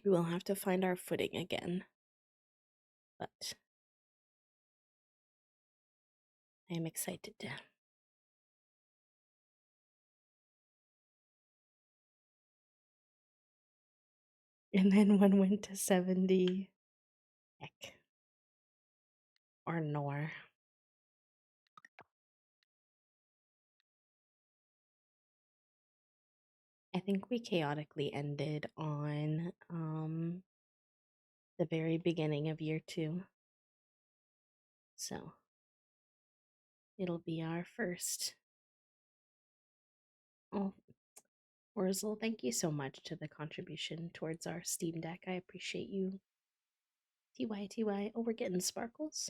We will have to find our footing again. But I am excited. And then one went to 70. Heck. Or nor. I think we chaotically ended on the very beginning of year 2. So it'll be our first. Oh, Wurzel, thank you so much to the contribution towards our Steam Deck. I appreciate you. TY. Oh, we're getting sparkles.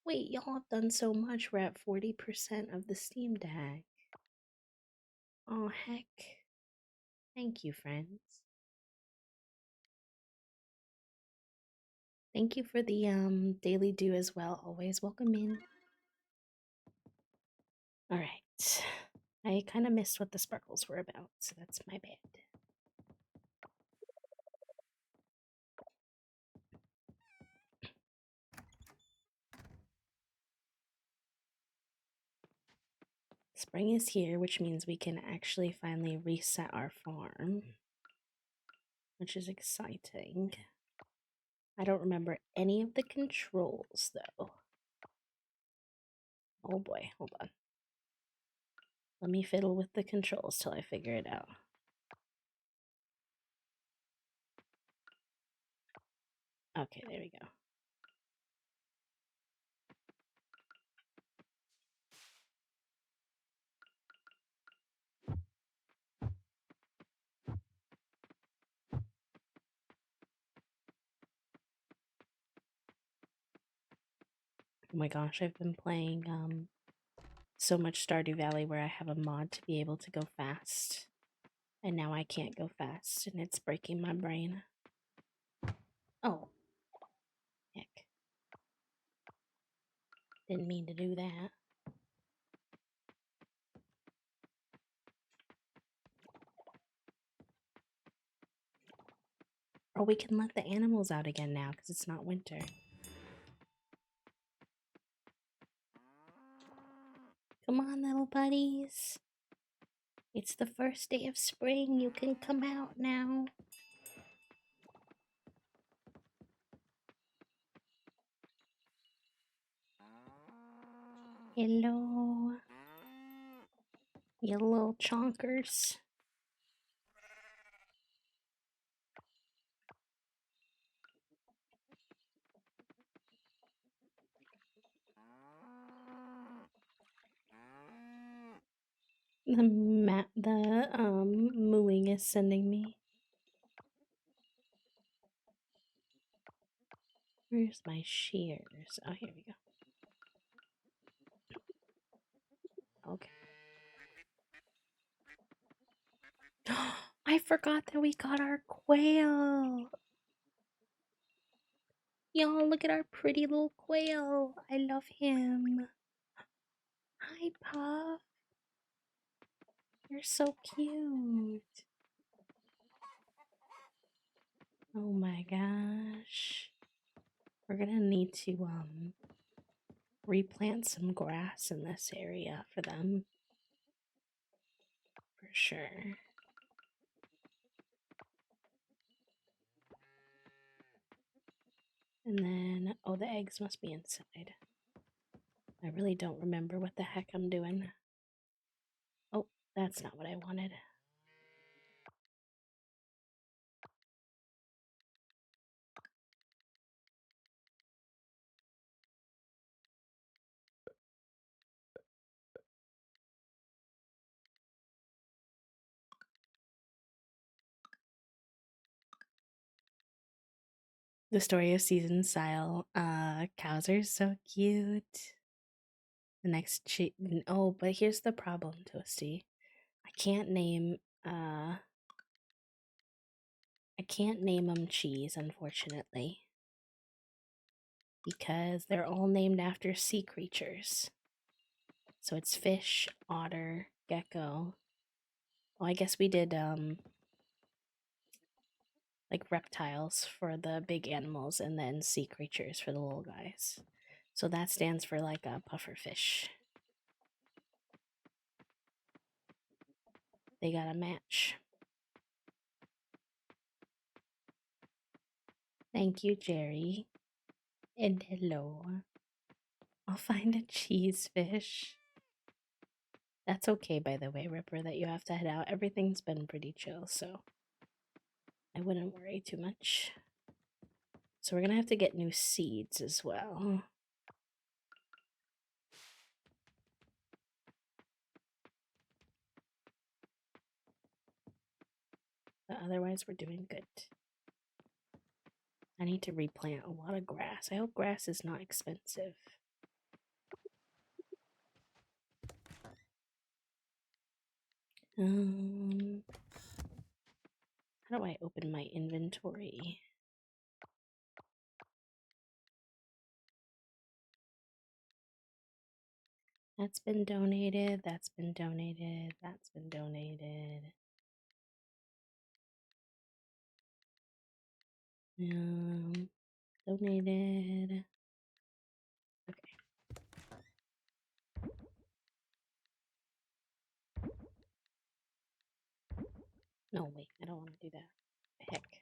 Wait, y'all have done so much. We're at 40% of the Steam Deck. Oh, heck. Thank you, friends. Thank you for the daily do as well. Always welcome in. All right. I kind of missed what the sparkles were about, so that's my bad. Spring is here, which means we can actually finally reset our farm, which is exciting. I don't remember any of the controls, though. Oh boy, hold on. Let me fiddle with the controls till I figure it out. Okay, there we go. Oh my gosh, I've been playing so much Stardew Valley where I have a mod to be able to go fast. And now I can't go fast, and it's breaking my brain. Oh. Heck. Didn't mean to do that. Or we can let the animals out again now, because it's not winter. Come on, little buddies. It's the first day of spring. You can come out now. Hello. You little chonkers. The mooing is sending me. Where's my shears? Oh, here we go. Okay. I forgot that we got our quail. Y'all, look at our pretty little quail. I love him. Hi, Puff. You're so cute. Oh my gosh. We're gonna need to replant some grass in this area for them. For sure. And then, oh, the eggs must be inside. I really don't remember what the heck I'm doing. Oh, that's not what I wanted. The story of season style. Cows are so cute. The next oh, but here's the problem, Toasty. I can't name them cheese, unfortunately. Because they're all named after sea creatures. So it's fish, otter, gecko. Well, I guess we did like reptiles for the big animals and then sea creatures for the little guys. So that stands for like a puffer fish. They got a match. Thank you, Jerry. And hello. I'll find a cheese fish. That's okay, by the way, Ripper, that you have to head out. Everything's been pretty chill, so I wouldn't worry too much. So we're gonna have to get new seeds as well. But otherwise, we're doing good. I need to replant a lot of grass. I hope grass is not expensive. How do I open my inventory? That's been donated, that's been donated, that's been donated. Donated. Okay. No, wait, I don't want to do that. Heck.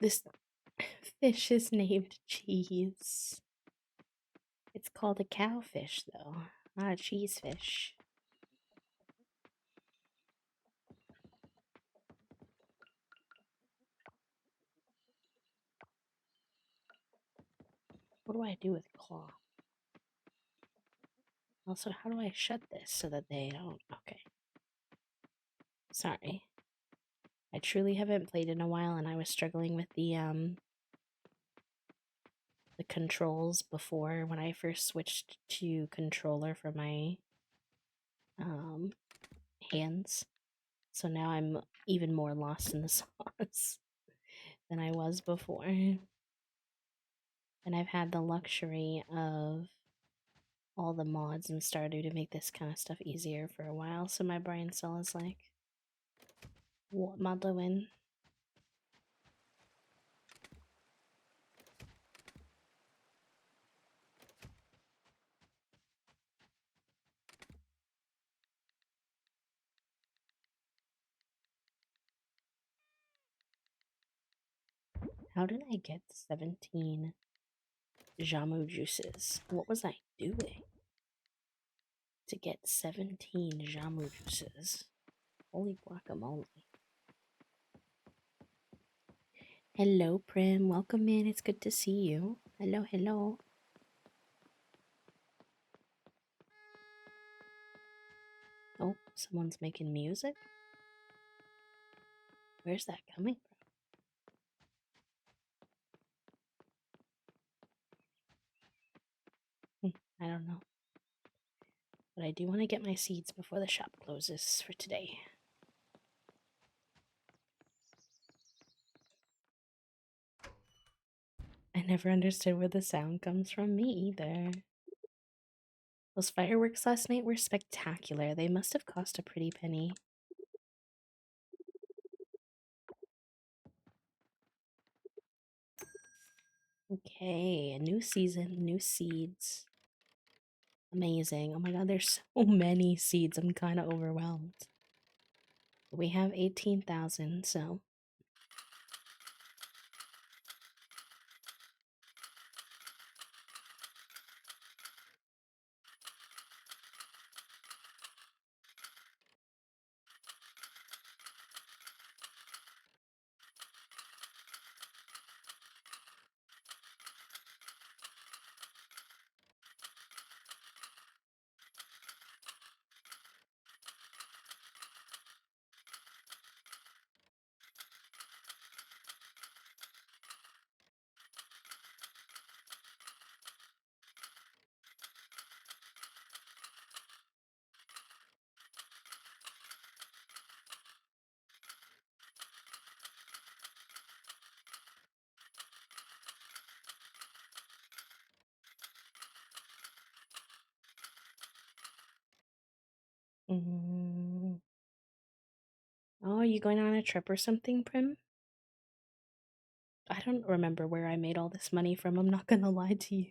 This fish is named Cheese. It's called a cowfish, though, not a cheese fish. What do I do with claw? Also, how do I shut this so that they don't... Okay. Sorry. I truly haven't played in a while, and I was struggling with the controls before when I first switched to controller for my hands. So now I'm even more lost in the sauce than I was before. And I've had the luxury of all the mods and Stardew to make this kind of stuff easier for a while, so my brain cell is like, what am I doing? How did I get 17 Jamu juices? What was I doing to get 17 Jamu juices? Holy guacamole. Hello, Prim. Welcome in. It's good to see you. Hello, hello. Oh, someone's making music? Where's that coming from? I don't know. But I do want to get my seeds before the shop closes for today. I never understood where the sound comes from, me either. Those fireworks last night were spectacular. They must have cost a pretty penny. Okay, a new season, new seeds. Amazing. Oh my god, there's so many seeds. I'm kind of overwhelmed. We have 18,000, so... Mm. Oh, are you going on a trip or something, Prim? I don't remember where I made all this money from, I'm not gonna lie to you.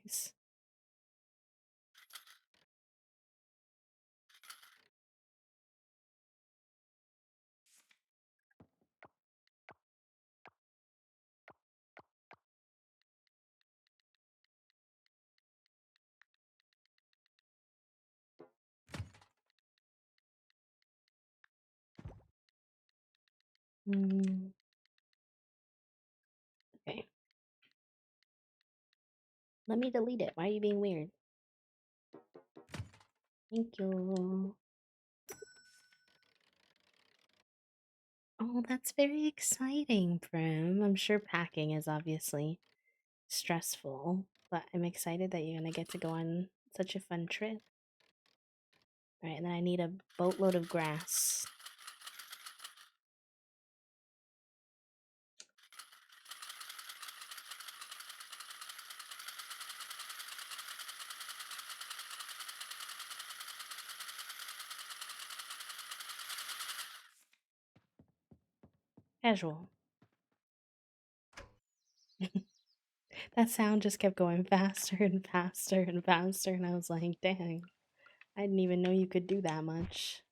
Mm. Okay. Let me delete it. Why are you being weird? Thank you. Oh, that's very exciting, Prim. I'm sure packing is obviously stressful, but I'm excited that you're gonna get to go on such a fun trip. Alright, and then I need a boatload of grass. Casual. That sound just kept going faster and faster and faster, and I was like, dang, I didn't even know you could do that much.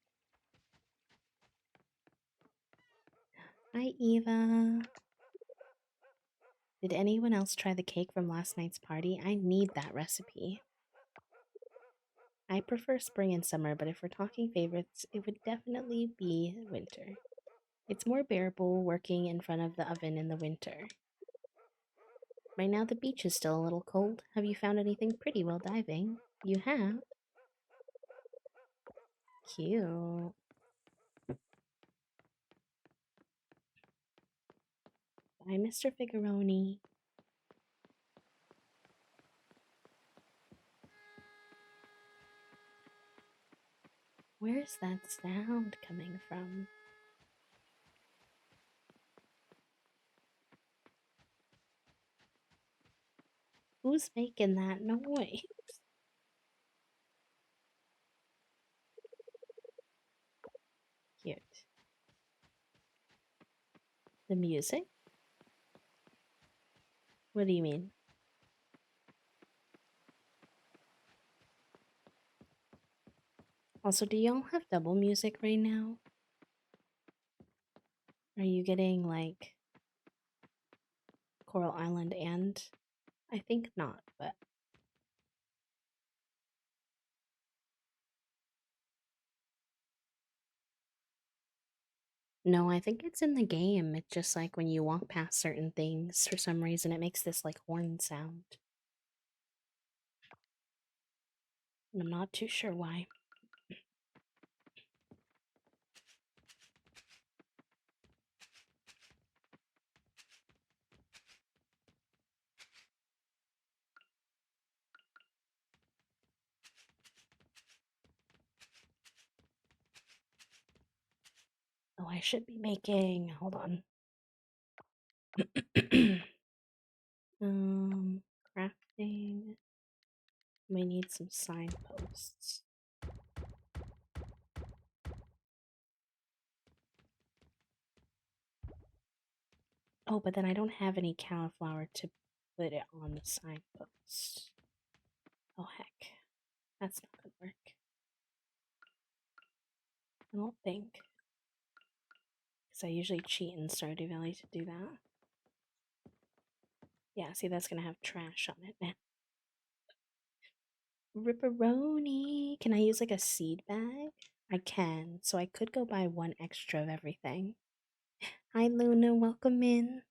Hi, Eva. Did anyone else try the cake from last night's party? I need that recipe. I prefer spring and summer, but if we're talking favorites, it would definitely be winter. It's more bearable working in front of the oven in the winter. Right now, the beach is still a little cold. Have you found anything pretty while diving? You have? Cute. Bye, Mr. Figaroni. Where's that sound coming from? Who's making that noise? Cute. The music? What do you mean? Also, do y'all have double music right now? Are you getting like Coral Island and I think not, but no, I think it's in the game. It's just like when you walk past certain things, for some reason, it makes this like horn sound. And I'm not too sure why. Oh, I should be making. Hold on. Crafting. We need some signposts. Oh, but then I don't have any cauliflower to put it on the signpost. Oh, heck. That's not gonna work. I don't think. Because I usually cheat in Stardew Valley to do that. Yeah, see, that's gonna have trash on it now. Ripperoni! Can I use like a seed bag? I can, so I could go buy one extra of everything. Hi, Luna, welcome in.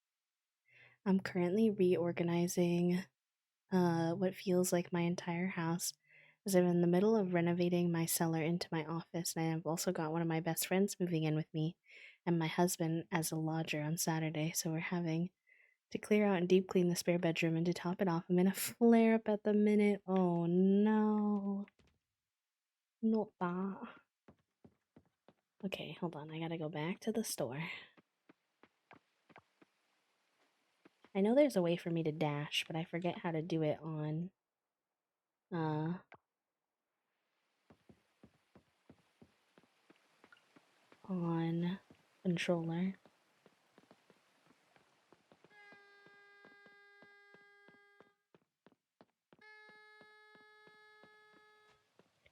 I'm currently reorganizing what feels like my entire house as I'm in the middle of renovating my cellar into my office, and I've also got one of my best friends moving in with me and my husband as a lodger on Saturday, so we're having to clear out and deep clean the spare bedroom, and to top it off, I'm in a flare up at the minute. Oh no. Not that. Okay, hold on, I gotta go back to the store. I know there's a way for me to dash, but I forget how to do it on uh on controller.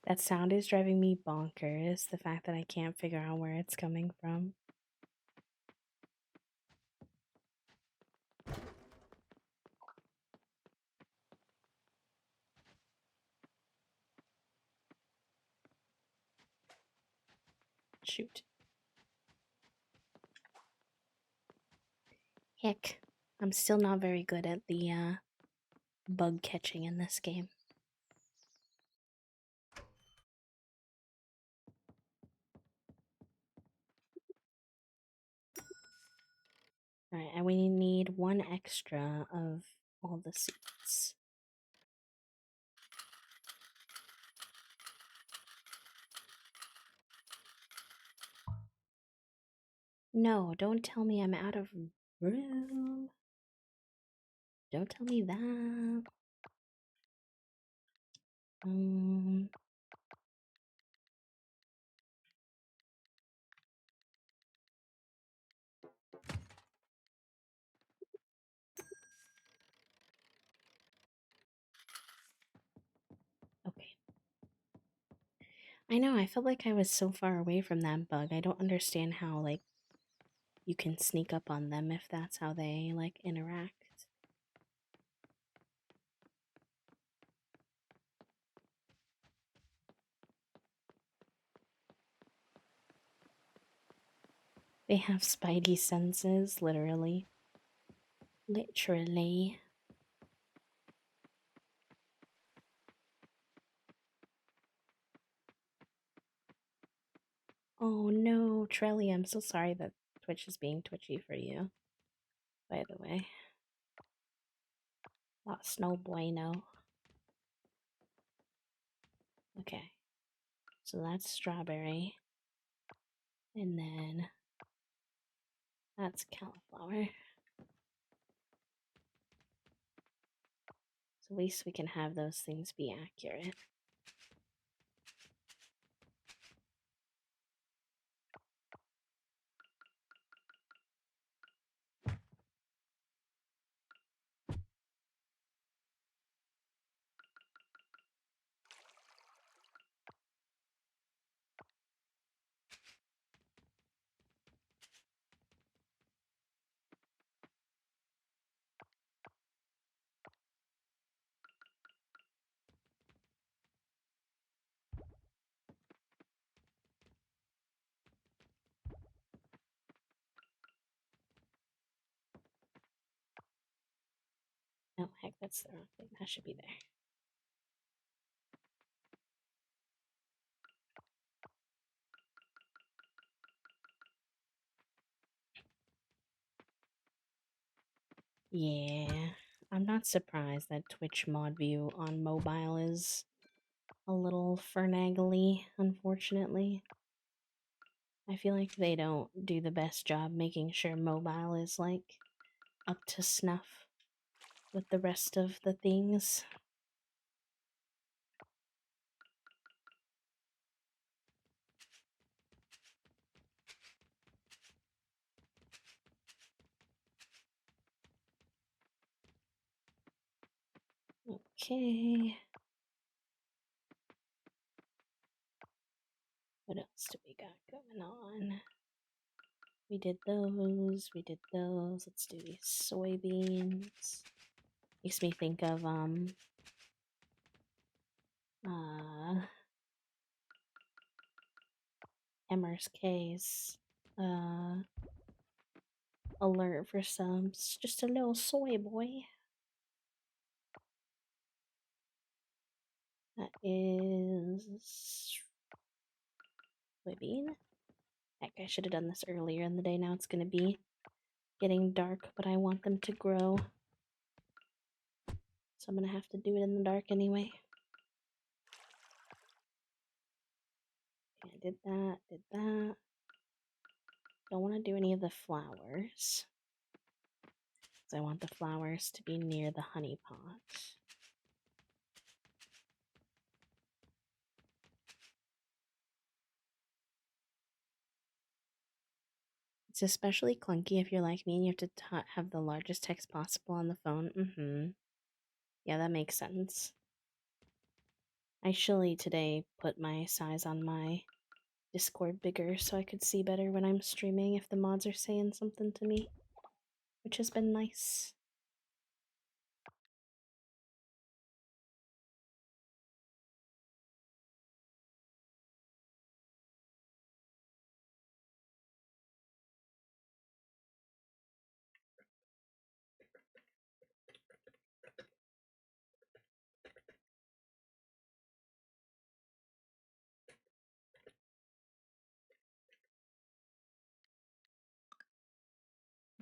That sound is driving me bonkers, the fact that I can't figure out where it's coming from. Shoot. Heck, I'm still not very good at the bug catching in this game. Alright, and we need one extra of all the seats. No, don't tell me I'm out of room. Don't tell me that. Okay. I know, I felt like I was so far away from that bug. I don't understand how, like, you can sneak up on them if that's how they, like, interact. They have spidey senses, literally. Literally. Oh no, Trelly, I'm so sorry that Twitch is being twitchy for you. By the way. That's no bueno. Okay. So that's strawberry. And then that's cauliflower. So at least we can have those things be accurate. Oh, heck, that's the wrong thing. That should be there. Yeah, I'm not surprised that Twitch mod view on mobile is a little fernaggly, unfortunately. I feel like they don't do the best job making sure mobile is, like, up to snuff with the rest of the things. Okay. What else do we got going on? We did those, we did those. Let's do these soybeans. Makes me think of MRSK's alert for subs. Just a little soy boy. That is soybean. Heck, I should have done this earlier in the day. Now it's gonna be getting dark, but I want them to grow. So I'm gonna have to do it in the dark anyway. Okay, I did that, did that. Don't want to do any of the flowers. Because I want the flowers to be near the honey pot. It's especially clunky if you're like me and you have to have the largest text possible on the phone. Mm-hmm. Yeah, that makes sense. I actually today put my size on my Discord bigger so I could see better when I'm streaming if the mods are saying something to me, which has been nice.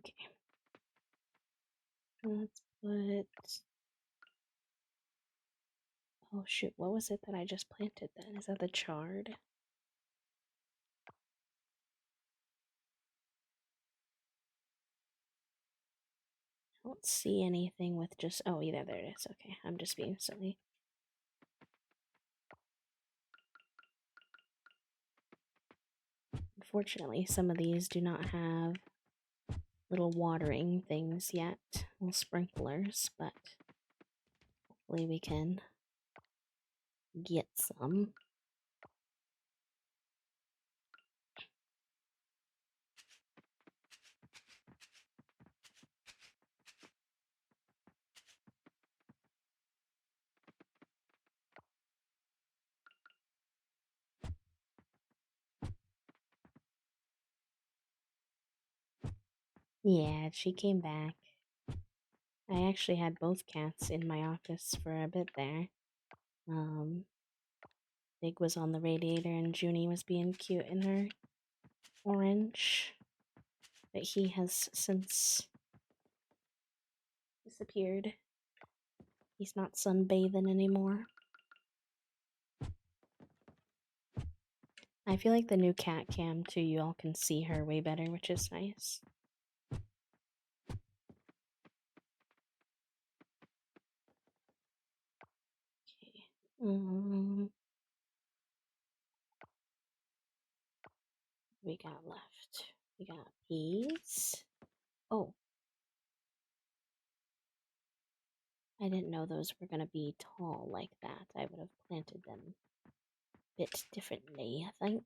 Okay. Let's put... Oh shoot, what was it that I just planted then? Is that the chard? I don't see anything with just... Oh, yeah, there it is. Okay, I'm just being silly. Unfortunately, some of these do not have little watering things yet, little sprinklers, but hopefully we can get some. Yeah, she came back. I actually had both cats in my office for a bit there. Big was on the radiator and Junie was being cute in her orange. But he has since disappeared. He's not sunbathing anymore. I feel like the new cat cam too, you all can see her way better, which is nice. Okay. We got left. We got peas. Oh. I didn't know those were gonna be tall like that. I would have planted them a bit differently, I think.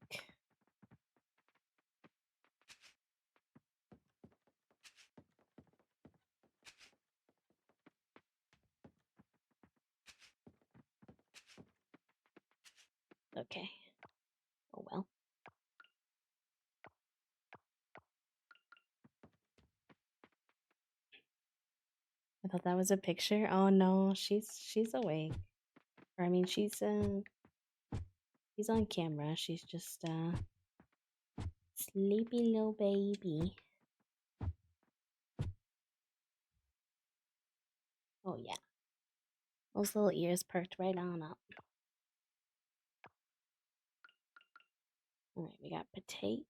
Okay. Oh well. I thought that was a picture. Oh no, she's awake. Or I mean she's on camera. She's just sleepy little baby. Oh yeah. Those little ears perked right on up. Alright, we got potatoes.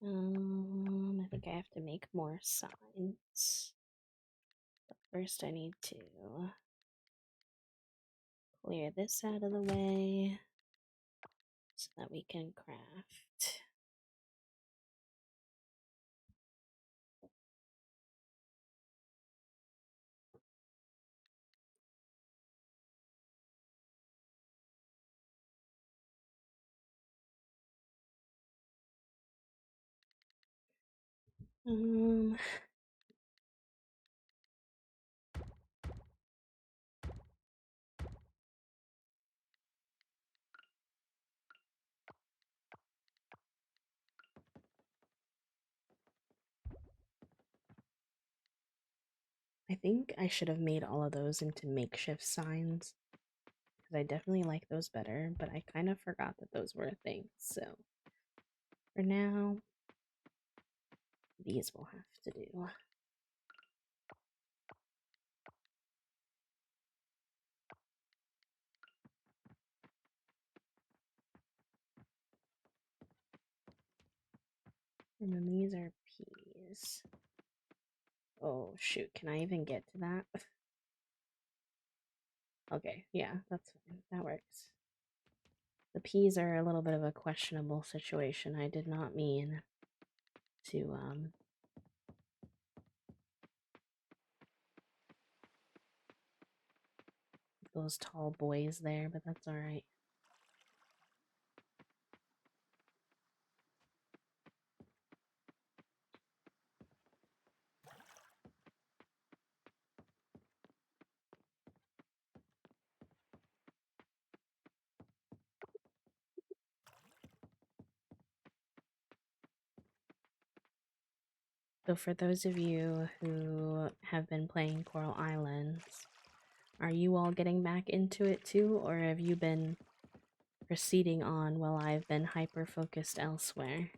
I think I have to make more signs. But first I need to clear this out of the way so that we can craft. I think I should have made all of those into makeshift signs because I definitely like those better, but I kind of forgot that those were a thing. So for now, these will have to do. And then these are peas. Oh shoot, can I even get to that? Okay, yeah, that's fine. That works. The peas are a little bit of a questionable situation. I did not mean to those tall boys there, but that's all right. So for those of you who have been playing Coral Islands, are you all getting back into it too, or have you been proceeding on while I've been hyper-focused elsewhere?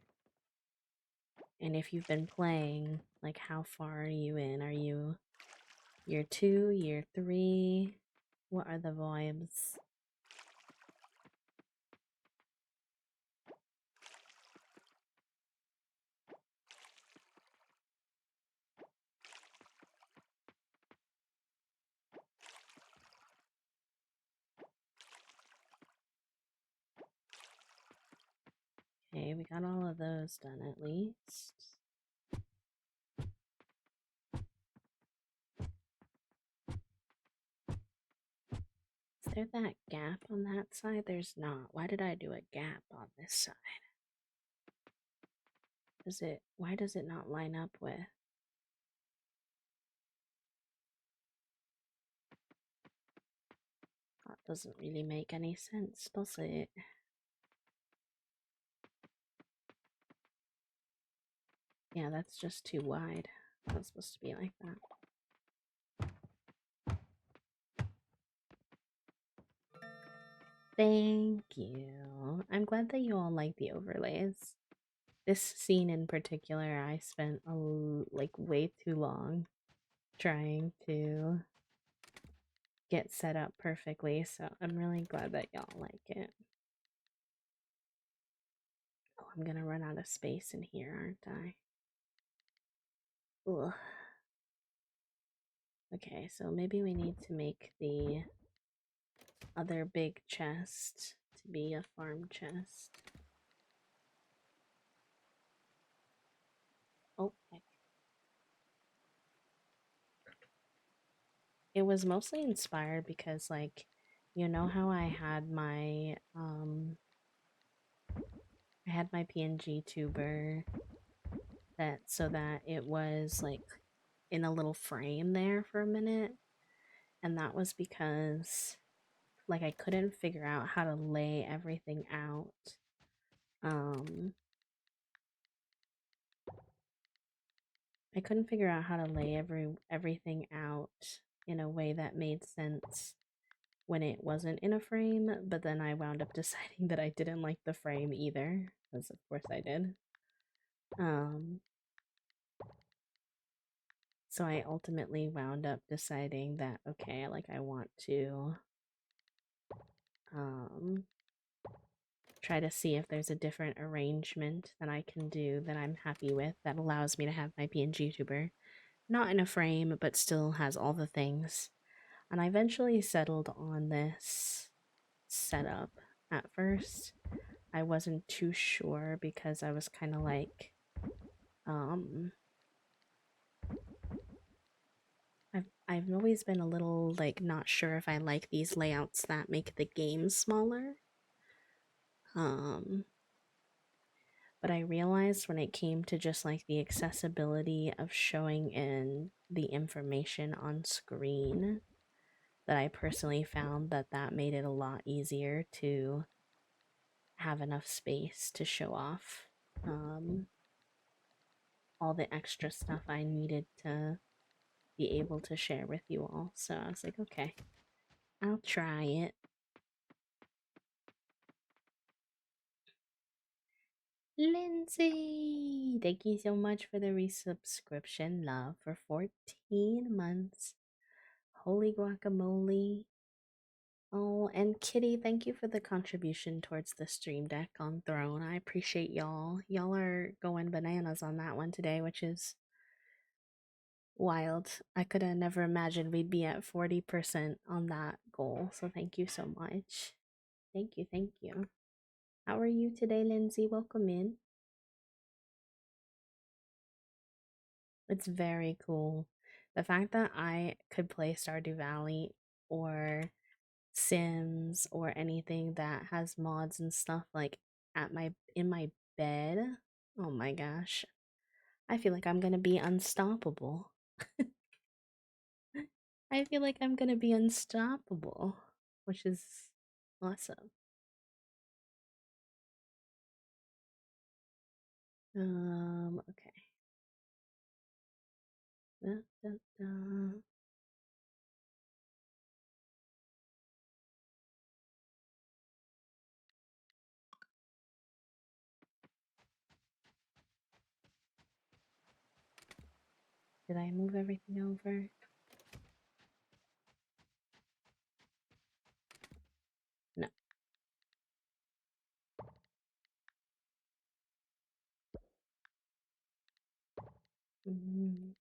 And if you've been playing, like, how far are you in? Are you year 2, year 3? What are the vibes? Okay, we got all of those done at least. Is there that gap on that side? There's not. Why did I do a gap on this side? Why does it not line up with? That doesn't really make any sense, does it? Yeah, that's just too wide. It's not supposed to be like that. Thank you. I'm glad that you all like the overlays. This scene in particular, I spent like way too long trying to get set up perfectly, so I'm really glad that y'all like it. Oh, I'm gonna run out of space in here, aren't I? Ugh. Okay, so maybe we need to make the other big chest to be a farm chest. Oh, heck. It was mostly inspired because, like, you know how I had my PNG tuber that so that it was like in a little frame there for a minute, and that was because like I couldn't figure out how to lay everything out. I couldn't figure out how to lay everything out in a way that made sense when it wasn't in a frame, but then I wound up deciding that I didn't like the frame either, because of course I did. So I ultimately wound up deciding that okay, like I want to try to see if there's a different arrangement that I can do that I'm happy with that allows me to have my PNG tuber not in a frame but still has all the things. And I eventually settled on this setup. At first I wasn't too sure because I was kind of like I've always been a little like not sure if I like these layouts that make the game smaller. But I realized when it came to just like the accessibility of showing in the information on screen that I personally found that that made it a lot easier to have enough space to show off all the extra stuff I needed to be able to share with you all. So I was like, okay, I'll try it. Lindsay, thank you so much for the resubscription, love, for 14 months. Holy guacamole. Oh, and Kitty, thank you for the contribution towards the stream deck on Throne. I appreciate y'all. Y'all are going bananas on that one today, which is Wild. I could have never imagined we'd be at 40% on that goal. So thank you so much. Thank you, thank you. How are you today, Lindsay? Welcome in. It's very cool. The fact that I could play Stardew Valley or Sims or anything that has mods and stuff like at my in my bed. Oh my gosh. I feel like I'm going to be unstoppable. I feel like I'm going to be unstoppable, which is awesome. Okay. Da, da, da. Did I move everything over? No. Mm,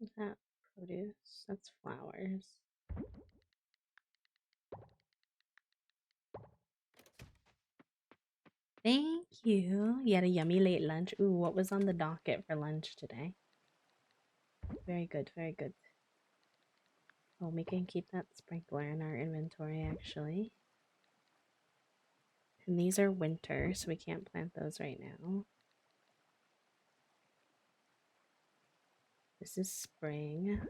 is that produce? That's flowers. Thank you. You had a yummy late lunch. Ooh, what was on the docket for lunch today? Very good, very good. Oh, we can keep that sprinkler in our inventory actually. And these are winter, so we can't plant those right now. This is spring.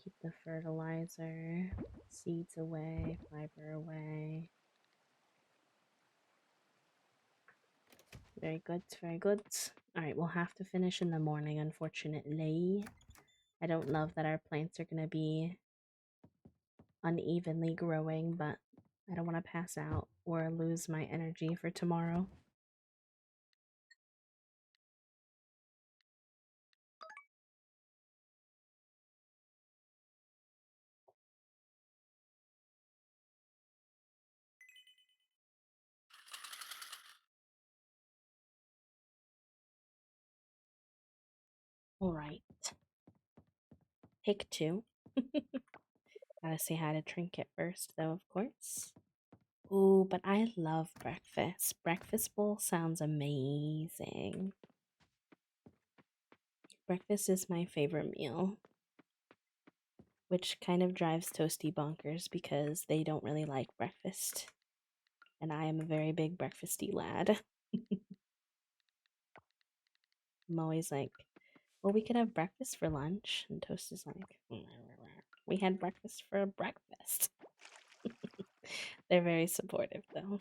Keep the fertilizer, seeds away, fiber away. Very good, very good. Alright, we'll have to finish in the morning, unfortunately. I don't love that our plants are going to be unevenly growing, but I don't want to pass out or lose my energy for tomorrow. Alright. Take two. Gotta say hi to Trinket first, though, of course. Ooh, but I love breakfast. Breakfast bowl sounds amazing. Breakfast is my favorite meal, which kind of drives Toasty bonkers because they don't really like breakfast. And I am a very big breakfasty lad. I'm always like, well, we could have breakfast for lunch. And Toast is like, we had breakfast for breakfast. They're very supportive, though.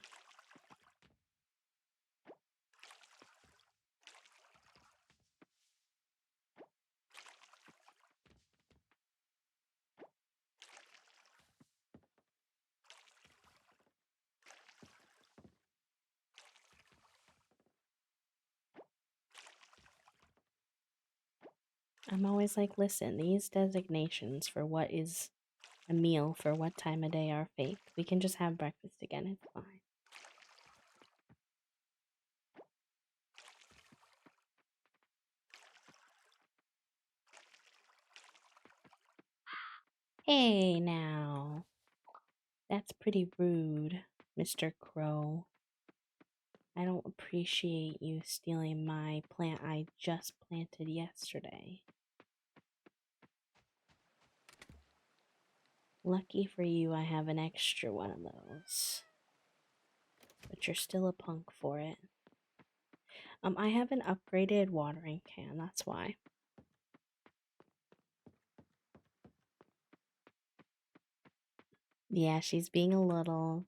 I'm always like, listen, these designations for what is a meal for what time of day are fake. We can just have breakfast again. It's fine. Hey, now. That's pretty rude, Mr. Crow. I don't appreciate you stealing my plant I just planted yesterday. Lucky for you, I have an extra one of those. But you're still a punk for it. I have an upgraded watering can, that's why. Yeah, she's being a little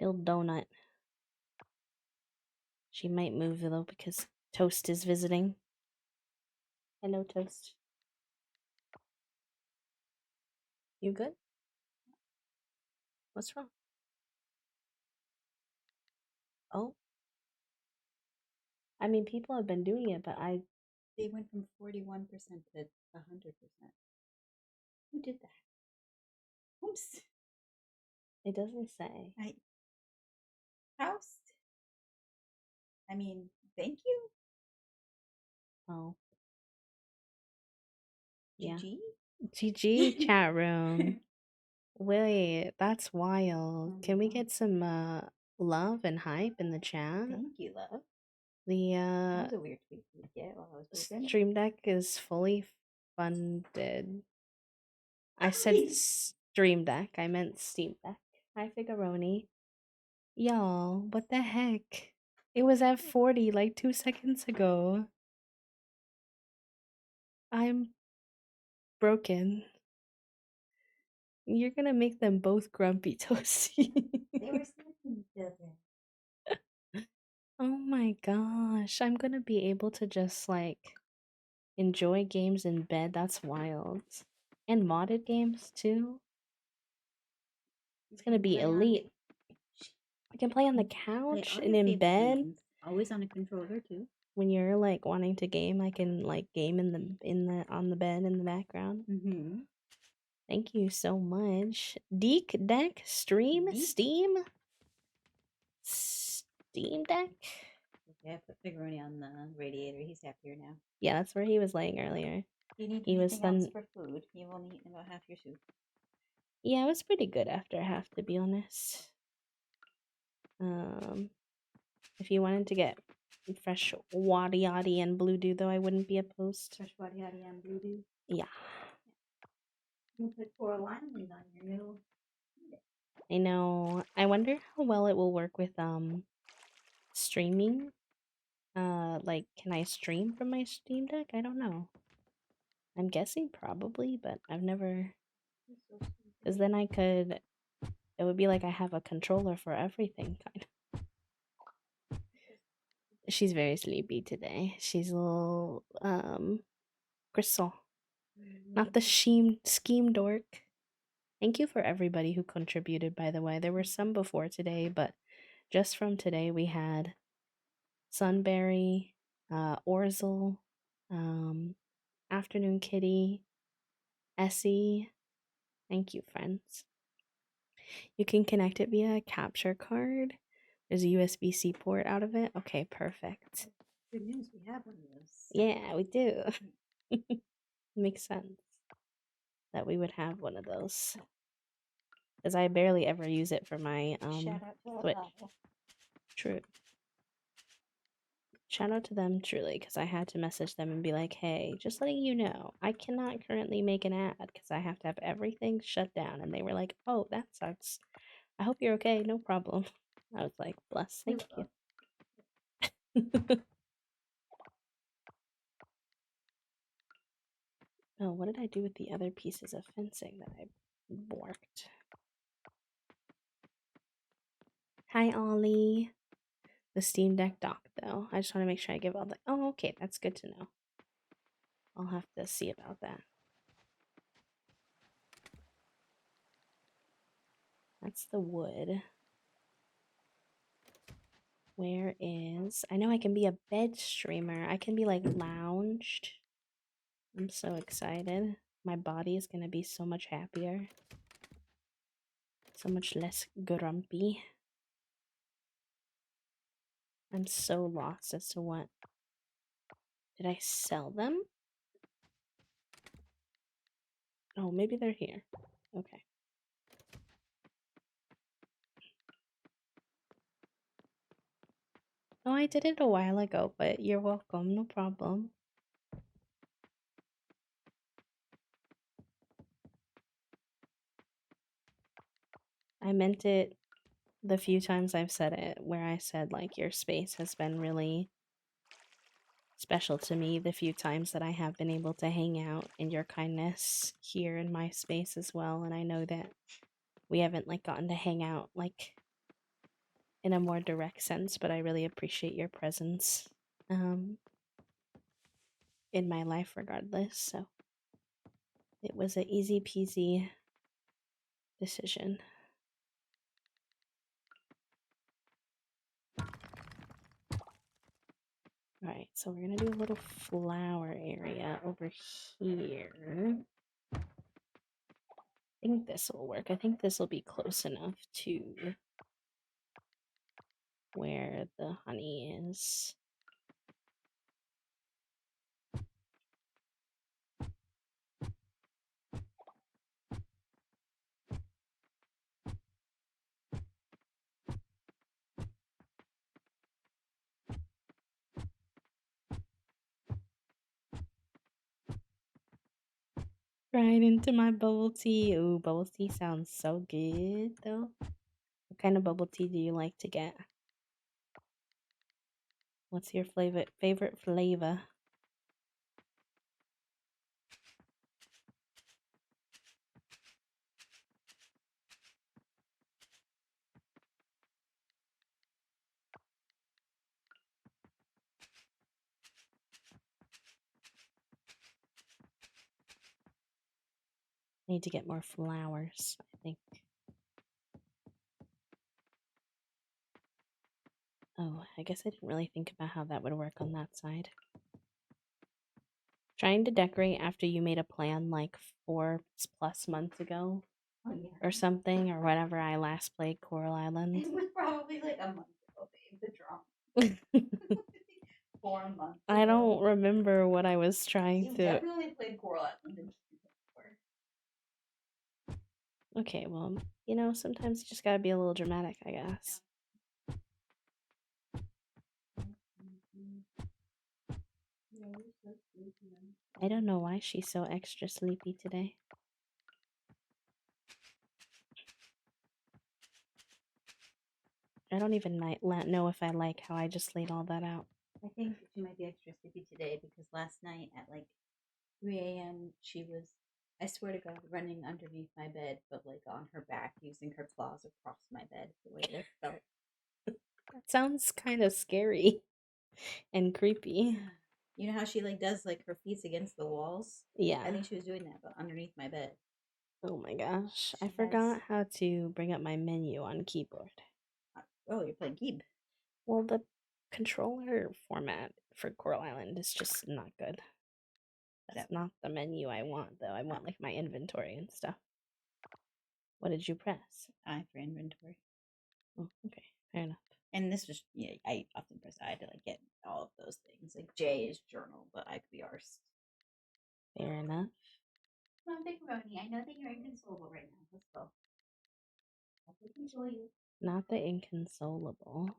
donut. She might move though because Toast is visiting. Hello, Toast. You good? What's wrong? Oh, I mean, people have been doing it, but I They went from 41% to 100%. Who did that? Oops. It doesn't say. House. I mean, thank you. Oh. Yeah. GG. GG chat room. Wait, that's wild. Can we Mhm. get some love and hype in the chat? Thank you, love. The That was a weird tweet to get while I was pooping. Stream Deck is fully funded. I said Stream Deck. I meant Steam Deck. Hi, Figaroni. Y'all, what the heck? It was at 40 like 2 seconds ago. I'm broken. You're gonna make them both grumpy, Toasty. They were sleeping together. Oh my gosh. I'm gonna be able to just like enjoy games in bed. That's wild. And modded games too. It's gonna be elite. I can play on the couch and in bed. Games. Always on a controller too. When you're like wanting to game, I can like game in the on the bed in the background. Mm-hmm. Thank you so much. Deek Deck Stream Steam Deck. Okay, I put Figaroni on the radiator. He's happier now. Yeah, that's where he was laying earlier. You need He was anything else for food? You've only eaten about half your soup. Yeah, it was pretty good after half, to be honest. If you wanted to get fresh wadi yadi and blue dew, though, I wouldn't be opposed. Fresh wadi yadi and blue dew. Yeah. You put coral island on your new. I know. I wonder how well it will work with streaming. Like, can I stream from my Steam Deck? I don't know. I'm guessing probably, but I've never. Because then I could. It would be like I have a controller for everything, kind of. She's very sleepy today. She's a little Crystal. Not the scheme dork. Thank you for everybody who contributed, by the way. There were some before today, but just from today we had Sunberry, Orzel, Afternoon Kitty, Essie. Thank you, friends. You can connect it via a capture card. There's a USB-C port out of it. Okay, perfect. Good news, we have one of those. Yeah, we do. Makes sense that we would have one of those. Because I barely ever use it for my Shout out to Switch. Elgato. True. Shout out to them truly, because I had to message them and be like, hey, just letting you know, I cannot currently make an ad because I have to have everything shut down. And they were like, oh, that sucks. I hope you're okay. No problem. I was like, bless. Thank you. Oh, what did I do with the other pieces of fencing that I borked? Hi, Ollie. The Steam Deck dock, though. I just want to make sure I give all the... Oh, okay. That's good to know. I'll have to see about that. That's the wood. Where is... I know I can be a bed streamer. I can be, like, lounged. I'm so excited. My body is going to be so much happier. So much less grumpy. I'm so lost as to what... Did I sell them? Oh, maybe they're here. Okay. Oh, I did it a while ago, but you're welcome. No problem. I meant it the few times I've said it, where I said, like, your space has been really special to me the few times that I have been able to hang out in your kindness here in my space as well. And I know that we haven't, like, gotten to hang out, like, in a more direct sense, but I really appreciate your presence in my life regardless. So it was an easy peasy decision. Alright, so we're gonna do a little flower area over here. I think this will work. I think this will be close enough to where the honey is. Right into my bubble tea. Ooh, bubble tea sounds so good though. What kind of bubble tea do you like to get? What's your favorite flavor? Need to get more flowers, I think. Oh, I guess I didn't really think about how that would work on that side. Trying to decorate after you made a plan like 4+ months ago Oh yeah. or something, or whenever I last played Coral Island. It was probably like a month ago, babe. The drama. 4 months I ago. don't remember what I was trying You to. definitely played Coral Island in before. Okay, well, sometimes you just gotta be a little dramatic, I guess. I don't know why she's so extra sleepy today. I don't even know if I like how I just laid all that out. I think she might be extra sleepy today because last night at like 3 a.m. she was, I swear to God, running underneath my bed, but like on her back, using her claws across my bed the way it felt. That sounds kind of scary and creepy. You know how she like does like her feet against the walls? Yeah. I think she was doing that, but underneath my bed. Oh my gosh. I She forgot has. how to bring up my menu on keyboard. Oh, you're playing Geeb. Well, the controller format for Coral Island is just not good. That's not the menu I want, though. I want like my inventory and stuff. What did you press? I for inventory. Oh, okay. Fair enough. And this was, yeah, I often press I to like get all of those things. Like J is journal, but I could be arsed. Fair enough. Come on, Big Roni. I know that you're inconsolable right now. Let's go. I'll console you. Not the inconsolable.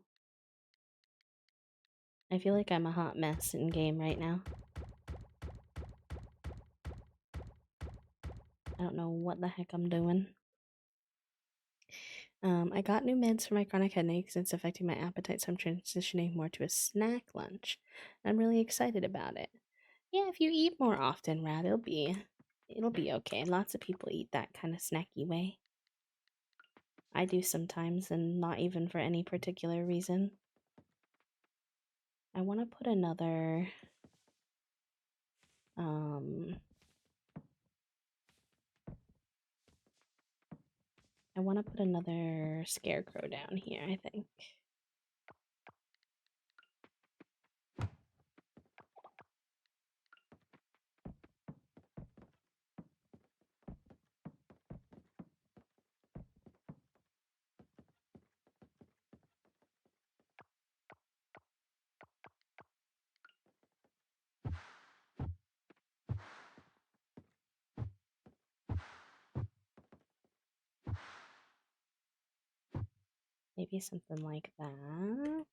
I feel like I'm a hot mess in game right now. I don't know what the heck I'm doing. I got new meds for my chronic headache because it's affecting my appetite, so I'm transitioning more to a snack lunch. I'm really excited about it. Yeah, if you eat more often, Rad, it'll be okay. Lots of people eat that kind of snacky way. I do sometimes, and not even for any particular reason. I want to put another scarecrow down here, I think. Maybe something like that.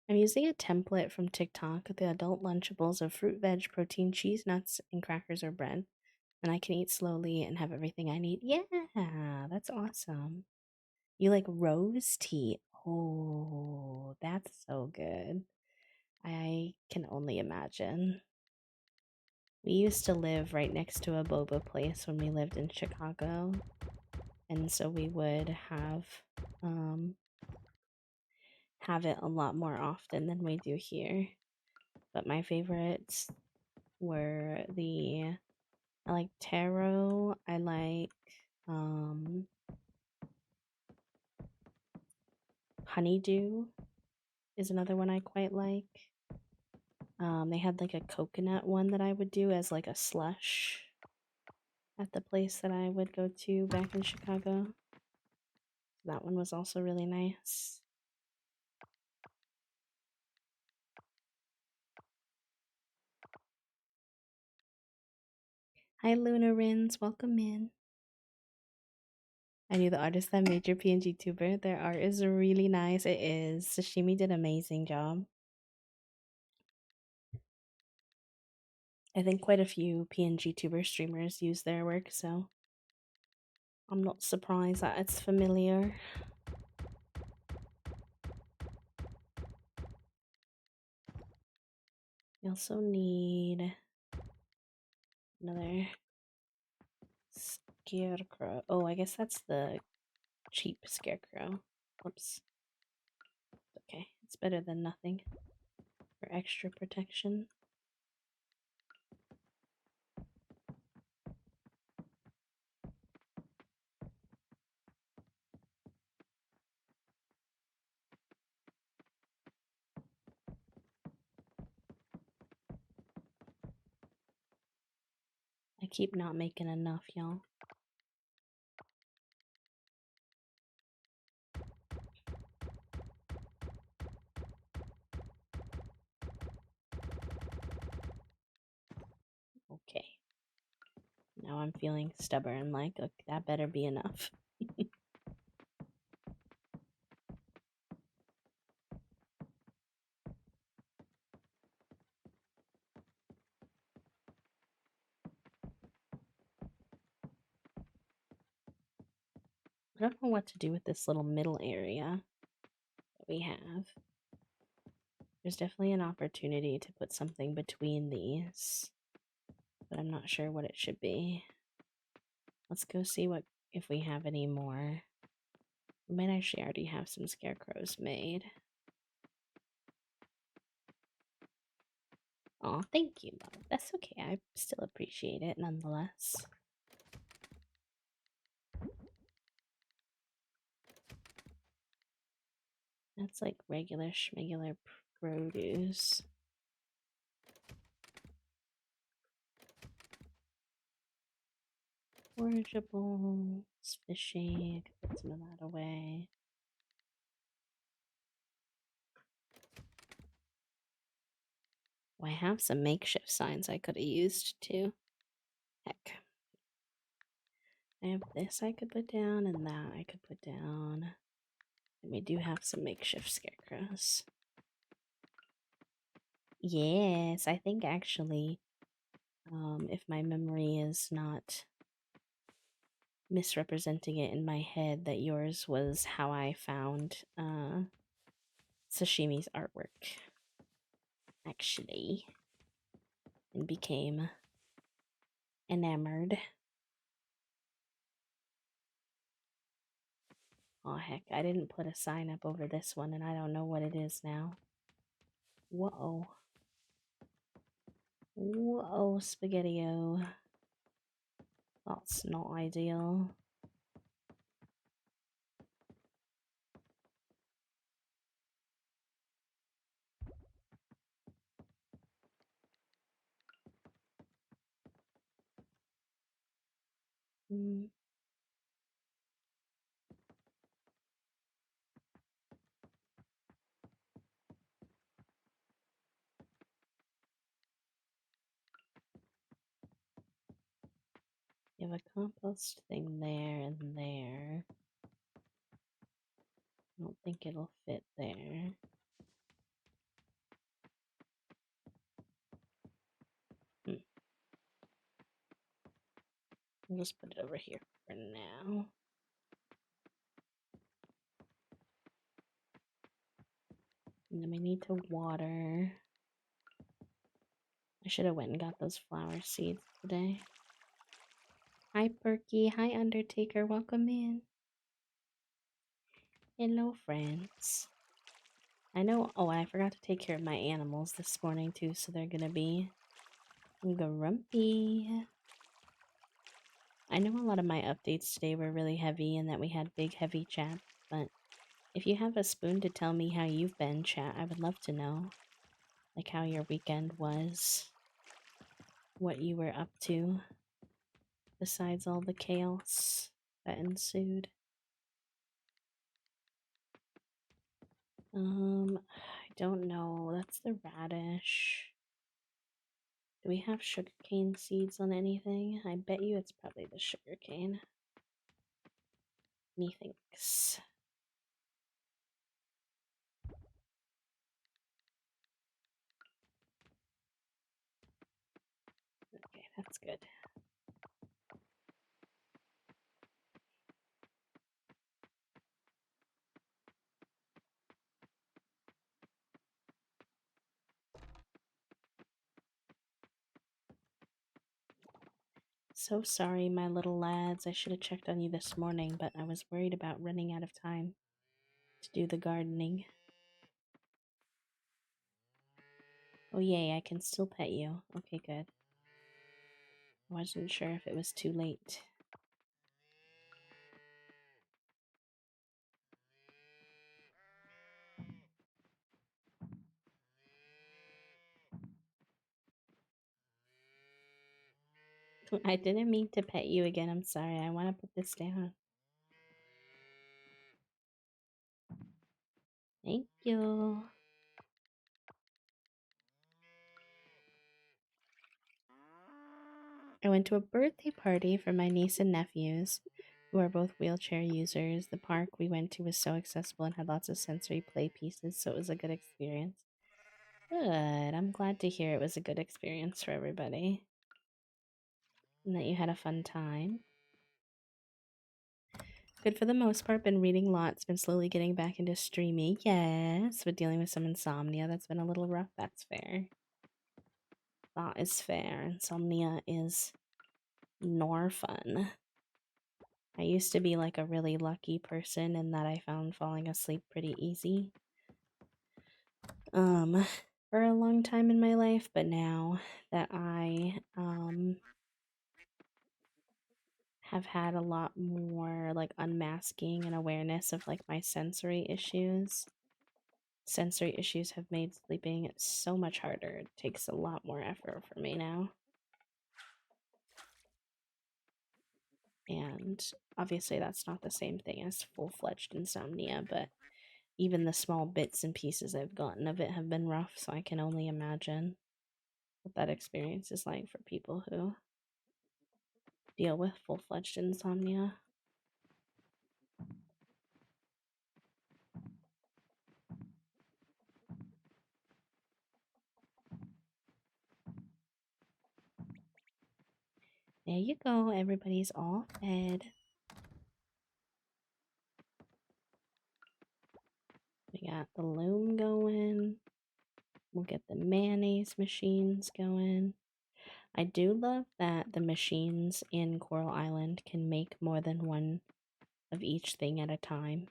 I'm using a template from TikTok, the adult Lunchables of fruit, veg, protein, cheese, nuts, and crackers or bread. And I can eat slowly and have everything I need. Yeah, that's awesome. You like rose tea? Oh, that's so good. I can only imagine. We used to live right next to a boba place when we lived in Chicago. And so we would have it a lot more often than we do here. But my favorites were I like taro, I like honeydew is another one I quite like. They had like a coconut one that I would do as like a slush at the place that I would go to back in Chicago. That one was also really nice. Hi, Luna Rins. Welcome in. I knew the artist that made your PNG tuber. Their art is really nice. It is. Sashimi did an amazing job. I think quite a few PNG tuber streamers use their work, so I'm not surprised that it's familiar. We also need another scarecrow. Oh, I guess that's the cheap scarecrow. Oops. Okay, it's better than nothing for extra protection. I keep not making enough, y'all. Okay. Now I'm feeling stubborn, like, that better be enough. I don't know what to do with this little middle area that we have. There's definitely an opportunity to put something between these, but I'm not sure what it should be. Let's go see what if we have any more. We might actually already have some scarecrows made. Oh, thank you, love. That's okay. I still appreciate it nonetheless. That's like regular schmegular produce. Forageables, fishing, I could put some of that away. Oh, I have some makeshift signs I could have used too. Heck. I have this I could put down and that I could put down. And we do have some makeshift scarecrows. Yes, I think actually, if my memory is not misrepresenting it in my head, that yours was how I found Sashimi's artwork, actually, and became enamored. Oh heck, I didn't put a sign up over this one and I don't know what it is now. Whoa. Whoa, Spaghetti-O. That's not ideal. Mm. You have a compost thing there and there. I don't think it'll fit there. I'll just put it over here for now. And then we need to water. I should have went and got those flower seeds today. Hi, Perky. Hi, Undertaker. Welcome in. Hello, friends. I know. Oh, I forgot to take care of my animals this morning, too, so they're gonna be grumpy. I know a lot of my updates today were really heavy and that we had big, heavy chat, but if you have a spoon to tell me how you've been, chat, I would love to know. like how your weekend was, what you were up to, besides all the chaos that ensued. I don't know. That's the radish. Do we have sugarcane seeds on anything? I bet you it's probably the sugarcane. Methinks. Okay, that's good. So sorry, my little lads. I should have checked on you this morning, but I was worried about running out of time to do the gardening. Oh, yay, I can still pet you. Okay, good. I wasn't sure if it was too late. I didn't mean to pet you again. I'm sorry. I want to put this down. Thank you. I went to a birthday party for my niece and nephews, who are both wheelchair users. The park we went to was so accessible and had lots of sensory play pieces, so it was a good experience. Good. I'm glad to hear it was a good experience for everybody and that you had a fun time. Good for the most part. Been reading lots. Been slowly getting back into streaming. Yes, but dealing with some insomnia. That's been a little rough. That's fair. That is fair. Insomnia is nor fun. I used to be like a really lucky person in that I found falling asleep pretty easy. For a long time in my life, but now that I have had a lot more like unmasking and awareness of like my sensory issues. Sensory issues have made sleeping so much harder. It takes a lot more effort for me now. And obviously that's not the same thing as full-fledged insomnia, but even the small bits and pieces I've gotten of it have been rough, so I can only imagine what that experience is like for people who deal with full-fledged insomnia. There you go, everybody's all fed. We got the loom going. We'll get the mayonnaise machines going. I do love that the machines in Coral Island can make more than one of each thing at a time.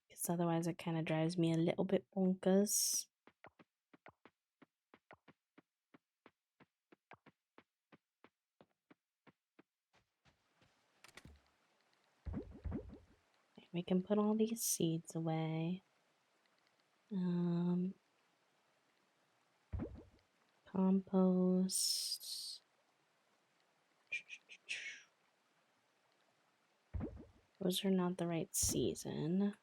Because otherwise it kind of drives me a little bit bonkers. We can put all these seeds away. Compost. Those are not the right season.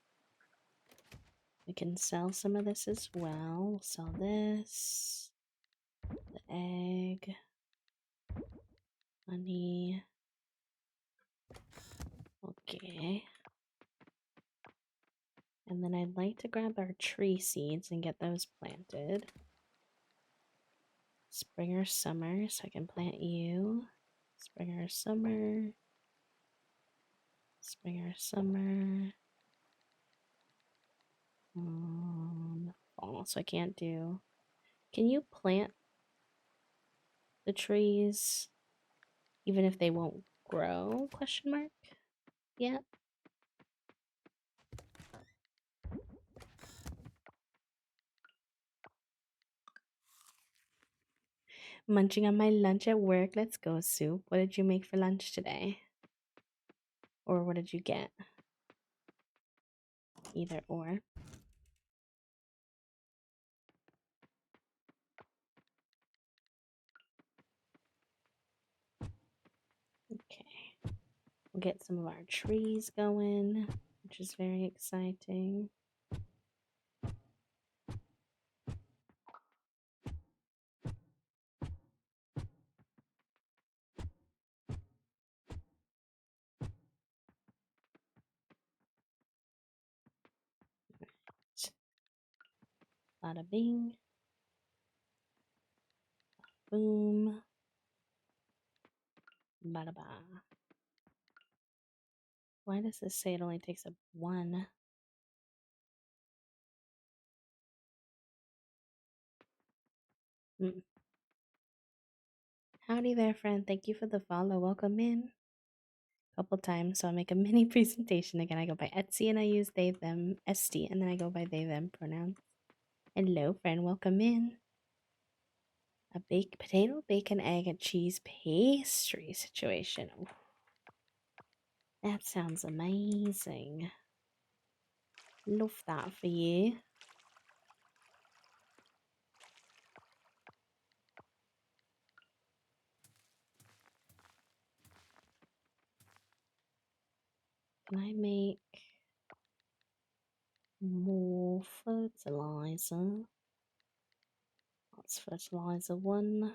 We can sell some of this as well. We'll sell this. The egg. Honey. Okay. And then I'd like to grab our tree seeds and get those planted. Spring or summer, so I can plant you. Spring or summer. Spring or summer. Fall, so I can't do. Can you plant the trees even if they won't grow? Question mark. Yeah. Munching on my lunch at work. Let's go, Soup. What did you make for lunch today? Or what did you get? either or. Okay. We'll get some of our trees going, which is very exciting. Bada bing. Boom. Bada ba. Why does this say it only takes up one? Mm. Howdy there, friend. Thank you for the follow. Welcome in. Couple times, so I'll make a mini presentation. Again, I go by Etsy and I use they, them, ST, and then I go by they, them pronouns. Hello, friend. Welcome in. A baked potato, bacon, egg, and cheese pastry situation. Ooh, that sounds amazing. Love that for you. Can I make more fertilizer? That's fertilizer one.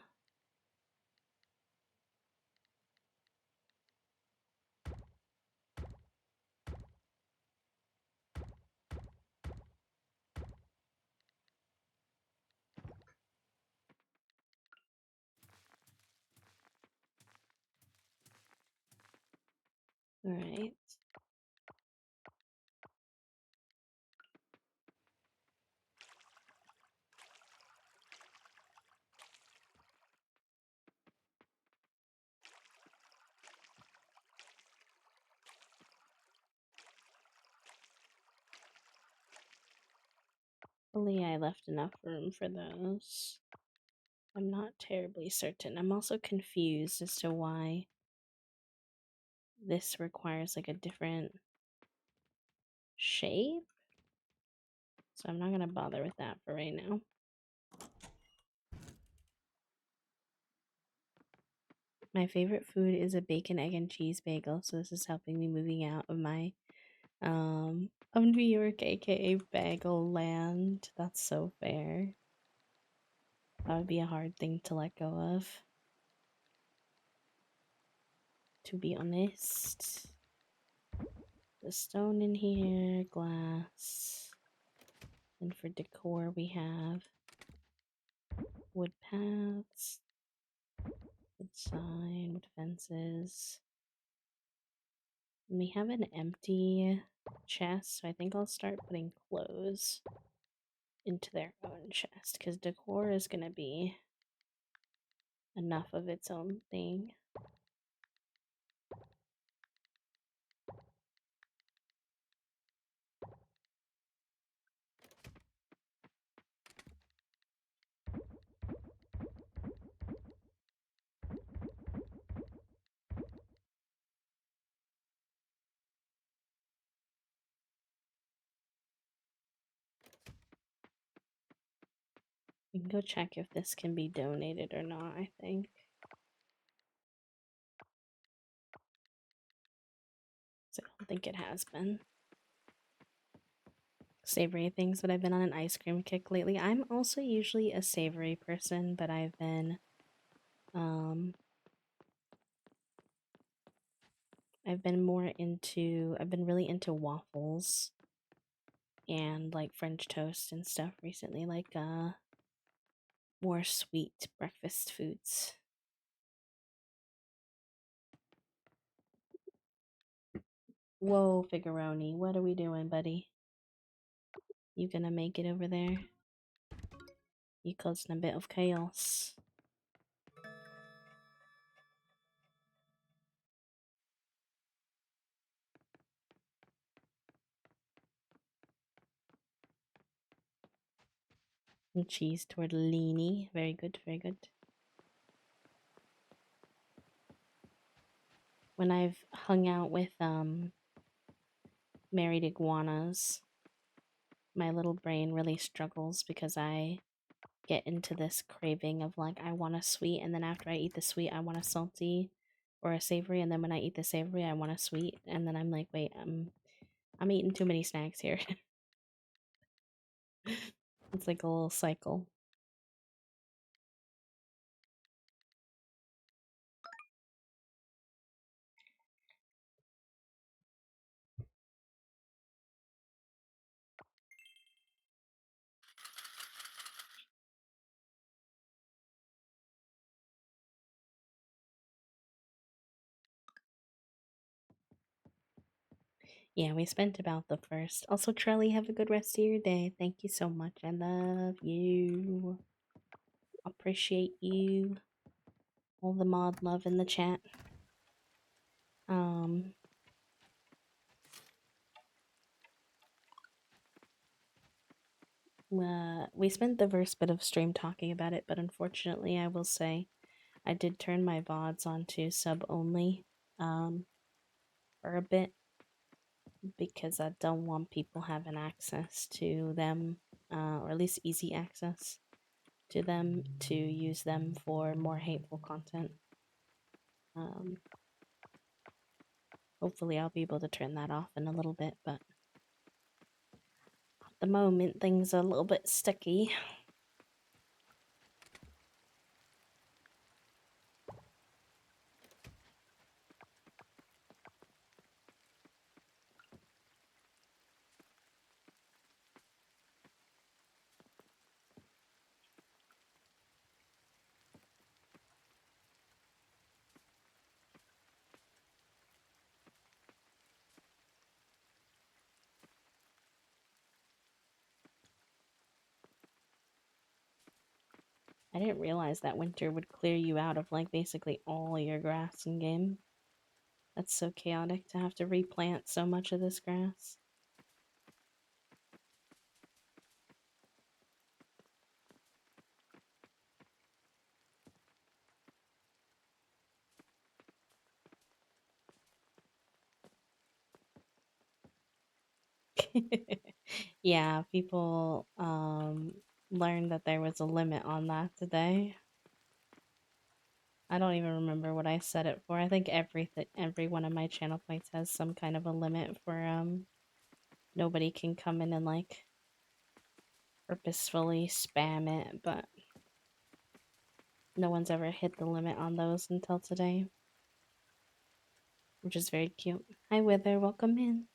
Alright. Hopefully I left enough room for those. I'm not terribly certain. I'm also confused as to why this requires like a different shape. So I'm not going to bother with that for right now. My favorite food is a bacon, egg, and cheese bagel. So this is helping me moving out of my of New York, aka Bagel Land. That's so fair. That would be a hard thing to let go of. To be honest. The stone in here, glass. And for decor we have wood paths, wood sign, wood fences. And we have an empty chest, so I think I'll start putting clothes into their own chest because decor is going to be enough of its own thing. We can go check if this can be donated or not, I think. So I don't think it has been. Savory things, but I've been on an ice cream kick lately. I'm also usually a savory person, but I've been I've been really into waffles and like French toast and stuff recently, like more sweet breakfast foods. Whoa, Figuroni, what are we doing, buddy? You gonna make it over there? You causing a bit of chaos. And cheese tortellini. Very good, very good. When I've hung out with married iguanas, my little brain really struggles because I get into this craving of like I want a sweet, and then after I eat the sweet I want a salty or a savory, and then when I eat the savory I want a sweet, and then I'm like, wait, I'm eating too many snacks here. It's like a little cycle. Yeah, we spent about the first. Also, Trelly, have a good rest of your day. Thank you so much. I love you. Appreciate you. All the mod love in the chat. Um, we spent the first bit of stream talking about it, but unfortunately, I will say I did turn my VODs onto sub only for a bit because I don't want people having access to them, or at least easy access to them to use them for more hateful content. Um, Hopefully, I'll be able to turn that off in a little bit, but at the moment, things are a little bit sticky. I didn't realize that winter would clear you out of like basically all your grass in game. That's so chaotic to have to replant so much of this grass. Yeah, people learned that there was a limit on that today. I don't even remember what I set it for. I think every one of my channel points has some kind of a limit for nobody can come in and like purposefully spam it, but no one's ever hit the limit on those until today, which is very cute. Hi Wither, welcome in.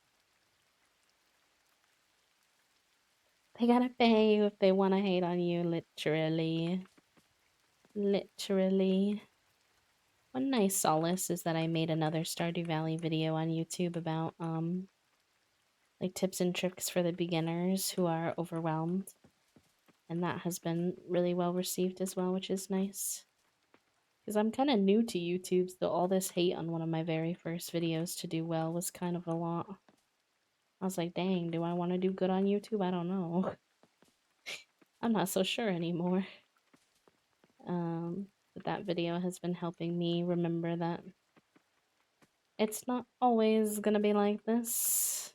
They gotta pay you if they wanna hate on you, literally. Literally. One nice solace is that I made another Stardew Valley video on YouTube about like tips and tricks for the beginners who are overwhelmed. And that has been really well received as well, which is nice. Because I'm kind of new to YouTube, so all this hate on one of my very first videos to do well was kind of a lot. I was like, dang, do I want to do good on YouTube? I don't know. I'm not so sure anymore. But that video has been helping me remember that it's not always gonna be like this.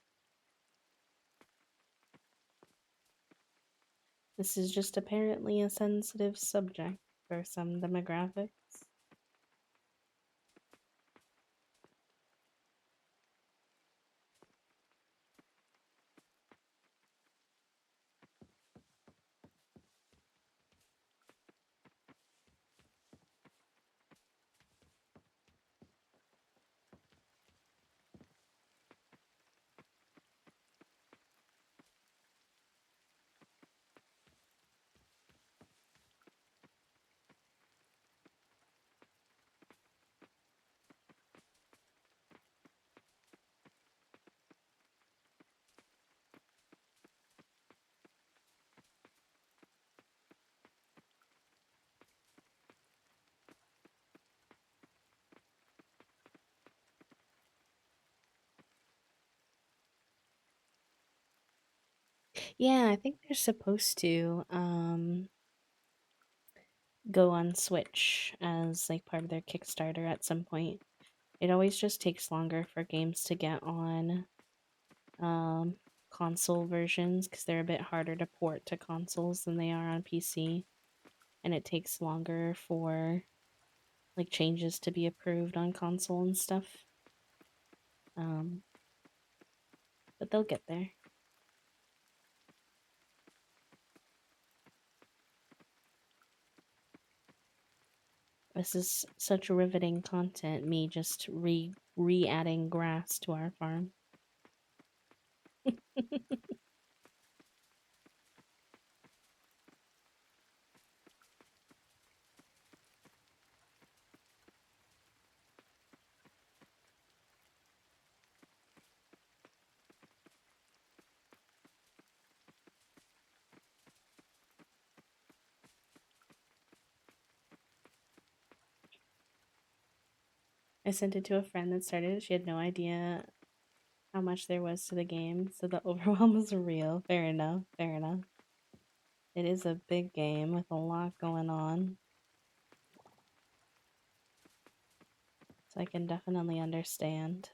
This is just apparently a sensitive subject for some demographics. Yeah, I think they're supposed to go on Switch as like part of their Kickstarter at some point. It always just takes longer for games to get on console versions because they're a bit harder to port to consoles than they are on PC, and it takes longer for like changes to be approved on console and stuff. Um, but they'll get there. This is such riveting content. Me just re-adding grass to our farm. I sent it to a friend that started it. She had no idea how much there was to the game, so the overwhelm was real. Fair enough. Fair enough. It is a big game with a lot going on. So I can definitely understand.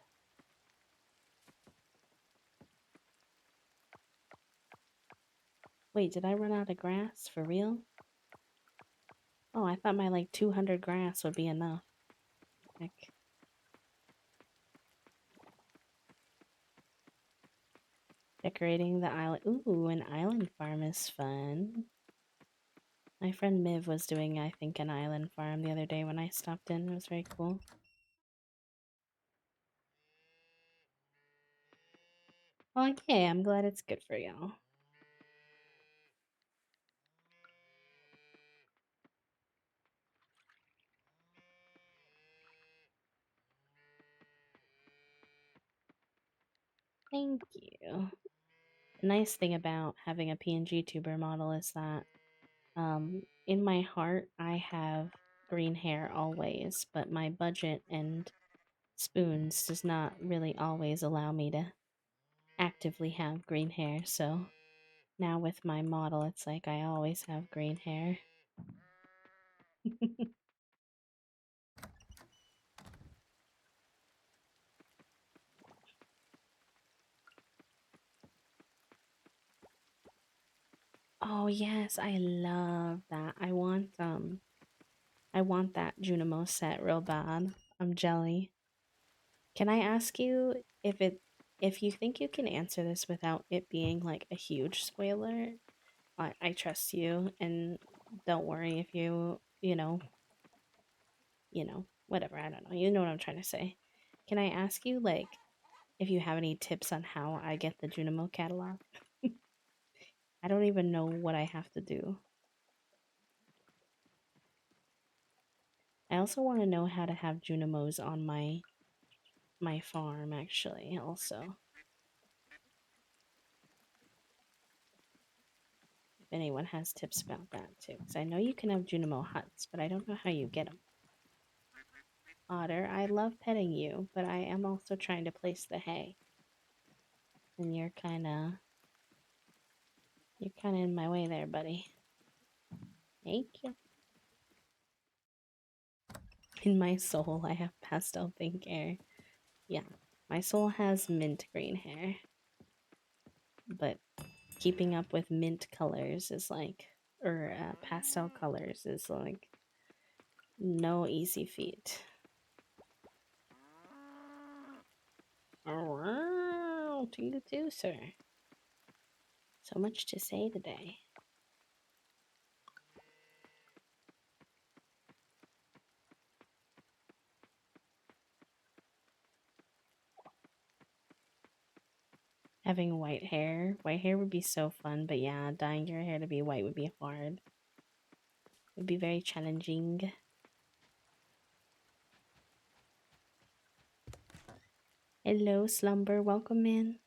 Wait, did I run out of grass? For real? Oh, I thought my like 200 grass would be enough. Heck. Decorating the island. Ooh, an island farm is fun. My friend Miv was doing, I think, an island farm the other day when I stopped in. It was very cool. Well, okay, I'm glad it's good for y'all. Thank you. The nice thing about having a PNG tuber model is that in my heart, I have green hair always, but my budget and spoons does not really always allow me to actively have green hair. So now with my model, it's like I always have green hair. Oh yes, I love that. I want that Junimo set real bad. I'm jelly. Can I ask you if you think you can answer this without it being like a huge spoiler? I trust you, and don't worry if whatever, I don't know. You know what I'm trying to say. Can I ask you like if you have any tips on how I get the Junimo catalog? I don't even know what I have to do. I also want to know how to have Junimos on my farm actually also. If anyone has tips about that too. Because I know you can have Junimo huts, but I don't know how you get them. Otter, I love petting you, but I am also trying to place the hay. And you're kinda in my way there, buddy. Thank you. In my soul, I have pastel pink hair. Yeah, my soul has mint green hair. But keeping up with mint colors is like, or pastel colors is like no easy feat. Oh, to you too, sir. So much to say today. Having white hair would be so fun, but yeah, dyeing your hair to be white would be hard. It would be very challenging. Hello, Slumber, welcome in.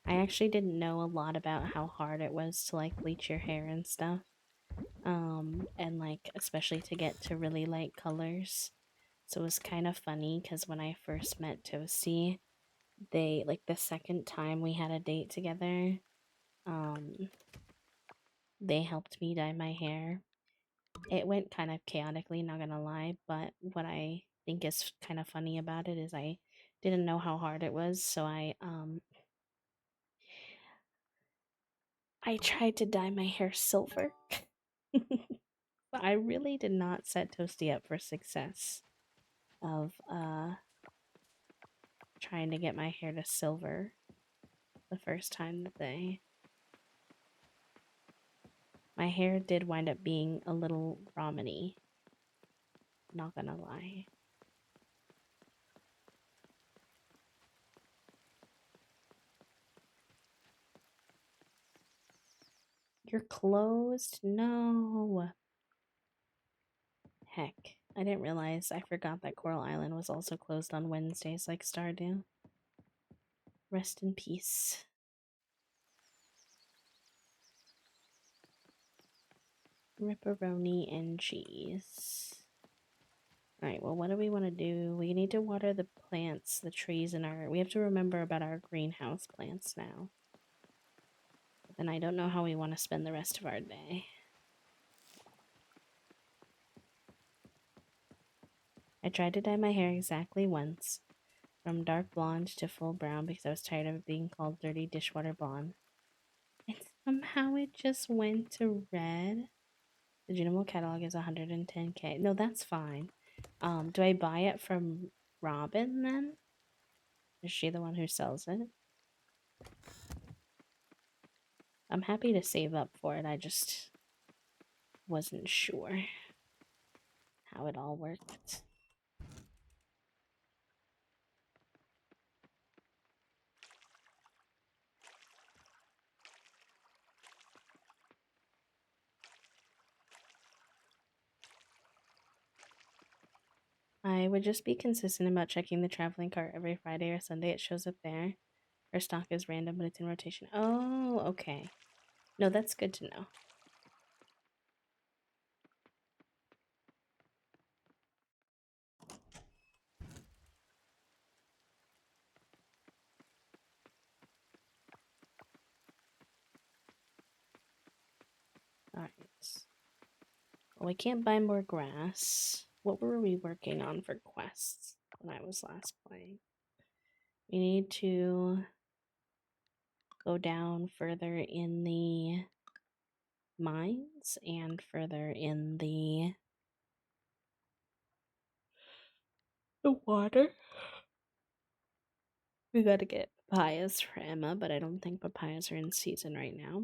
I actually didn't know a lot about how hard it was to like bleach your hair and stuff. And like especially to get to really light colors. So it was kind of funny because when I first met Toasty, they like the second time we had a date together, um, they helped me dye my hair. It went kind of chaotically, not gonna lie, but what I think is kind of funny about it is I didn't know how hard it was, so I tried to dye my hair silver. But I really did not set Toasty up for success of trying to get my hair to silver the first time that my hair did wind up being a little rameny, not gonna lie. You're closed? No. Heck, I didn't realize. I forgot that Coral Island was also closed on Wednesdays like Stardew. Rest in peace. Ripperoni and cheese. Alright, well, what do we want to do? We need to water the plants, the trees in our... We have to remember about our greenhouse plants now. But then I don't know how we want to spend the rest of our day. I tried to dye my hair exactly once, from dark blonde to full brown because I was tired of being called dirty dishwater blonde. And somehow it just went to red. The Junimo catalog is 110k. No, that's fine. Do I buy it from Robin then? Is she the one who sells it? I'm happy to save up for it. I just wasn't sure how it all worked. I would just be consistent about checking the traveling cart every Friday or Sunday. It shows up there. Our stock is random, but it's in rotation. Oh, okay. No, that's good to know. Alright. Well, we can't buy more grass. What were we working on for quests when I was last playing? We need to go down further in the mines and further in the water. We gotta get papayas for Emma, but I don't think papayas are in season right now.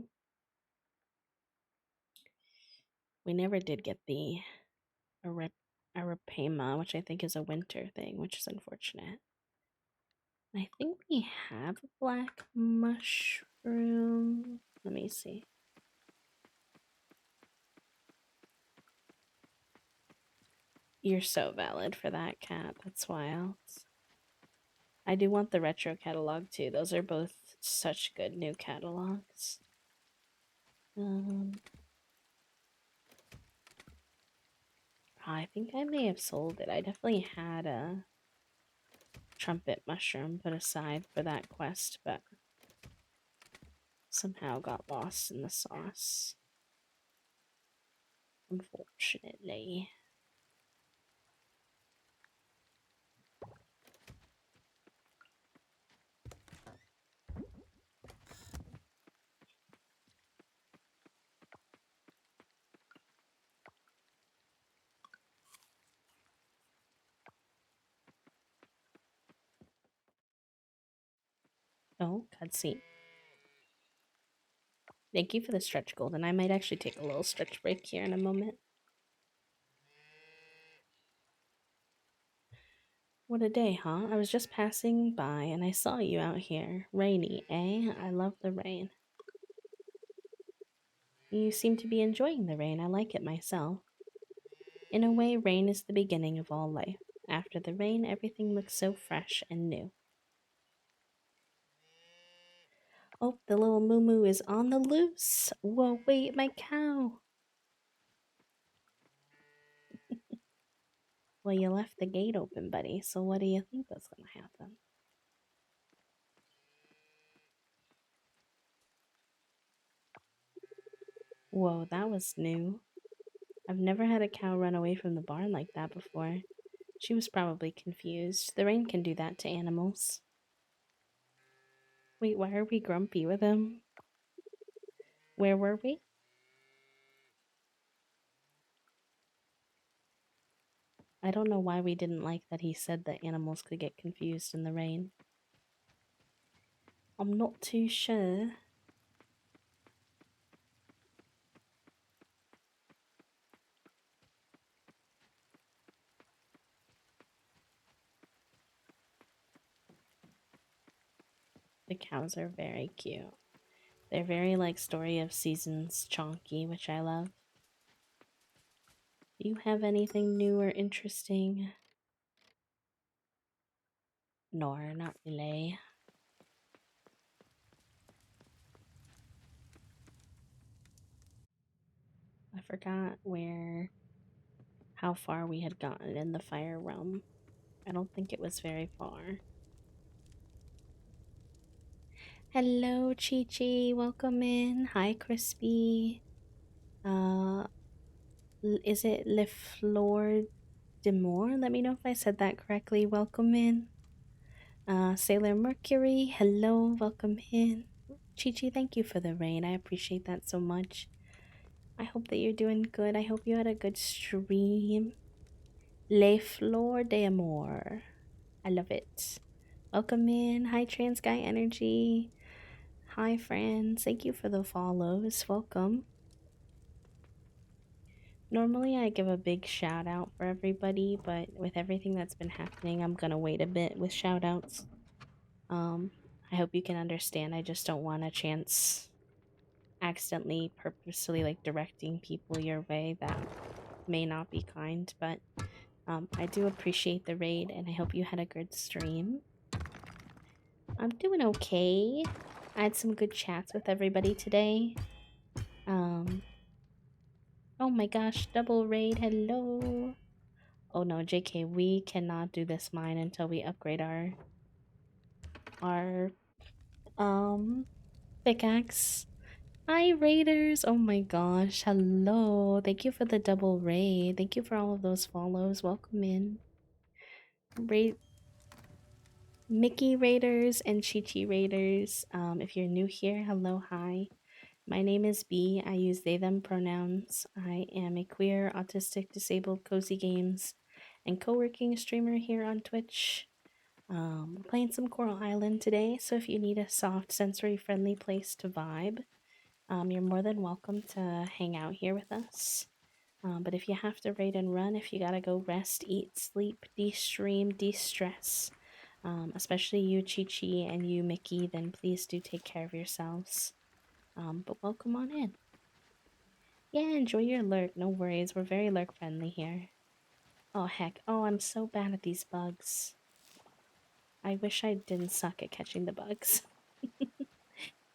We never did get the Arapema, which I think is a winter thing, which is unfortunate. I think we have a black mushroom. Let me see. You're so valid for that, cat. That's wild. I do want the retro catalog too. Those are both such good new catalogs. I think I may have sold it. I definitely had a trumpet mushroom put aside for that quest, but somehow got lost in the sauce. Unfortunately. Oh, cutscene. Thank you for the stretch gold, and I might actually take a little stretch break here in a moment. What a day, huh? I was just passing by and I saw you out here. Rainy, eh? I love the rain. You seem to be enjoying the rain. I like it myself. In a way, rain is the beginning of all life. After the rain, everything looks so fresh and new. Oh, the little moo is on the loose. Whoa, wait, my cow. Well, you left the gate open, buddy, so what do you think was going to happen? Whoa, that was new. I've never had a cow run away from the barn like that before. She was probably confused. The rain can do that to animals. Wait, why are we grumpy with him? Where were we? I don't know why we didn't like that he said that animals could get confused in the rain. I'm not too sure. The cows are very cute. They're very like Story of Seasons chonky, which I love. Do you have anything new or interesting? No, not really. I forgot how far we had gotten in the fire realm. I don't think it was very far. Hello, Chi Chi. Welcome in. Hi, Crispy. Is it Le Fleur de Moor? Let me know if I said that correctly. Welcome in. Sailor Mercury. Hello. Welcome in. Chi Chi, thank you for the rain. I appreciate that so much. I hope that you're doing good. I hope you had a good stream. Le Fleur de Amour. I love it. Welcome in. Hi, Trans Guy Energy. Hi, friends. Thank you for the follows. Welcome. Normally, I give a big shout out for everybody, but with everything that's been happening, I'm gonna wait a bit with shout outs. I hope you can understand. I just don't want a chance accidentally, purposely like directing people your way that may not be kind, but I do appreciate the raid and I hope you had a good stream. I'm doing okay. I had some good chats with everybody today. Oh my gosh, double raid, hello. Oh no, JK, we cannot do this mine until we upgrade our pickaxe. Hi raiders. Oh my gosh, hello. Thank you for the double raid. Thank you for all of those follows. Welcome in. Raid Mickey Raiders and Chi Chi Raiders. If you're new here, hello, hi. My name is B. I use they them pronouns. I am a queer, autistic, disabled, cozy games and co-working streamer here on Twitch. We're playing some Coral Island today, so if you need a soft, sensory-friendly place to vibe, you're more than welcome to hang out here with us. But if you have to raid and run, if you gotta go rest, eat, sleep, de-stream, de-stress, especially you, Chi Chi, and you, Mickey, then please do take care of yourselves. But welcome on in. Yeah, enjoy your lurk. No worries. We're very lurk friendly here. Oh, heck. Oh, I'm so bad at these bugs. I wish I didn't suck at catching the bugs.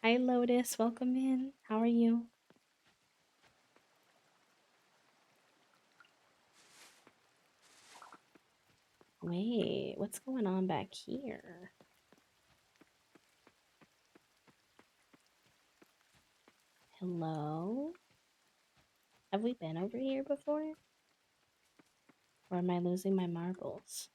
Hi, Lotus. Welcome in. How are you? Wait, what's going on back here? Hello? Have we been over here before? Or am I losing my marbles?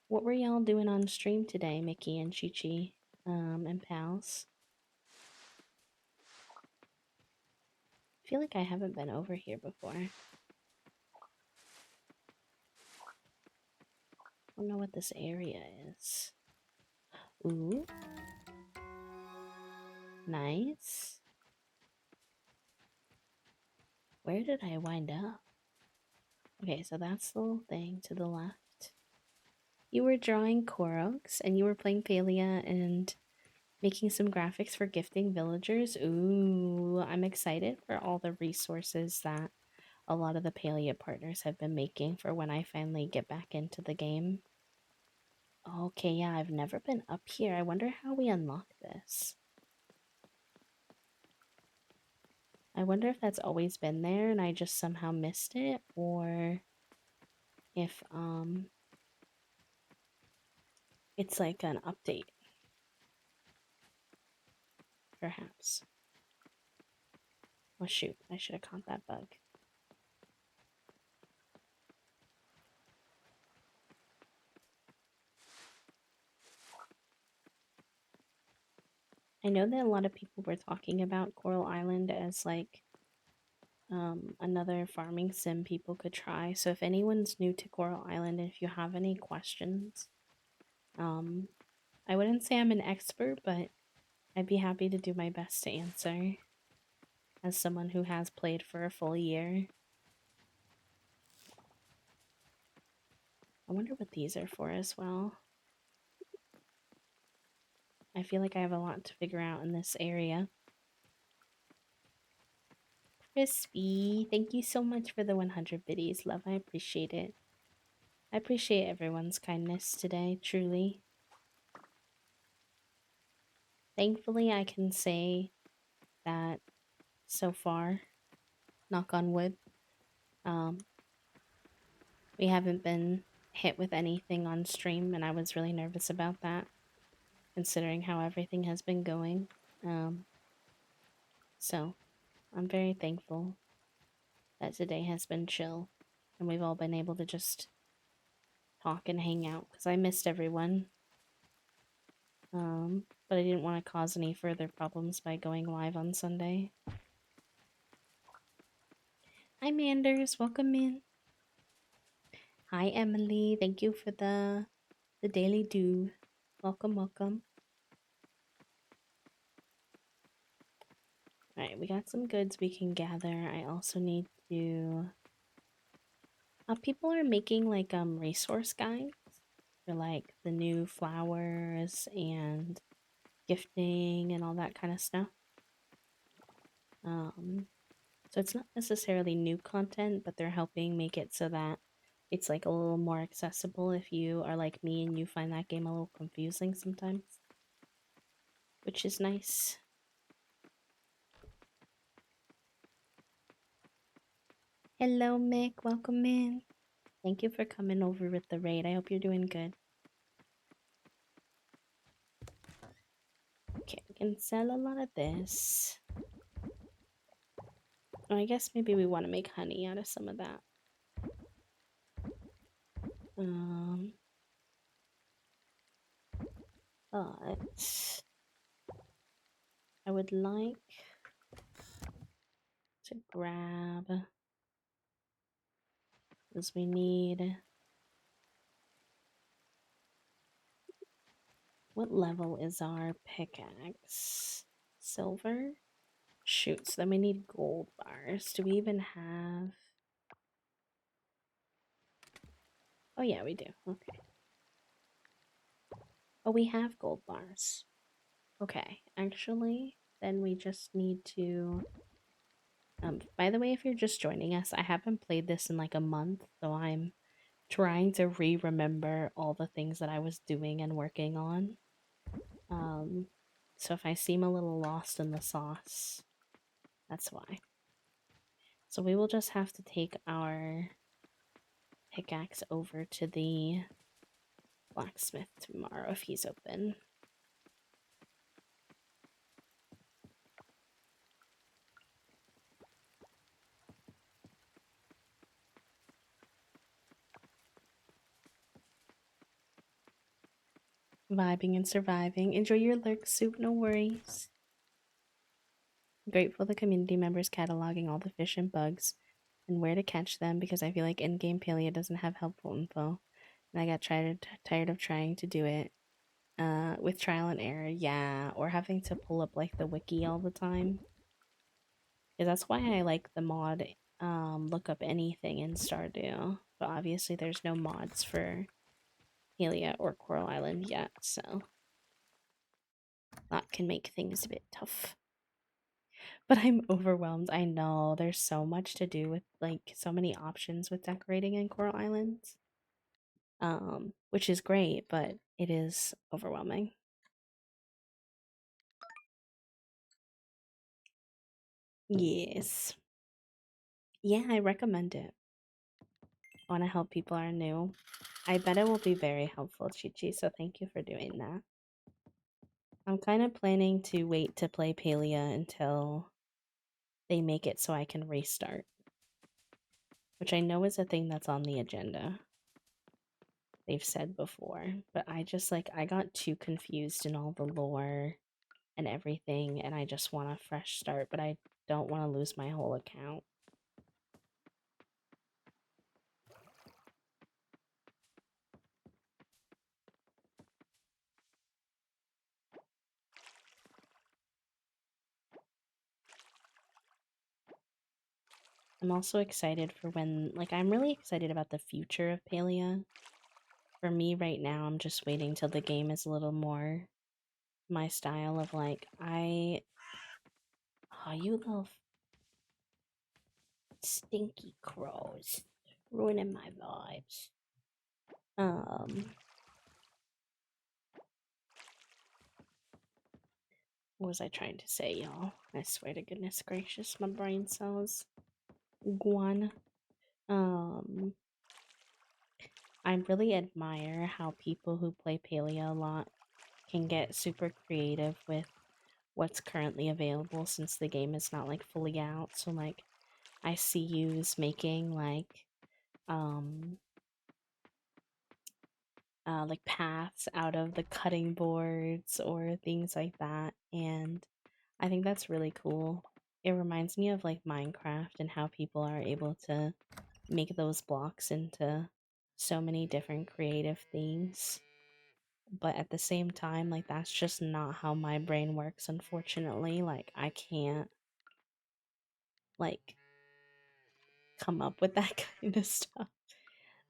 What were y'all doing on stream today, Mickey and Chi Chi, and pals? I feel like I haven't been over here before. I don't know what this area is. Ooh. Nice. Where did I wind up? Okay, so that's the little thing to the left. You were drawing Koroks and you were playing Palia and making some graphics for gifting villagers. Ooh, I'm excited for all the resources that a lot of the Palia partners have been making for when I finally get back into the game. Okay, yeah, I've never been up here. I wonder how we unlock this. I wonder if that's always been there and I just somehow missed it, or if it's like an update. Perhaps. Oh shoot, I should have caught that bug. I know that a lot of people were talking about Coral Island as like another farming sim people could try. So if anyone's new to Coral Island, if you have any questions, um, I wouldn't say I'm an expert, but I'd be happy to do my best to answer as someone who has played for a full year. I wonder what these are for as well. I feel like I have a lot to figure out in this area. Crispy, thank you so much for the 100 biddies, love. I appreciate it. I appreciate everyone's kindness today, truly. Thankfully, I can say that so far, knock on wood, um, we haven't been hit with anything on stream, and I was really nervous about that, considering how everything has been going. Um, so I'm very thankful that today has been chill, and we've all been able to just talk and hang out because I missed everyone. But I didn't want to cause any further problems by going live on Sunday. Hi Manders, welcome in. Hi Emily, thank you for the daily do. Welcome, welcome. Alright, we got some goods we can gather. I also need to people are making like resource guides for like the new flowers and gifting and all that kind of stuff. So it's not necessarily new content, but they're helping make it so that it's like a little more accessible if you are like me and you find that game a little confusing sometimes, which is nice. Hello, Mick. Welcome in. Thank you for coming over with the raid. I hope you're doing good. Okay, we can sell a lot of this. Oh, I guess maybe we want to make honey out of some of that. But I would like to grab, because we need, what level is our pickaxe? Silver? Shoot, so then we need gold bars. Do we even have? Oh yeah, we do. Okay. Oh, we have gold bars. Okay, actually, then we just need to... by the way, if you're just joining us, I haven't played this in like a month, so I'm trying to remember all the things that I was doing and working on. So if I seem a little lost in the sauce, that's why. So we will just have to take our pickaxe over to the blacksmith tomorrow if he's open. Vibing and surviving. Enjoy your lurk soup, no worries. Grateful the community members cataloging all the fish and bugs and where to catch them because I feel like in-game Palia doesn't have helpful info. And I got tired of trying to do it with trial and error, yeah, or having to pull up like the wiki all the time. Because that's why I like the mod look up anything in Stardew. But obviously there's no mods for Helia or Coral Island yet, so that can make things a bit tough. But I'm overwhelmed. I know there's so much to do with like so many options with decorating in Coral Islands. Which is great, but it is overwhelming. Yes. Yeah, I recommend it. I want to help people are new. I bet it will be very helpful, Chichi, so thank you for doing that. I'm kind of planning to wait to play Palia until they make it so I can restart. Which I know is a thing that's on the agenda. They've said before. But I just, like, I got too confused in all the lore and everything, and I just want a fresh start, but I don't want to lose my whole account. I'm also excited for when, like, I'm really excited about the future of Palia. For me right now, I'm just waiting till the game is a little more my style of like, oh, you little stinky crows, ruining my vibes. What was I trying to say, y'all? I swear to goodness gracious, my brain cells gone. I really admire how people who play Palia a lot can get super creative with what's currently available since the game is not like fully out. So like I see yous making like paths out of the cutting boards or things like that, and I think that's really cool. It reminds me of like Minecraft and how people are able to make those blocks into so many different creative things. But at the same time, like that's just not how my brain works, unfortunately. Like I can't like come up with that kind of stuff.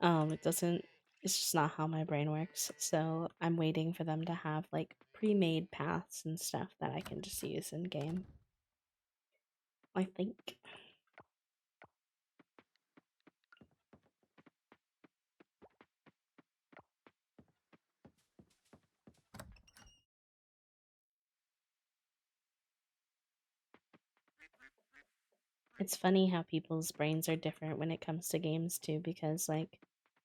It doesn't, it's just not how my brain works. So I'm waiting for them to have like pre-made paths and stuff that I can just use in game, I think. It's funny how people's brains are different when it comes to games too, because like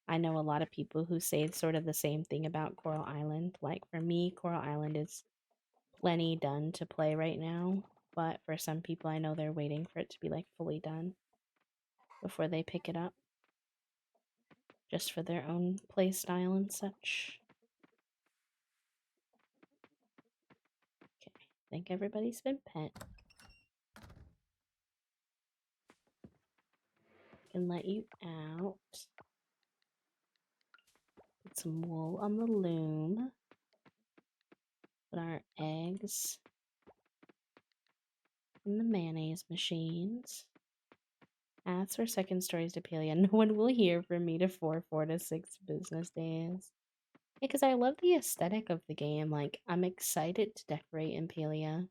I know a lot of people who say sort of the same thing about Coral Island. Like for me, Coral Island is plenty done to play right now, but for some people I know they're waiting for it to be like fully done before they pick it up, just for their own play style and such. Okay, I think everybody's been pet. Can let you out. Put some wool on the loom. Put our eggs in the mayonnaise machines. Ask for second stories to Palia. No one will hear from me to 4 to 6 business days. Because I love the aesthetic of the game. Like, I'm excited to decorate in Palia.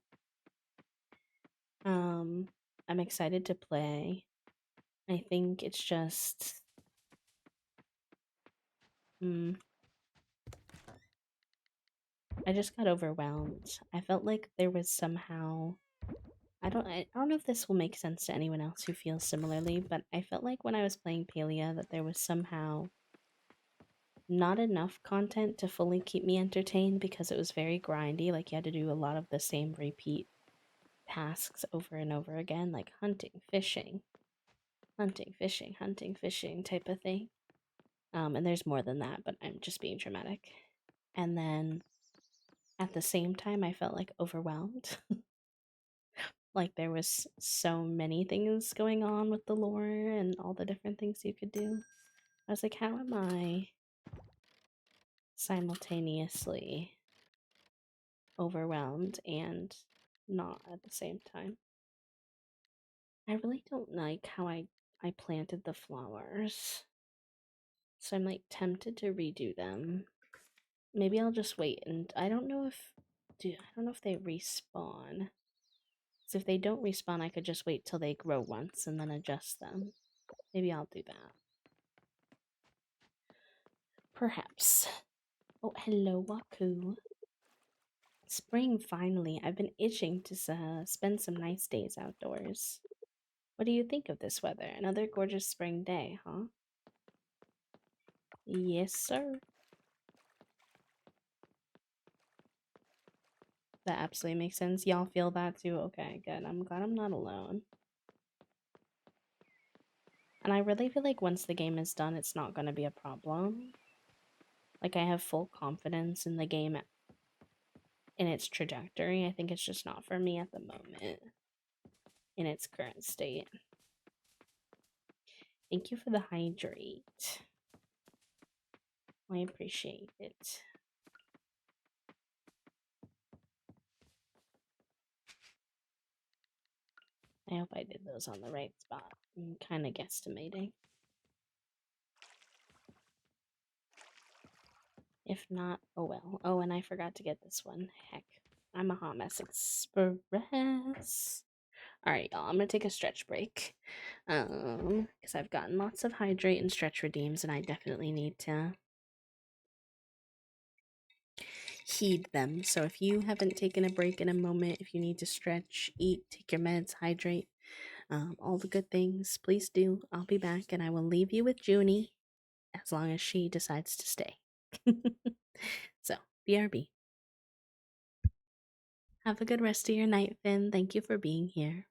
I'm excited to play. I think it's just... I just got overwhelmed. I felt like there was somehow... I don't know if this will make sense to anyone else who feels similarly, but I felt like when I was playing Palia that there was somehow not enough content to fully keep me entertained because it was very grindy. Like you had to do a lot of the same repeat tasks over and over again, like hunting, fishing, hunting, fishing, hunting, fishing type of thing. And there's more than that, but I'm just being dramatic. And then at the same time, I felt like overwhelmed. Like there was so many things going on with the lore and all the different things you could do. I was like, how am I simultaneously overwhelmed and not at the same time? I really don't like how I planted the flowers. So I'm like tempted to redo them. Maybe I'll just wait, and I don't know if they respawn. So if they don't respawn, I could just wait till they grow once and then adjust them. Maybe I'll do that. Perhaps. Oh, hello, Waku. Spring, finally. I've been itching to spend some nice days outdoors. What do you think of this weather? Another gorgeous spring day, huh? Yes, sir. That absolutely makes sense. Y'all feel that too? Okay, good. I'm glad I'm not alone. And I really feel like once the game is done, it's not going to be a problem. Like, I have full confidence in the game in its trajectory. I think it's just not for me at the moment in its current state. Thank you for the hydrate. I appreciate it. I hope I did those on the right spot. I'm kind of guesstimating. If not, oh well. Oh, and I forgot to get this one. Heck, I'm a hot mess express. All right, y'all. I'm gonna take a stretch break, because I've gotten lots of hydrate and stretch redeems, and I definitely need to heed them. So if you haven't taken a break in a moment, if you need to stretch, eat, take your meds, hydrate, all the good things, please do. I'll be back, and I will leave you with Junie as long as she decides to stay. So, BRB. Have a good rest of your night, Finn. Thank you for being here.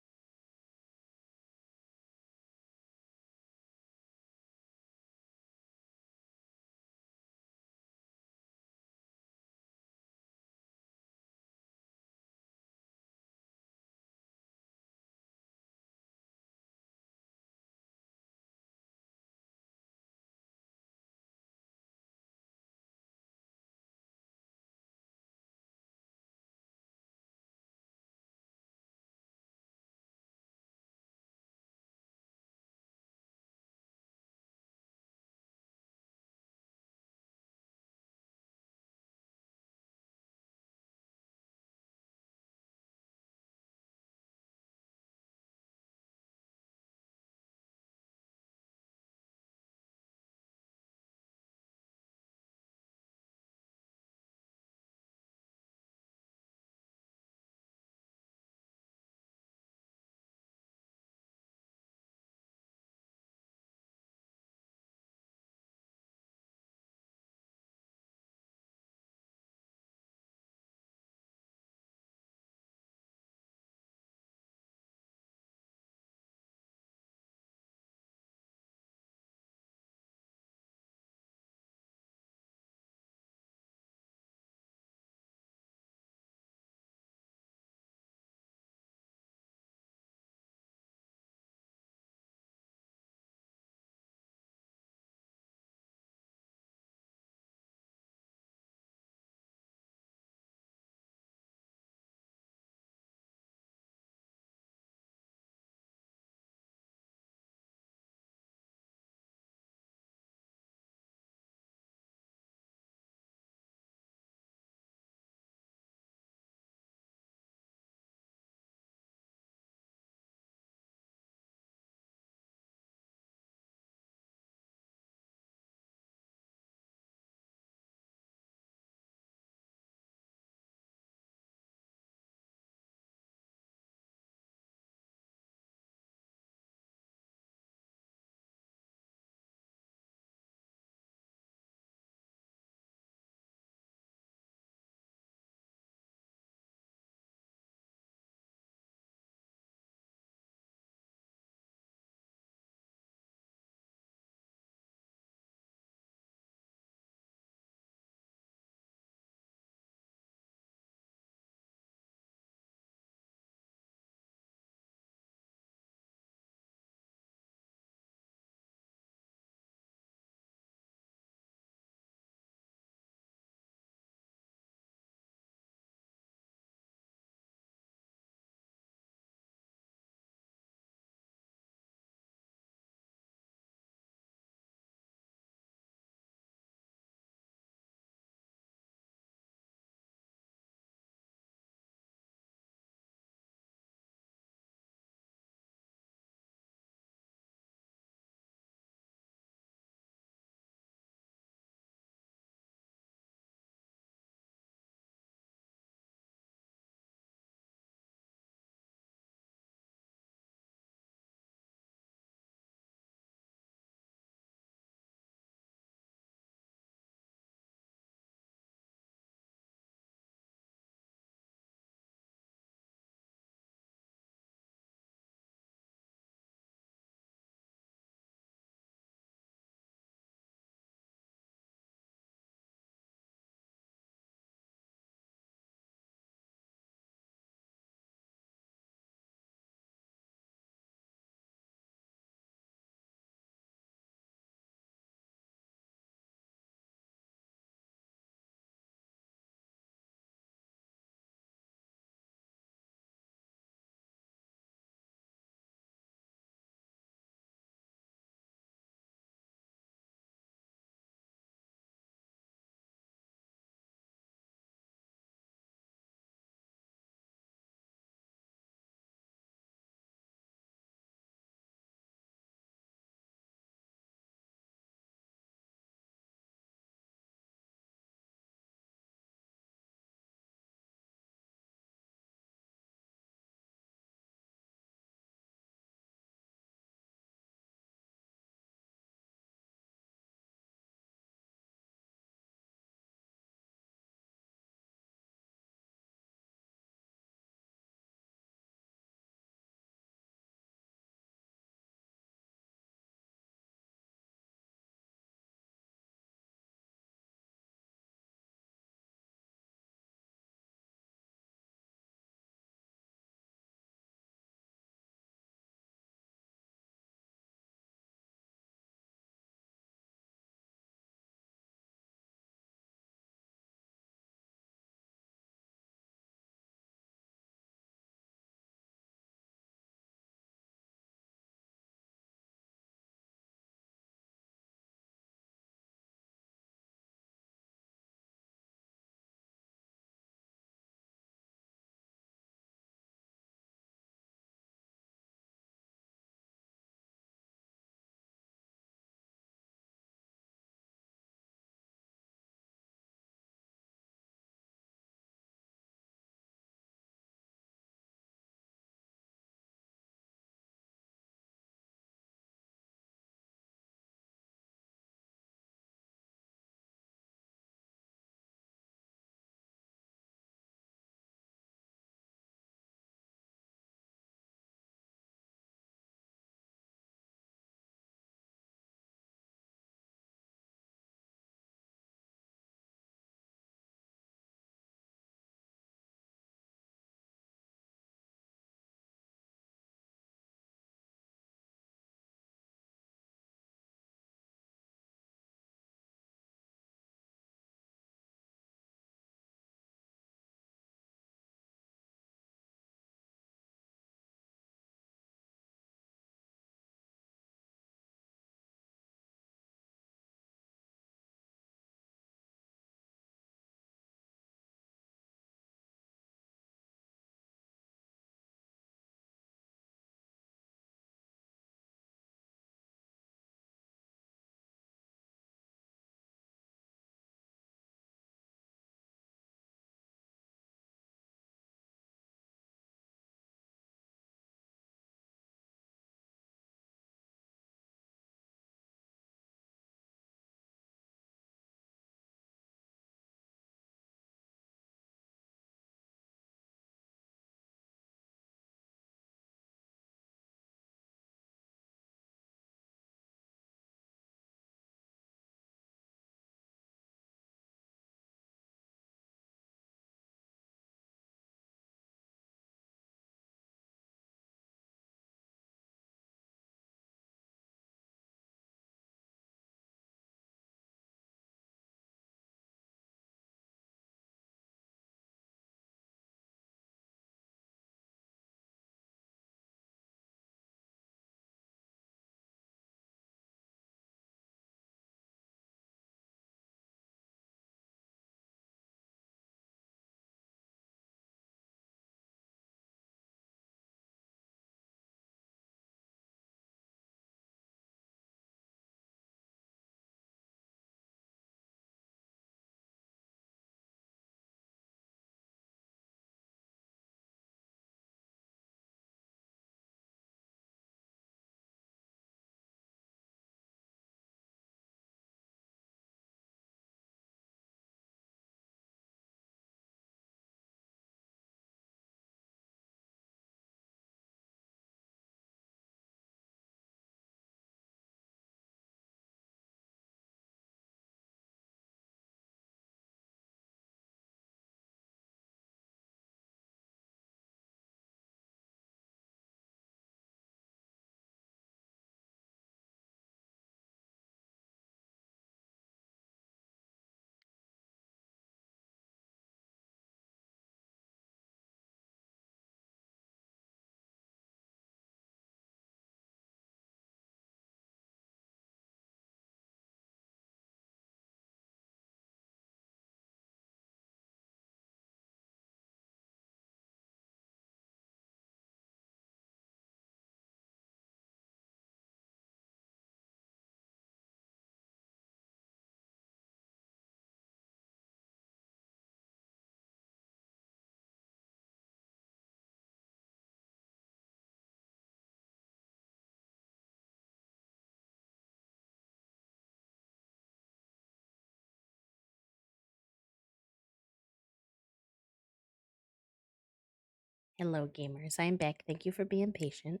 Hello, gamers. I'm back. Thank you for being patient.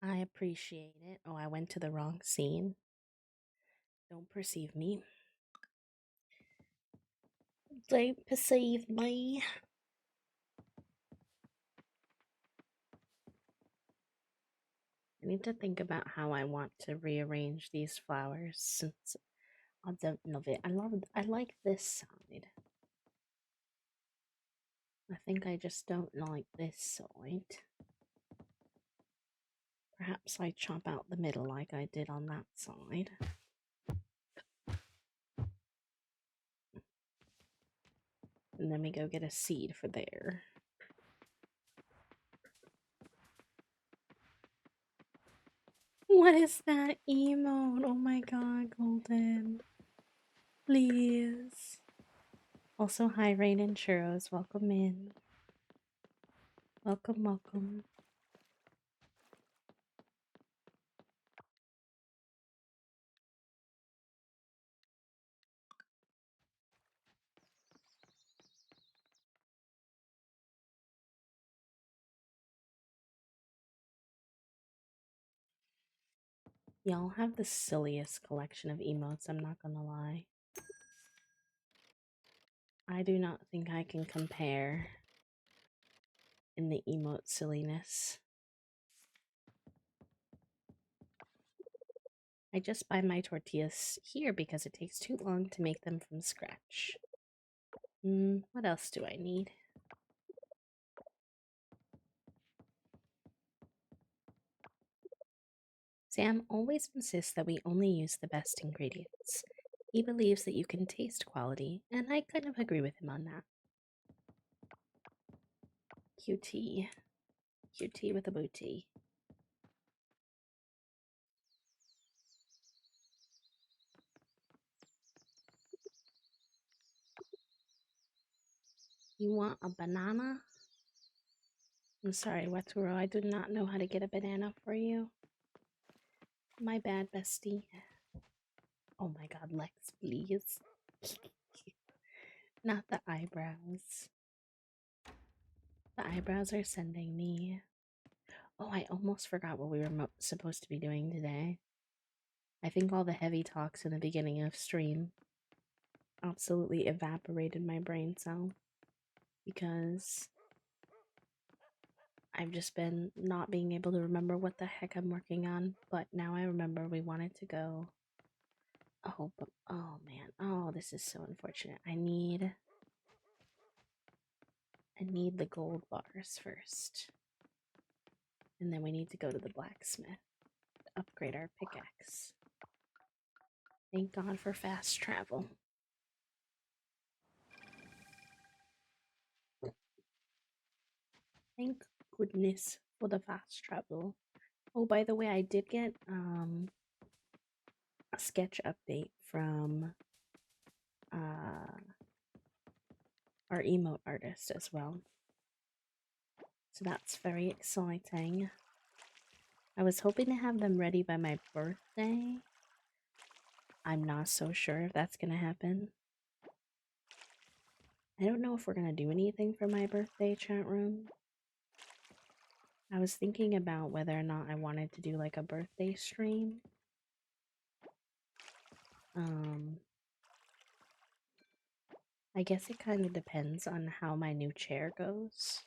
I appreciate it. Oh, I went to the wrong scene. Don't perceive me. Don't perceive me. I need to think about how I want to rearrange these flowers since I don't love it. I like this side. I think I just don't like this side. Perhaps I chop out the middle like I did on that side. And then we go get a seed for there. What is that emote? Oh my god, Golden. Please. Also, hi, Rain and Churros. Welcome in. Welcome, welcome. Y'all have the silliest collection of emotes, I'm not gonna lie. I do not think I can compare in the emote silliness. I just buy my tortillas here because it takes too long to make them from scratch. What else do I need? Sam always insists that we only use the best ingredients. He believes that you can taste quality, and I kind of agree with him on that. QT. QT with a booty. You want a banana? I'm sorry, Weturo, I do not know how to get a banana for you. My bad, bestie. Oh my god, Lex, please. Not the eyebrows. The eyebrows are sending me. Oh, I almost forgot what we were supposed to be doing today. I think all the heavy talks in the beginning of stream absolutely evaporated my brain cell because I've just been not being able to remember what the heck I'm working on, but now I remember we wanted to go. Oh, but oh man. Oh, this is so unfortunate. I need the gold bars first. And then we need to go to the blacksmith to upgrade our pickaxe. Thank God for fast travel. Thank goodness for the fast travel. Oh, by the way, I did get a sketch update from our emote artist as well. So that's very exciting. I was hoping to have them ready by my birthday. I'm not so sure if that's gonna happen. I don't know if we're gonna do anything for my birthday, chat room. I was thinking about whether or not I wanted to do like a birthday stream. I guess it kind of depends on how my new chair goes.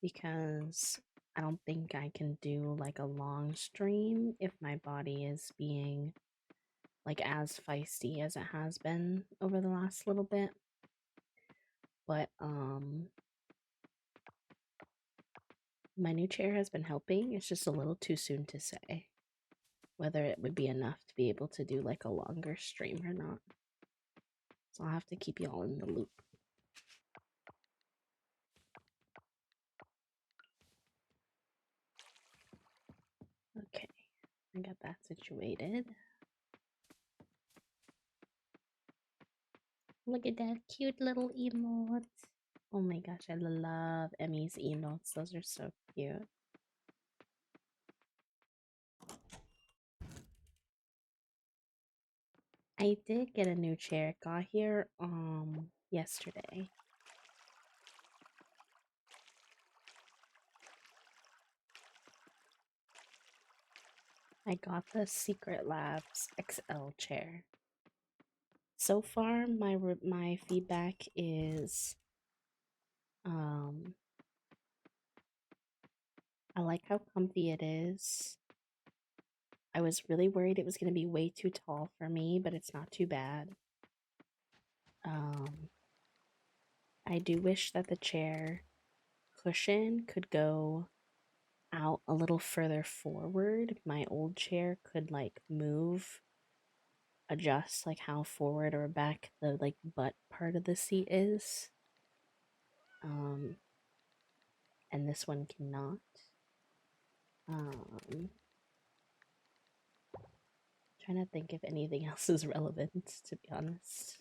Because I don't think I can do like a long stream if my body is being like as feisty as it has been over the last little bit. But my new chair has been helping. It's just a little too soon to say whether it would be enough to be able to do like a longer stream or not. So I'll have to keep y'all in the loop. Okay, I got that situated. Look at that cute little emote. Oh my gosh, I love Emmy's emotes. Those are so cute. I did get a new chair. It got here yesterday. I got the Secret Labs XL chair. So far, my feedback is, I like how comfy it is. I was really worried it was going to be way too tall for me, but it's not too bad. I do wish that the chair cushion could go out a little further forward. My old chair could like move, adjust like how forward or back the like butt part of the seat is. And this one cannot. Trying to think if anything else is relevant, to be honest.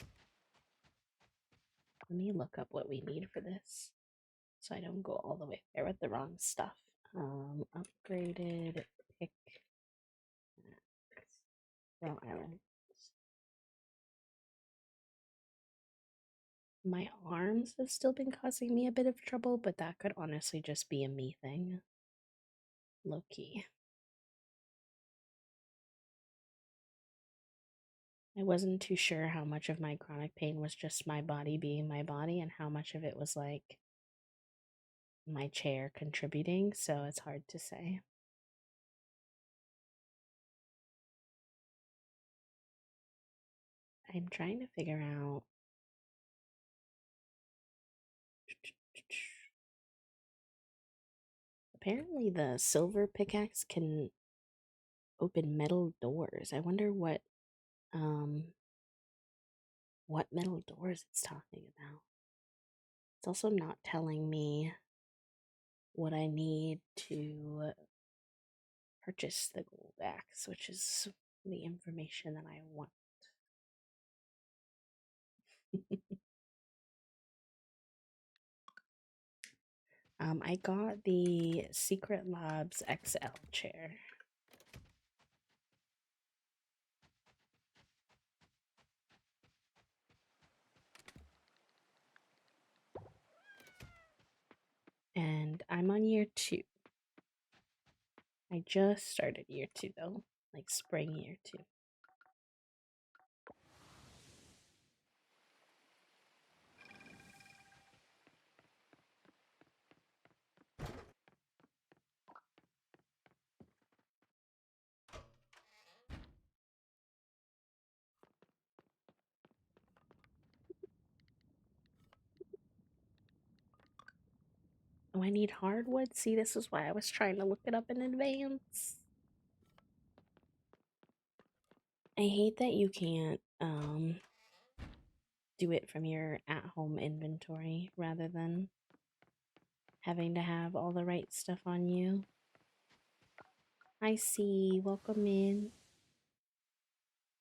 Let me look up what we need for this so I don't go all the way there with the wrong stuff. Upgraded pick Rhode Island. My arms have still been causing me a bit of trouble, but that could honestly just be a me thing. Low key. I wasn't too sure how much of my chronic pain was just my body being my body and how much of it was like my chair contributing, so it's hard to say. I'm trying to figure out. Apparently, the silver pickaxe can open metal doors. I wonder what metal doors it's talking about. It's also not telling me what I need to purchase the gold axe, which is the information that I want. I got the Secret Labs XL chair. And I'm on year 2. I just started year 2 though, like spring year 2. Oh, I need hardwood? See, this is why I was trying to look it up in advance. I hate that you can't do it from your at-home inventory rather than having to have all the right stuff on you. I see. Welcome in.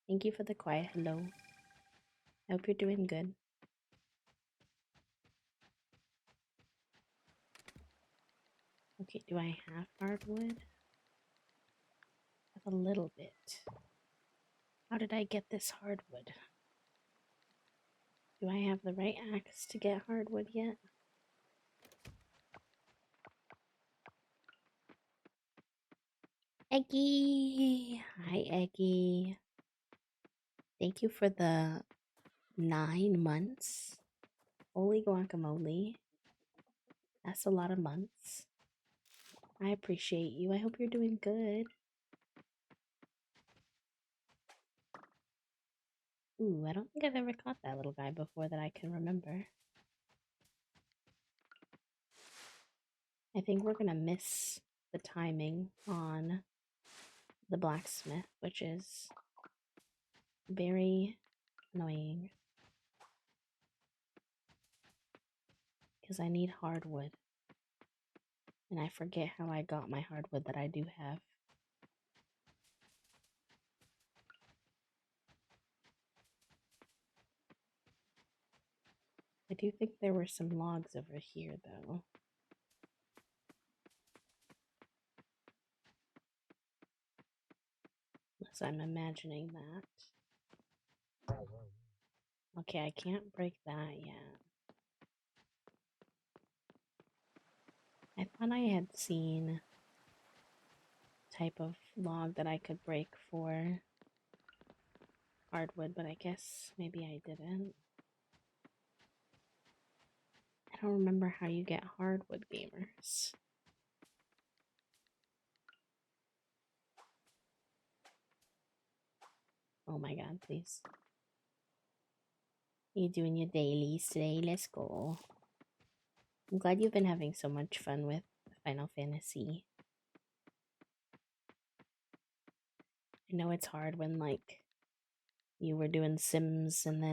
Thank you for the quiet hello. I hope you're doing good. Okay, do I have hardwood? I have a little bit. How did I get this hardwood? Do I have the right axe to get hardwood yet? Eggy! Hi, Eggy. Thank you for the 9 months. Holy guacamole. That's a lot of months. I appreciate you. I hope you're doing good. Ooh, I don't think I've ever caught that little guy before that I can remember. I think we're gonna miss the timing on the blacksmith, which is very annoying. Because I need hardwood. And I forget how I got my hardwood that I do have. I do think there were some logs over here, though. Unless I'm imagining that. Okay, I can't break that yet. I thought I had seen type of log that I could break for hardwood, but I guess maybe I didn't. I don't remember how you get hardwood, gamers. Oh my god, please. You doing your dailies today? Let's go. I'm glad you've been having so much fun with Final Fantasy. I know it's hard when like you were doing Sims and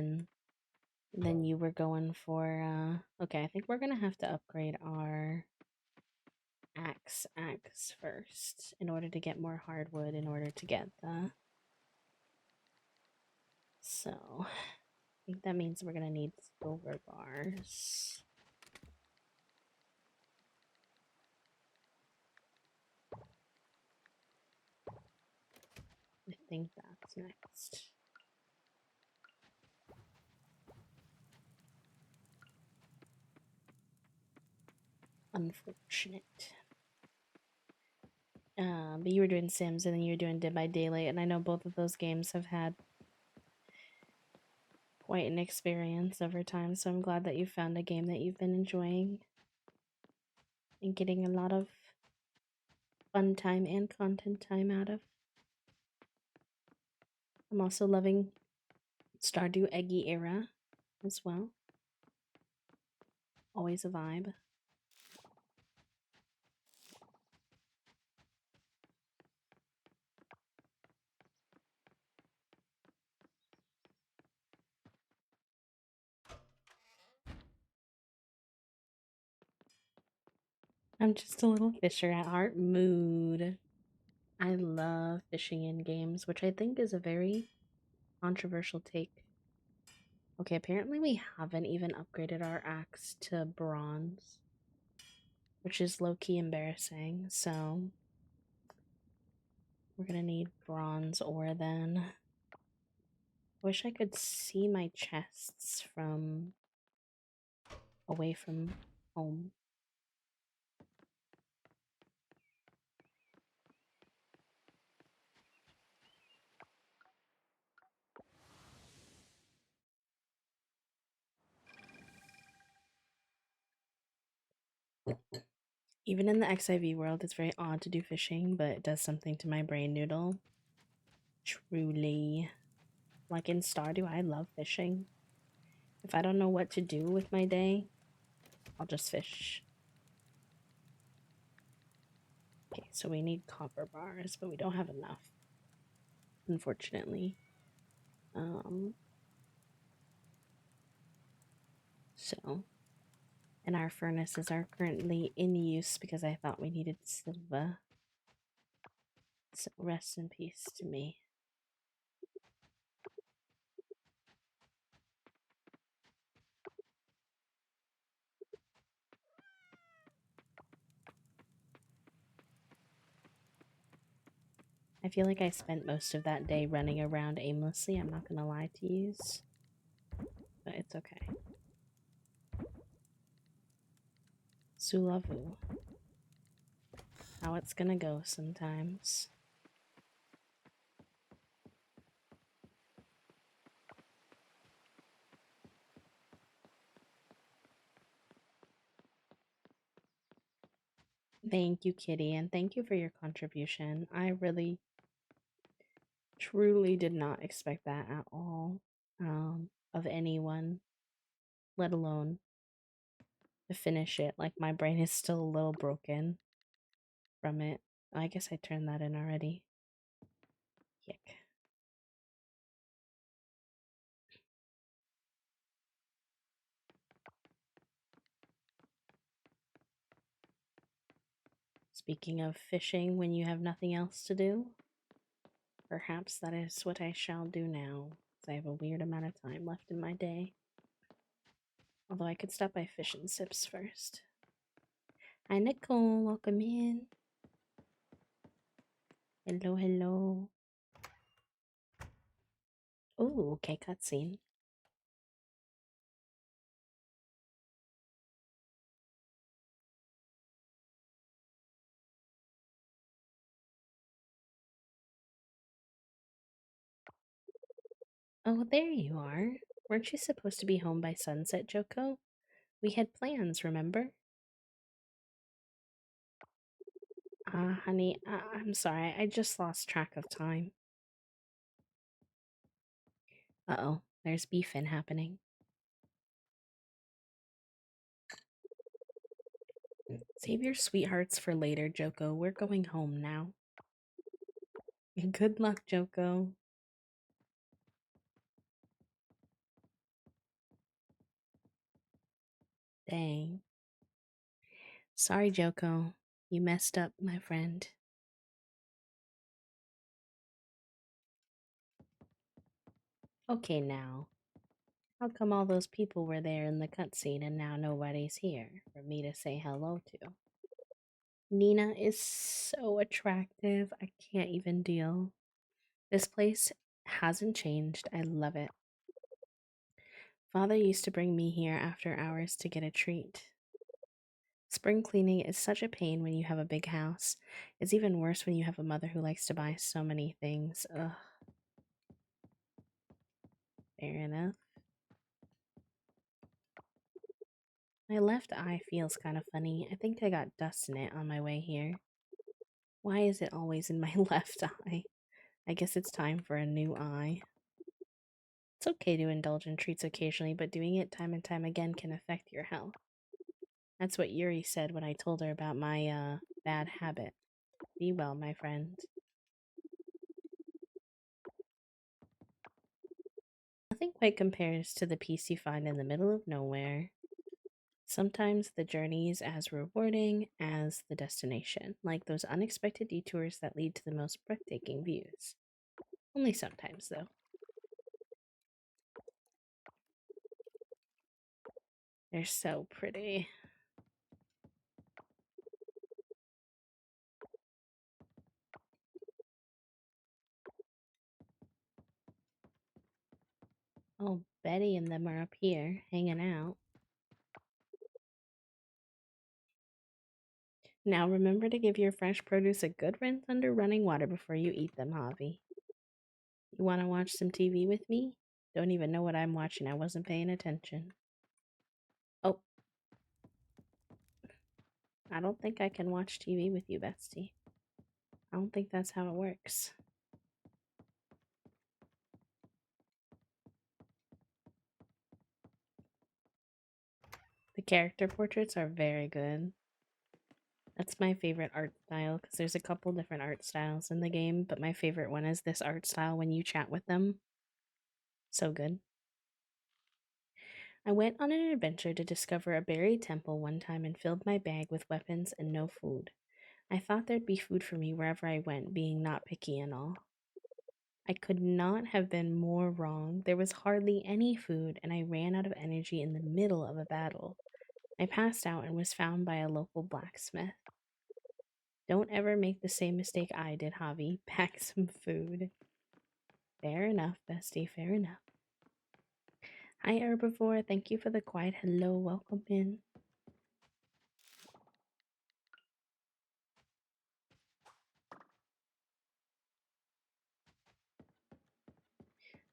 then you were going for okay, I think we're gonna have to upgrade our axe first in order to get more hardwood in order to get the so I think that means we're gonna need silver bars. I think that's next. Unfortunate. But you were doing Sims and then you were doing Dead by Daylight, and I know both of those games have had quite an experience over time, so I'm glad that you found a game that you've been enjoying and getting a lot of fun time and content time out of. I'm also loving Stardew Eggy era as well. Always a vibe. I'm just a little fisher at heart mood. I love fishing in games, which I think is a very controversial take. Okay, apparently we haven't even upgraded our axe to bronze, which is low-key embarrassing, so we're gonna need bronze ore then. Wish I could see my chests from away from home. Even in the XIV world, it's very odd to do fishing, but it does something to my brain noodle. Truly. Like in Stardew, I love fishing. If I don't know what to do with my day, I'll just fish. Okay, so we need copper bars, but we don't have enough, unfortunately. So, and our furnaces are currently in use because I thought we needed silver. So rest in peace to me. I feel like I spent most of that day running around aimlessly, I'm not gonna lie to you. But it's okay. Sulavu. How it's gonna go sometimes. Thank you, Kitty, and thank you for your contribution. I really, truly did not expect that at all of anyone, let alone to finish it. Like, my brain is still a little broken from it. I guess I turned that in already. Yuck. Speaking of fishing when you have nothing else to do, perhaps that is what I shall do now, as I have a weird amount of time left in my day. Although I could stop by Fish and Sips first. Hi, Nicole. Welcome in. Hello, hello. Oh, okay, cutscene. Oh, there you are. Weren't you supposed to be home by sunset, Joko? We had plans, remember? Honey, I'm sorry. I just lost track of time. Uh-oh, there's beefing happening. Save your sweethearts for later, Joko. We're going home now. Good luck, Joko. Dang. Sorry, Joko. You messed up, my friend. Okay, now. How come all those people were there in the cutscene and now nobody's here for me to say hello to? Nina is so attractive. I can't even deal. This place hasn't changed. I love it. Father used to bring me here after hours to get a treat. Spring cleaning is such a pain when you have a big house. It's even worse when you have a mother who likes to buy so many things. Ugh. Fair enough. My left eye feels kind of funny. I think I got dust in it on my way here. Why is it always in my left eye? I guess it's time for a new eye. It's okay to indulge in treats occasionally, but doing it time and time again can affect your health. That's what Yuri said when I told her about my bad habit. Be well, my friend. Nothing quite compares to the peace you find in the middle of nowhere. Sometimes the journey is as rewarding as the destination, like those unexpected detours that lead to the most breathtaking views. Only sometimes, though. They're so pretty. Oh, Betty and them are up here, hanging out. Now remember to give your fresh produce a good rinse under running water before you eat them, Javi. You want to watch some TV with me? Don't even know what I'm watching. I wasn't paying attention. Oh, I don't think I can watch TV with you, Bestie. I don't think that's how it works. The character portraits are very good. That's my favorite art style because there's a couple different art styles in the game, but my favorite one is this art style when you chat with them. So good. I went on an adventure to discover a buried temple one time and filled my bag with weapons and no food. I thought there'd be food for me wherever I went, being not picky and all. I could not have been more wrong. There was hardly any food, and I ran out of energy in the middle of a battle. I passed out and was found by a local blacksmith. Don't ever make the same mistake I did, Javi. Pack some food. Fair enough, bestie, fair enough. Hi, Herbivore. Thank you for the quiet hello. Welcome in.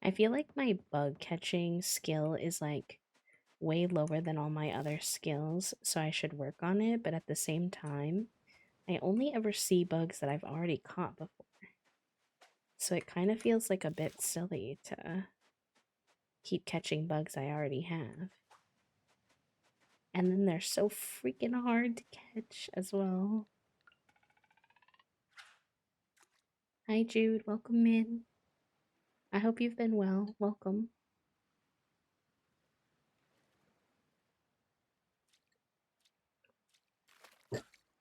I feel like my bug catching skill is like way lower than all my other skills, so I should work on it, but at the same time, I only ever see bugs that I've already caught before. So it kind of feels like a bit silly to keep catching bugs I already have. And then they're so freaking hard to catch as well. Hi, Jude. Welcome in. I hope you've been well. Welcome.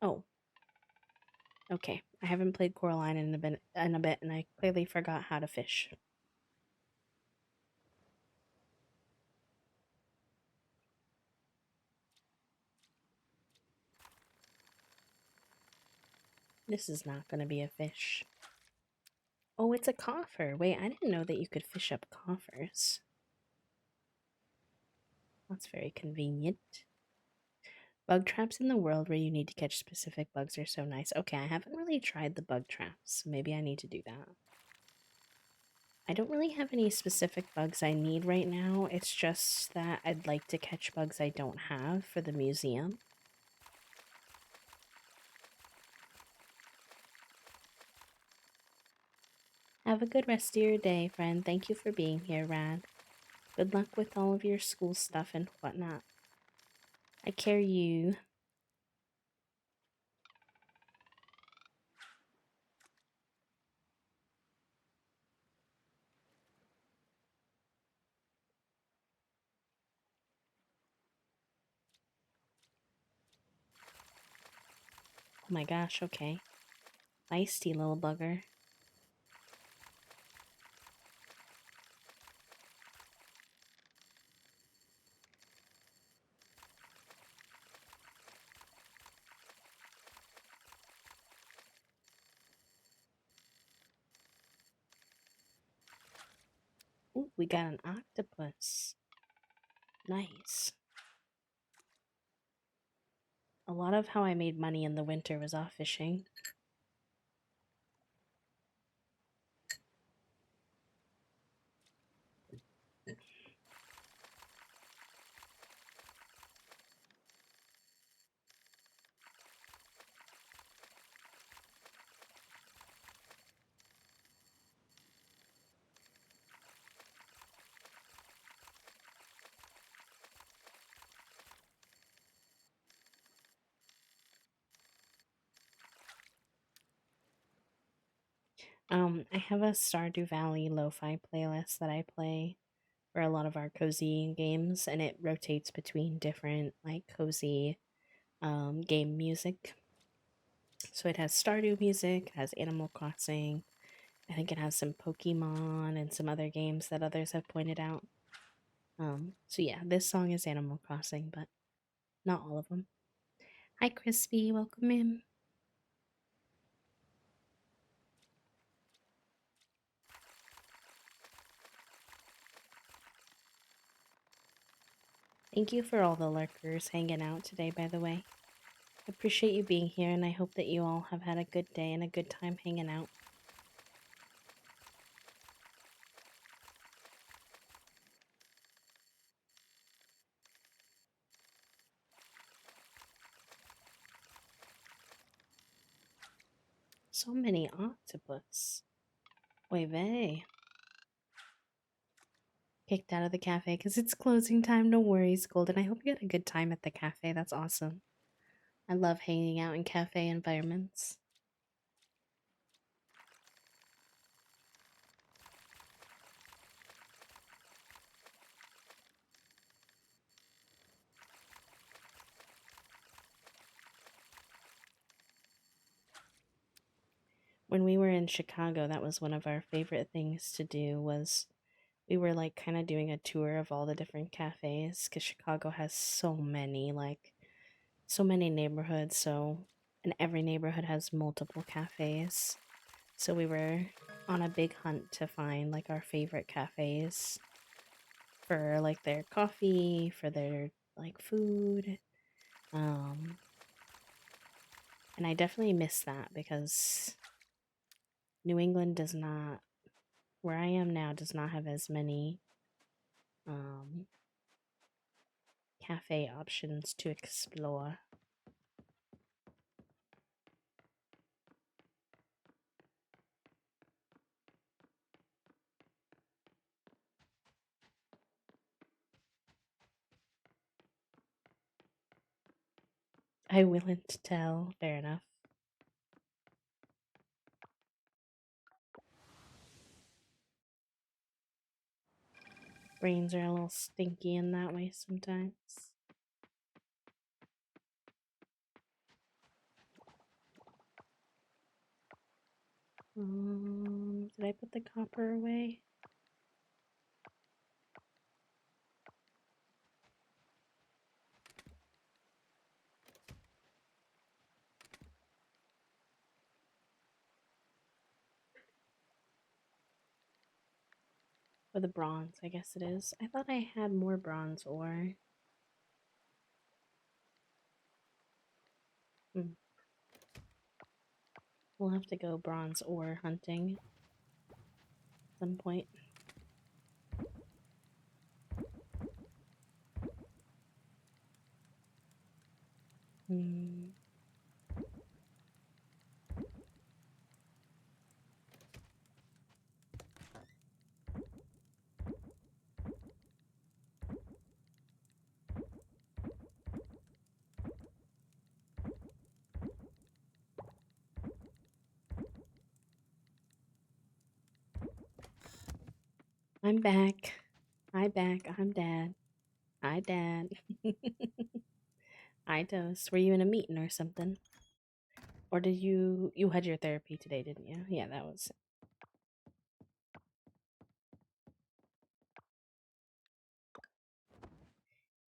Oh, okay. I haven't played Coraline in a bit, and I clearly forgot how to fish. This is not going to be a fish. Oh, it's a coffer. Wait, I didn't know that you could fish up coffers. That's very convenient. Bug traps in the world where you need to catch specific bugs are so nice. Okay, I haven't really tried the bug traps. So maybe I need to do that. I don't really have any specific bugs I need right now. It's just that I'd like to catch bugs I don't have for the museum. Have a good rest of your day, friend. Thank you for being here, Rad. Good luck with all of your school stuff and whatnot. I carry you. Oh my gosh, okay. Feisty little bugger. Ooh, we got an octopus. Nice. A lot of how I made money in the winter was off fishing. I have a Stardew Valley lo-fi playlist that I play for a lot of our cozy games, and it rotates between different like cozy game music. So it has Stardew music, it has Animal Crossing, I think it has some Pokemon and some other games that others have pointed out. So yeah, this song is Animal Crossing, but not all of them. Hi, Crispy, welcome in. Thank you for all the lurkers hanging out today, by the way. I appreciate you being here, and I hope that you all have had a good day and a good time hanging out. So many octopus. Oy vey. Kicked out of the cafe because it's closing time. No worries, Golden. I hope you had a good time at the cafe. That's awesome. I love hanging out in cafe environments. When we were in Chicago, that was one of our favorite things to do was we were like kind of doing a tour of all the different cafes because Chicago has so many, like so many neighborhoods. So, and every neighborhood has multiple cafes. So we were on a big hunt to find like our favorite cafes for like their coffee, for their like food. Um, and I definitely miss that because New England does not, where I am now, does not have as many um, cafe options to explore. I willn't tell. Fair enough. Brains are a little stinky in that way sometimes. Did I put the copper away? Or the bronze, I guess it is. I thought I had more bronze ore. Hmm. We'll have to go bronze ore hunting. some point. Hmm. I'm back. I'm back. I'm dad. Hi, dad. Hi, Toast. Were you in a meeting or something? Or did you had your therapy today, didn't you? Yeah, that was.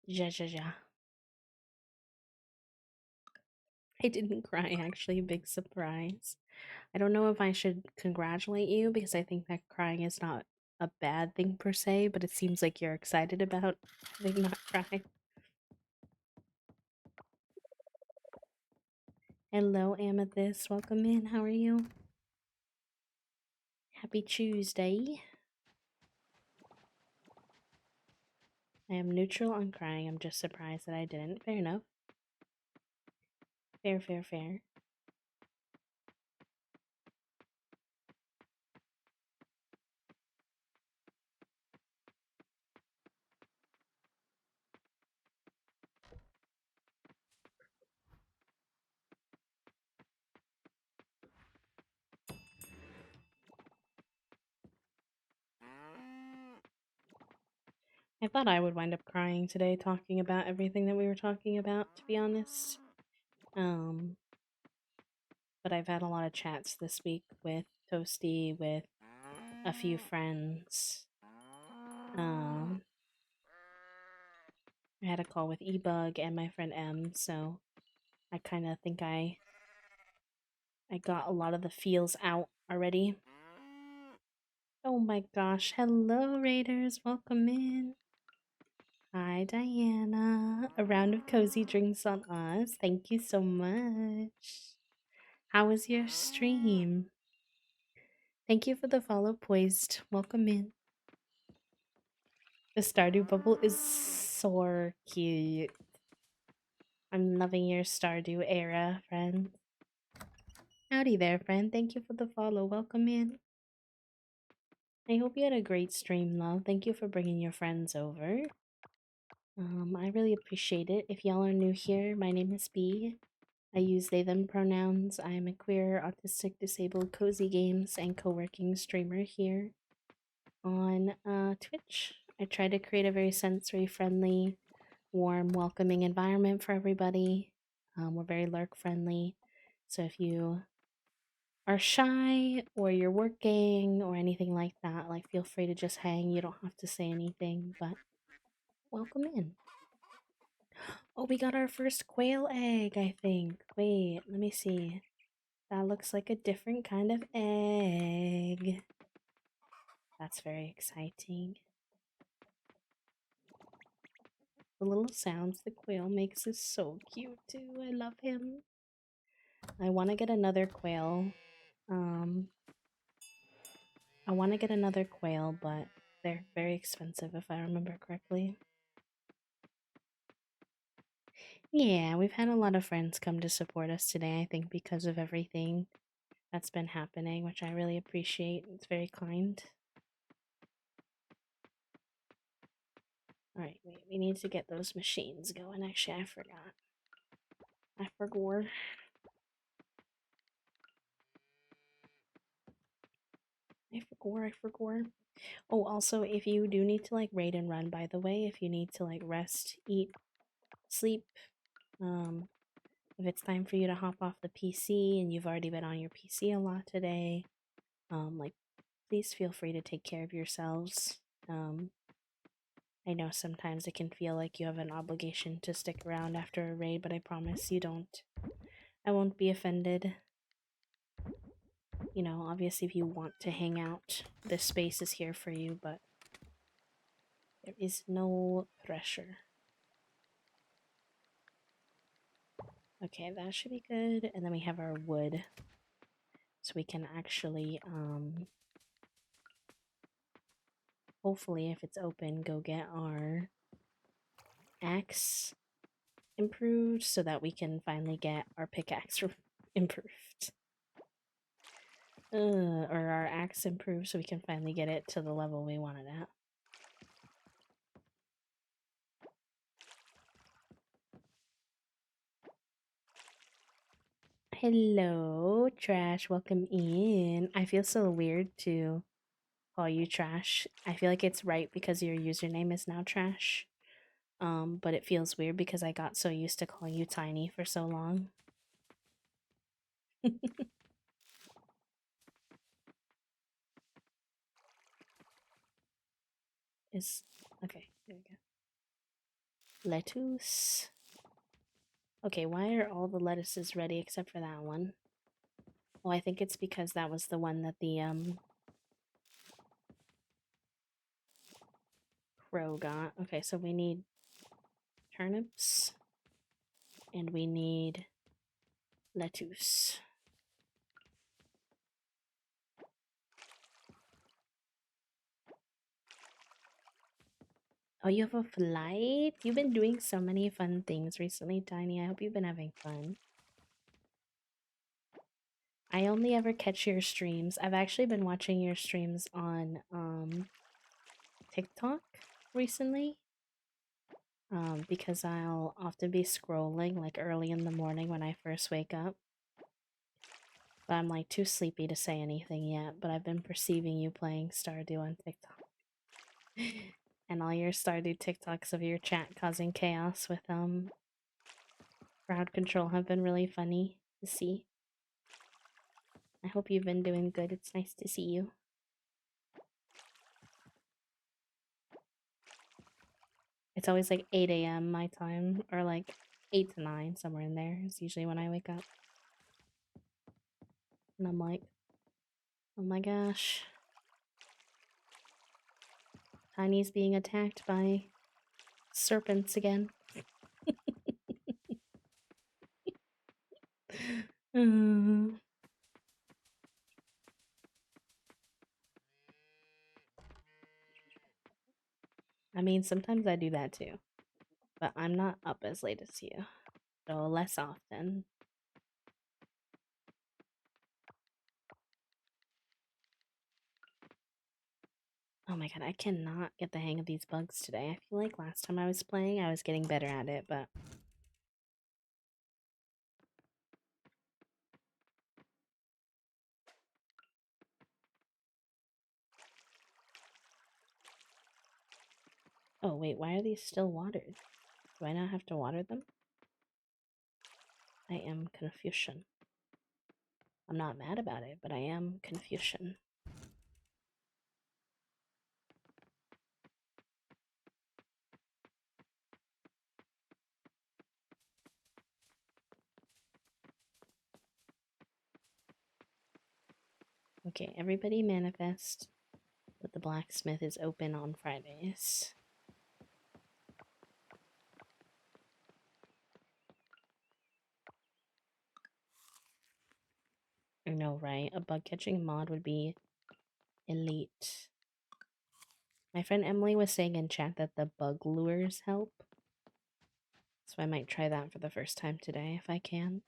Ja ja ja. I didn't cry, actually. Big surprise. I don't know if I should congratulate you because I think that crying is not a bad thing per se, but it seems like you're excited about having not cried. Hello, Amethyst. Welcome in. How are you? Happy Tuesday. I am neutral on crying. I'm just surprised that I didn't. Fair enough. Fair, fair, fair. I thought I would wind up crying today talking about everything that we were talking about, to be honest. Um, but I've had a lot of chats this week with Toasty, with a few friends. Um, I had a call with Ebug and my friend M, so I kind of think I got a lot of the feels out already. Oh my gosh, hello Raiders, welcome in. Hi Diana, a round of cozy drinks on us. Thank you so much. How was your stream? Thank you for the follow, Poised. Welcome in. The Stardew bubble is so cute. I'm loving your Stardew era, friend. Howdy there, friend. Thank you for the follow. Welcome in. I hope you had a great stream, love. Thank you for bringing your friends over. I really appreciate it. If y'all are new here, my name is B. I use they them pronouns. I am a queer, autistic, disabled, cozy games and co-working streamer here on Twitch. I try to create a very sensory friendly, warm, welcoming environment for everybody. We're very lurk friendly. So if you are shy or you're working or anything like that, like feel free to just hang. You don't have to say anything, but welcome in. Oh, we got our first quail egg, I think. Wait, let me see. That looks like a different kind of egg. That's very exciting. The little sounds the quail makes is so cute too. I love him. I want to get another quail. Um, I want to get another quail, but they're very expensive if I remember correctly. Yeah, we've had a lot of friends come to support us today, I think, because of everything that's been happening, which I really appreciate. It's very kind. Alright, wait, we need to get those machines going. Actually, I forgot. I forgot. I forgot. Oh, also, if you do need to, like, raid and run, by the way, if you need to, like, rest, eat, sleep, um, if it's time for you to hop off the PC and you've already been on your PC a lot today, like, please feel free to take care of yourselves. I know sometimes it can feel like you have an obligation to stick around after a raid, but I promise you don't. I won't be offended. You know, obviously, if you want to hang out, this space is here for you, but there is no pressure. Okay, that should be good. And then we have our wood. So we can actually hopefully, if it's open, go get our axe improved so that we can finally get our pickaxe improved. Or our axe improved so we can finally get it to the level we want it at. Hello, Trash. Welcome in. I feel so weird to call you Trash. I feel like it's right because your username is now Trash. But it feels weird because I got so used to calling you Tiny for so long. Is okay, there we go. Lettuce. Okay, why are all the lettuces ready except for that one? Oh, I think it's because that was the one that the crow got. Okay, so we need turnips and we need lettuce. Oh, you have a flight? You've been doing so many fun things recently, Tiny. I hope you've been having fun. I only ever catch your streams. I've actually been watching your streams on TikTok recently. Because I'll often be scrolling like early in the morning when I first wake up. But I'm like too sleepy to say anything yet, but I've been perceiving you playing Stardew on TikTok. And all your Stardew TikToks of your chat causing chaos with crowd control have been really funny to see. I hope you've been doing good. It's nice to see you. It's always like 8 a.m. my time, or like 8 to 9, somewhere in there is usually when I wake up. And I'm like, oh my gosh. Tiny's being attacked by serpents again. I mean, sometimes I do that too, but I'm not up as late as you, so less often. Oh my god, I cannot get the hang of these bugs today. I feel like last time I was playing, I was getting better at it, but... Oh wait, why are these still watered? Do I not have to water them? I am Confucian. I'm not mad about it, but I am Confucian. Okay, everybody manifest that the blacksmith is open on Fridays. I know, right? A bug catching mod would be elite. My friend Emily was saying in chat that the bug lures help. So I might try that for the first time today if I can.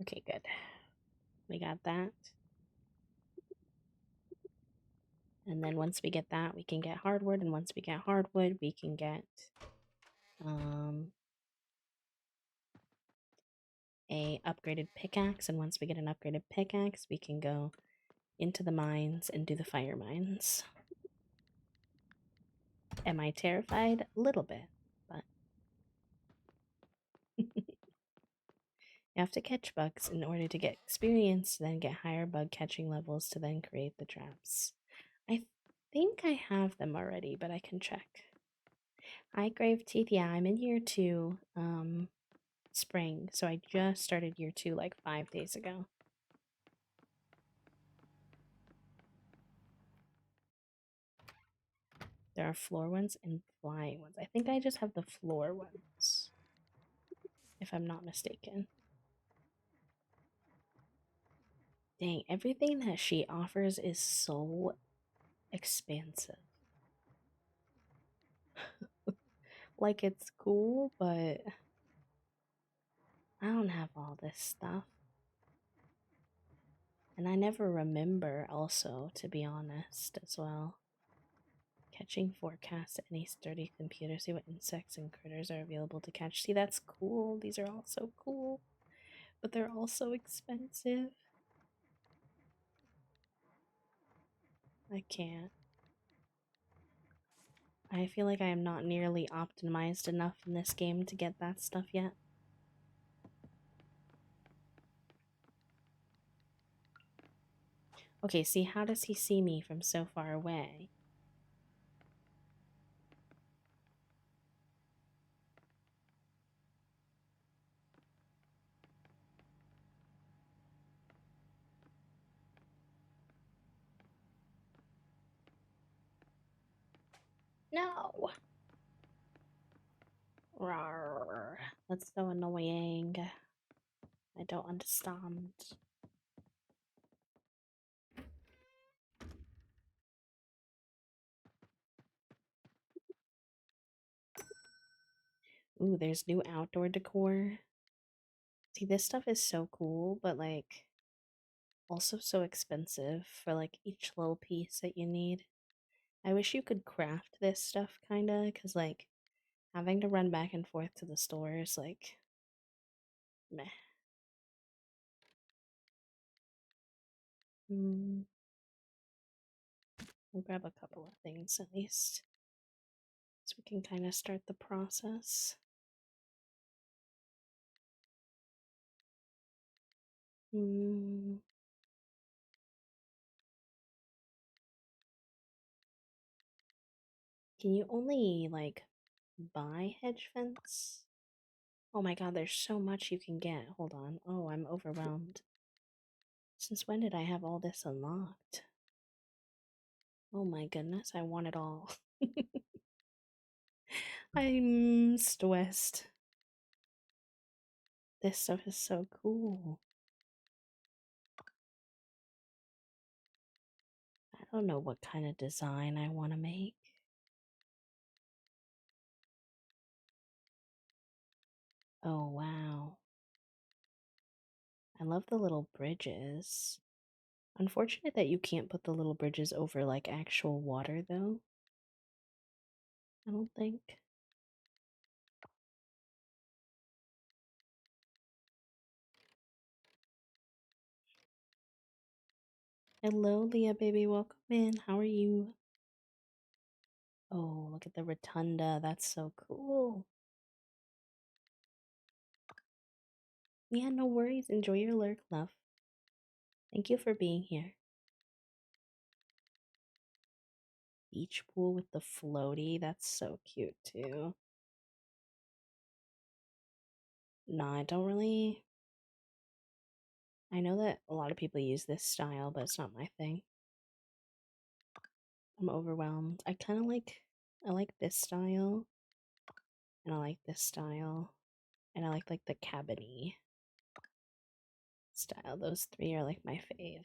Okay, good. We got that. And then once we get that, we can get hardwood. And once we get hardwood, we can get a upgraded pickaxe. And once we get an upgraded pickaxe, we can go into the mines and do the fire mines. Am I terrified? A little bit, but you have to catch bugs in order to get experience, to then get higher bug catching levels, to then create the traps. I think I have them already, but I can check. Hi, Grave Teeth. Yeah, I'm in year 2, spring. So I just started year 2 like 5 days ago. There are floor ones and flying ones. I think I just have the floor ones, if I'm not mistaken. Dang, everything that she offers is so expansive. Like, it's cool, but I don't have all this stuff. And I never remember, also, to be honest, as well. Catching forecast any sturdy computer. See what insects and critters are available to catch. See, that's cool. These are all so cool. But they're also expensive. I can't. I feel like I am not nearly optimized enough in this game to get that stuff yet. Okay, see, how does he see me from so far away? No! Rawr. That's so annoying. I don't understand. Ooh, there's new outdoor decor. See, this stuff is so cool, but like also so expensive for like each little piece that you need. I wish you could craft this stuff kinda, cause like having to run back and forth to the stores, like meh. Hmm. We'll grab a couple of things at least, so we can kind of start the process. Hmm. Can you only like buy hedge fence? Oh my god, there's so much you can get. Hold on. Oh, I'm overwhelmed. Since when did I have all this unlocked? Oh my goodness, I want it all. I'm stressed. This stuff is so cool. I don't know what kind of design I want to make. Oh wow. I love the little bridges. Unfortunate that you can't put the little bridges over like actual water though. I don't think. Hello, Leah baby, welcome in. How are you? Oh, look at the rotunda. That's so cool. Yeah, no worries. Enjoy your lurk, love. Thank you for being here. Beach pool with the floaty. That's so cute too. No, I don't really. I know that a lot of people use this style, but it's not my thing. I'm overwhelmed. I like this style, and I like this style, and I like the cabiny style. Those three are like my fave.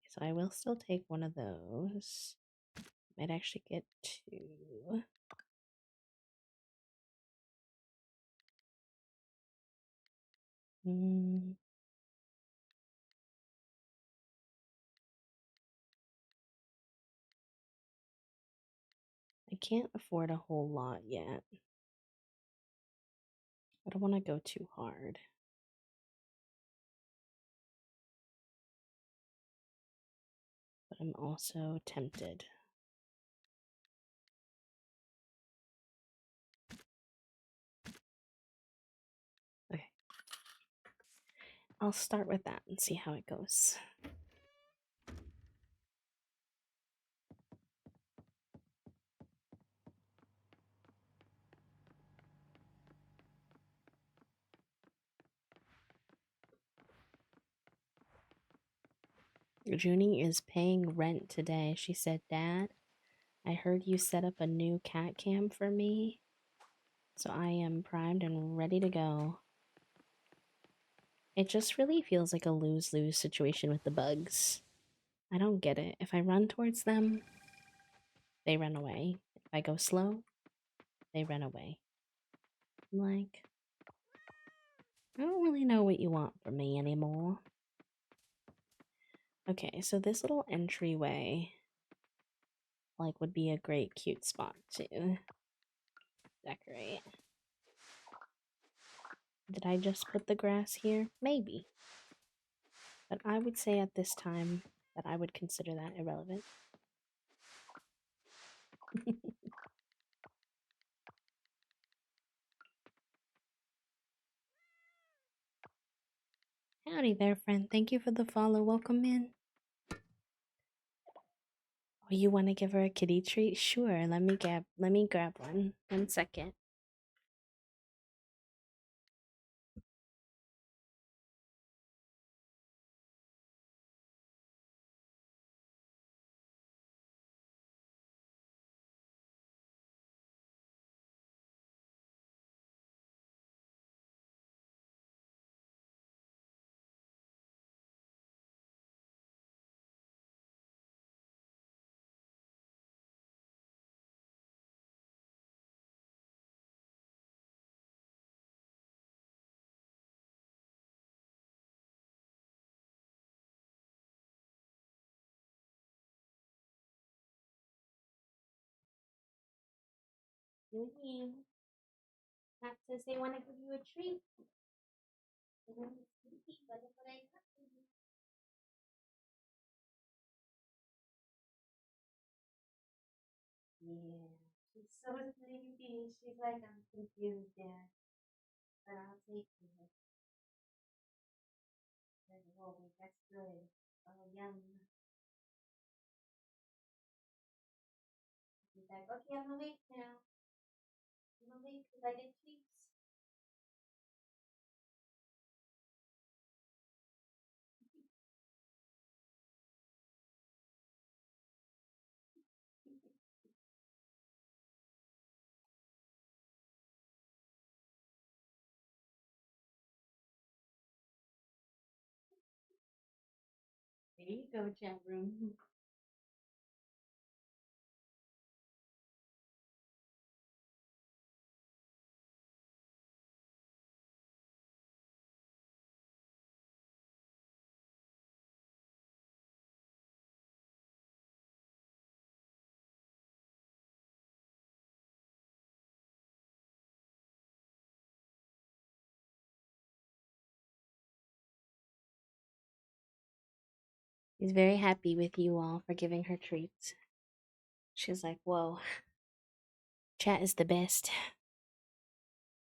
So I will still take one of those. Might actually get two. Mm, I can't afford a whole lot yet. I don't want to go too hard. But I'm also tempted. Okay. I'll start with that and see how it goes. Junie is paying rent today. She said, Dad, I heard you set up a new cat cam for me, so I am primed and ready to go. It just really feels like a lose-lose situation with the bugs. I don't get it. If I run towards them, they run away. If I go slow, they run away. I'm like, I don't really know what you want from me anymore. Okay, so this little entryway, like, would be a great cute spot to decorate. Did I just put the grass here? Maybe. But I would say at this time that I would consider that irrelevant. Howdy there, friend. Thank you for the follow. Welcome in. Oh, you want to give her a kitty treat? Sure. Let me grab one. 1 second. Junie, Matt says they want to give you a treat. They're going to be sleepy, but look what I got for you. Yeah, she's so sleepy. She's like, I'm confused, Dad, but I'll take you. Like, whoa, that's good. Oh, yum. He's like, okay, I'm awake now. I'm awake because I get treats. There you go, chat room. He's very happy with you all for giving her treats. She's like, whoa, chat is the best.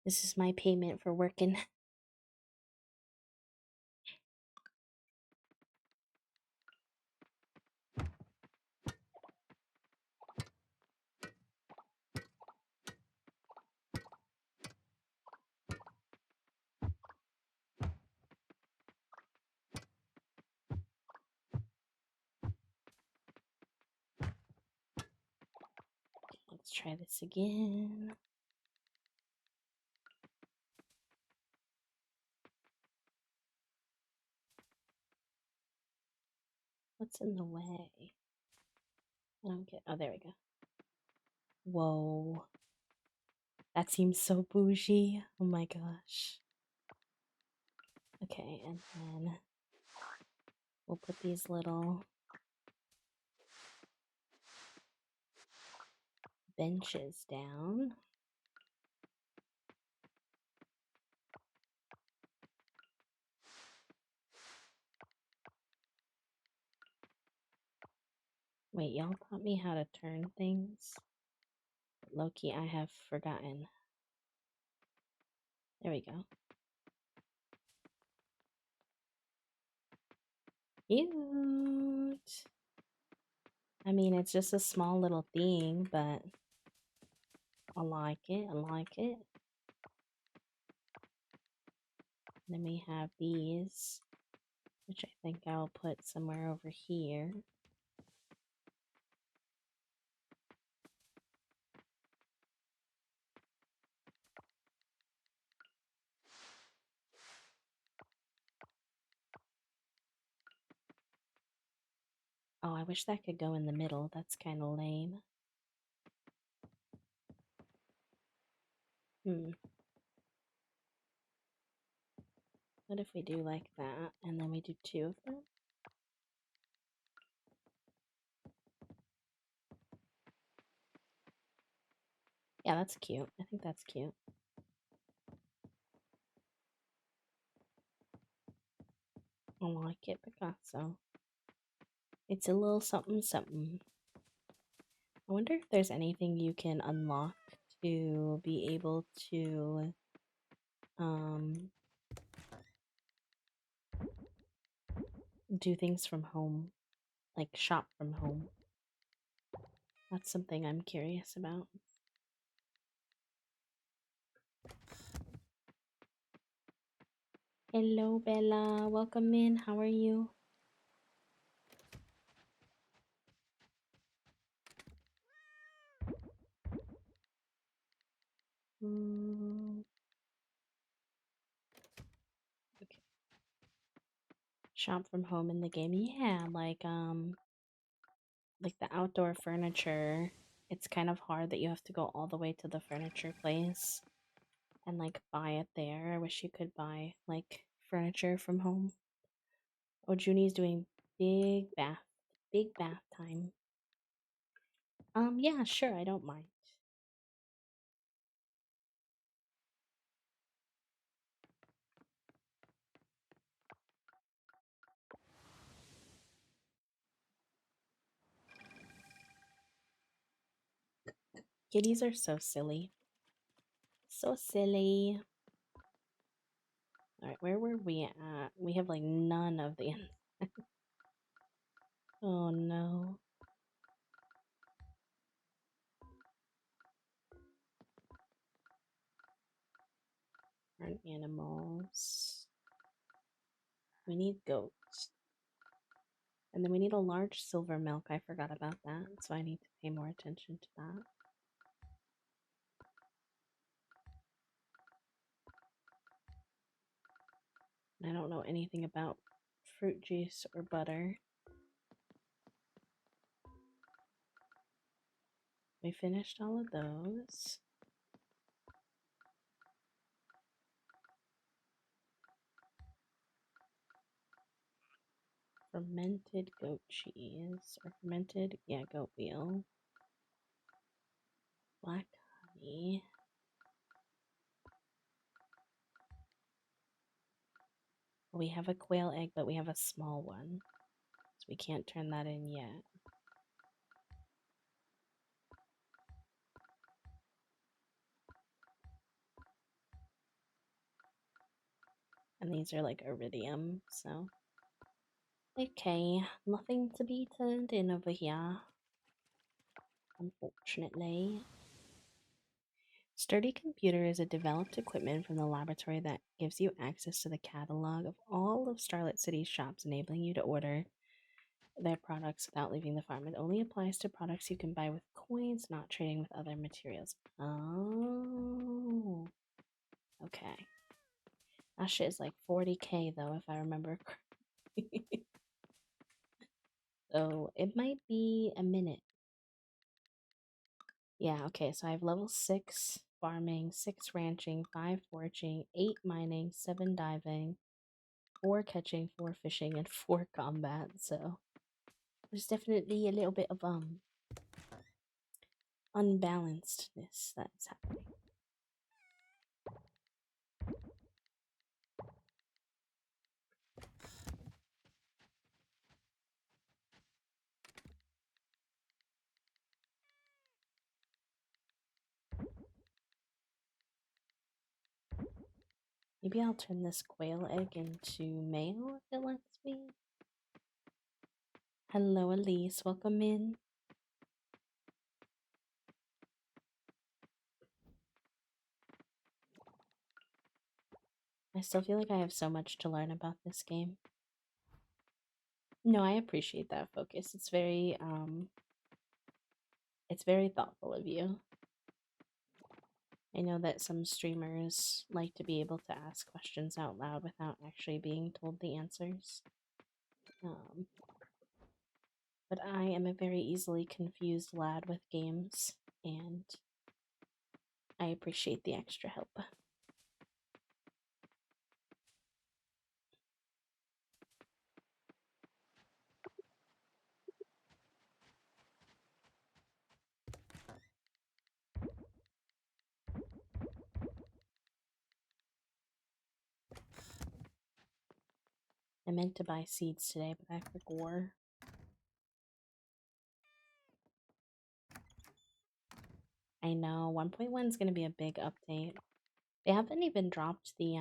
This is my payment for working. Let's try this again. What's in the way? I don't get. Oh, there we go. Whoa. That seems so bougie. Oh my gosh. Okay, and then we'll put these little benches down. Wait, y'all taught me how to turn things? Loki, I have forgotten. There we go. Cute. I mean, it's just a small little thing, but I like it. I like it. Then we have these which I think I'll put somewhere over here. Oh, I wish that could go in the middle. That's kind of lame. What if we do like that, and then we do 2 of them? Yeah, that's cute. I think that's cute. I like it, Picasso. It's a little something something. I wonder if there's anything you can unlock to be able to do things from home, like shop from home. That's something I'm curious about. Hello, Bella. Welcome in. How are you? Okay. Shop from home in the game. Yeah, like the outdoor furniture. It's kind of hard that you have to go all the way to the furniture place and like buy it there. I wish you could buy like furniture from home. Oh, Junie's doing big bath time. Yeah, sure, I don't mind. Kitties are so silly. So silly. Alright, where were we at? We have like none of the. Oh no. Aren't animals. We need goats. And then we need a large silver milk. I forgot about that, so I need to pay more attention to that. I don't know anything about fruit juice or butter. We finished all of those. Fermented goat cheese or fermented, yeah, goat meal. Black honey. We have a quail egg, but we have a small one, so we can't turn that in yet. And these are like iridium, so. Okay, nothing to be turned in over here, unfortunately. Sturdy Computer is a developed equipment from the laboratory that gives you access to the catalog of all of Starlit City's shops, enabling you to order their products without leaving the farm. It only applies to products you can buy with coins, not trading with other materials. Oh, okay. That shit is like 40k though, if I remember correctly. So it might be a minute. Yeah, okay, so I have level 6 farming, 6 ranching, 5 foraging, 8 mining, 7 diving, 4 catching, 4 fishing, and 4 combat. So there's definitely a little bit of unbalancedness that's happening. Maybe I'll turn this quail egg into mail if it lets me. Hello, Elise. Welcome in. I still feel like I have so much to learn about this game. No, I appreciate that focus. It's very thoughtful of you. I know that some streamers like to be able to ask questions out loud without actually being told the answers. Um, but I am a very easily confused lad with games, and I appreciate the extra help. I meant to buy seeds today, but I forgot. I know 1.1 is going to be a big update. They haven't even dropped the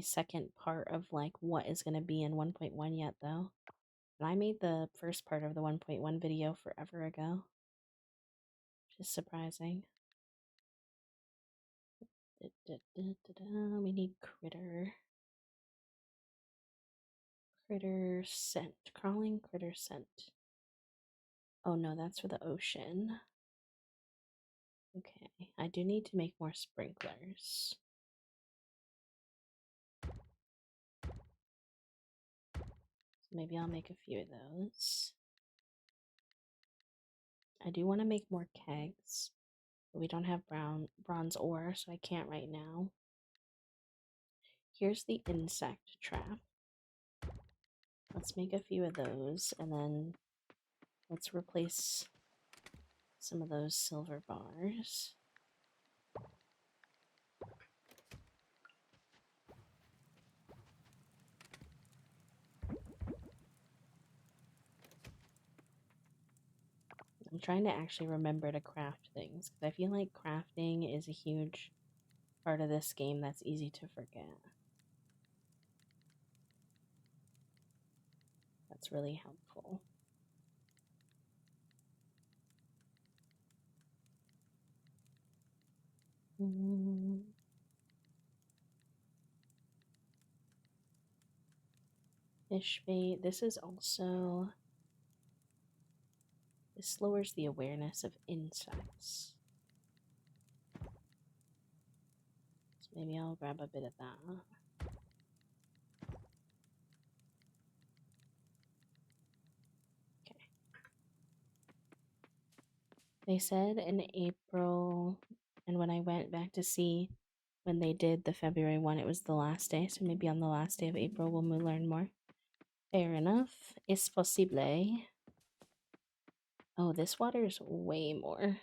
second part of like what is going to be in 1.1 yet though. And I made the first part of the 1.1 video forever ago. Which is surprising. We need critter scent. Crawling critter scent. Oh no, that's for the ocean. Okay, I do need to make more sprinklers. So maybe I'll make a few of those. I do want to make more kegs, but we don't have bronze ore, so I can't right now. Here's the insect trap. Let's make a few of those, and then let's replace some of those silver bars. I'm trying to actually remember to craft things, because I feel like crafting is a huge part of this game that's easy to forget. That's really helpful. Fish bait. This lowers the awareness of insects. So maybe I'll grab a bit of that. Okay. They said in April, and when I went back to see when they did the February one, it was the last day. So maybe on the last day of April, we'll learn more. Fair enough. Es posible. Oh, this water is way more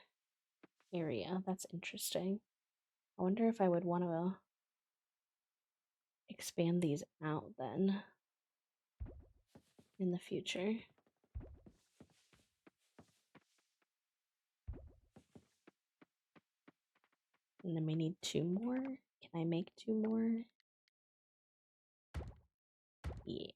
area. That's interesting. I wonder if I would want to expand these out then in the future. And then we need 2 more. Can I make 2 more? Yeah.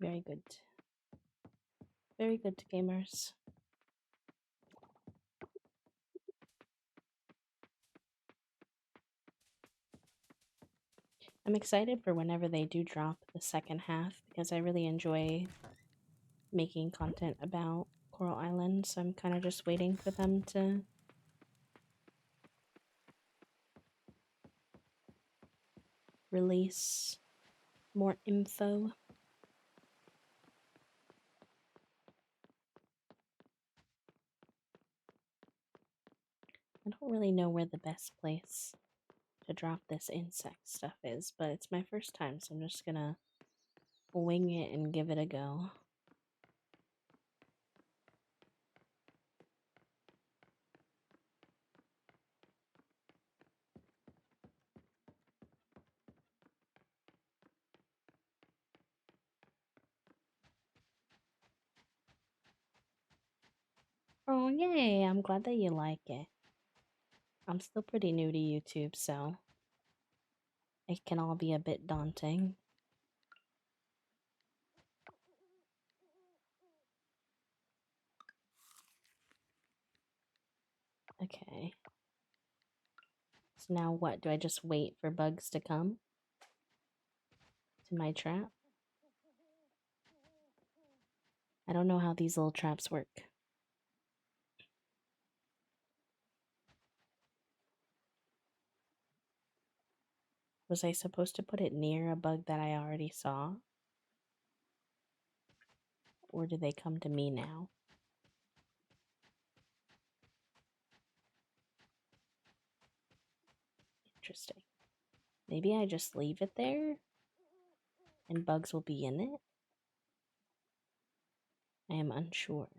Very good. Very good, gamers. I'm excited for whenever they do drop the second half because I really enjoy making content about Coral Island, so I'm kind of just waiting for them to release more info. I don't really know where the best place to drop this insect stuff is, but it's my first time, so I'm just gonna wing it and give it a go. Oh, yay! I'm glad that you like it. I'm still pretty new to YouTube, so it can all be a bit daunting. Okay. So now what? Do I just wait for bugs to come to my trap? I don't know how these little traps work. Was I supposed to put it near a bug that I already saw? Or do they come to me now? Interesting. Maybe I just leave it there and bugs will be in it? I am unsure.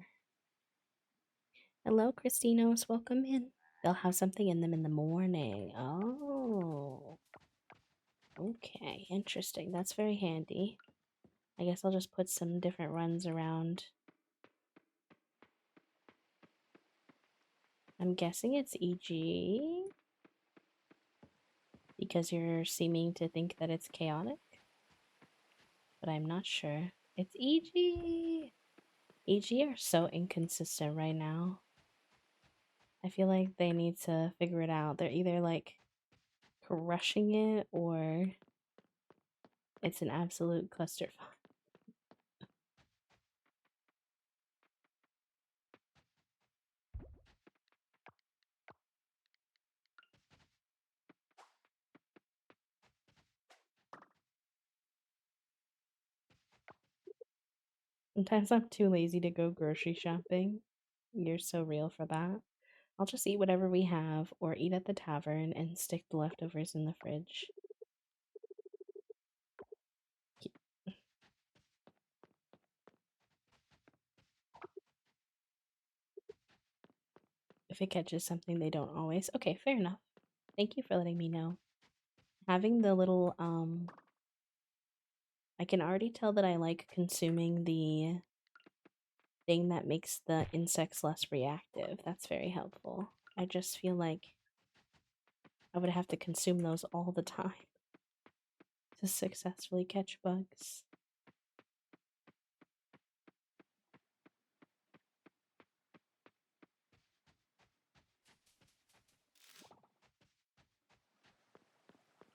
Hello, Christinos. Welcome in. They'll have something in them in the morning. Oh. Okay, interesting. That's very handy. I guess I'll just put some different runs around. I'm guessing it's EG because you're seeming to think that it's chaotic, but I'm not sure. It's EG. EG are so inconsistent right now. I feel like they need to figure it out. They're either like crushing it or it's an absolute clusterfuck. Sometimes I'm too lazy to go grocery shopping. You're so real for that. I'll just eat whatever we have or eat at the tavern and stick the leftovers in the fridge. If it catches something they don't always. Okay, fair enough. Thank you for letting me know. Having the little I can already tell that I like consuming the thing that makes the insects less reactive. That's very helpful. I just feel like I would have to consume those all the time to successfully catch bugs.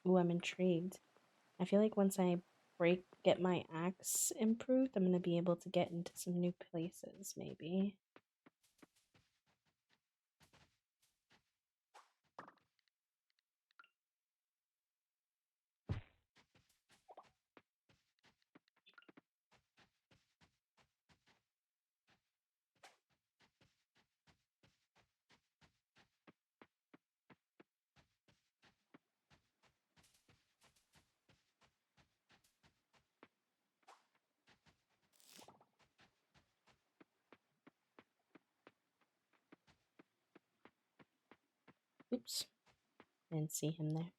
Ooh, I'm intrigued. I feel like once I get my axe improved, I'm gonna be able to get into some new places, maybe. Oops, didn't see him there.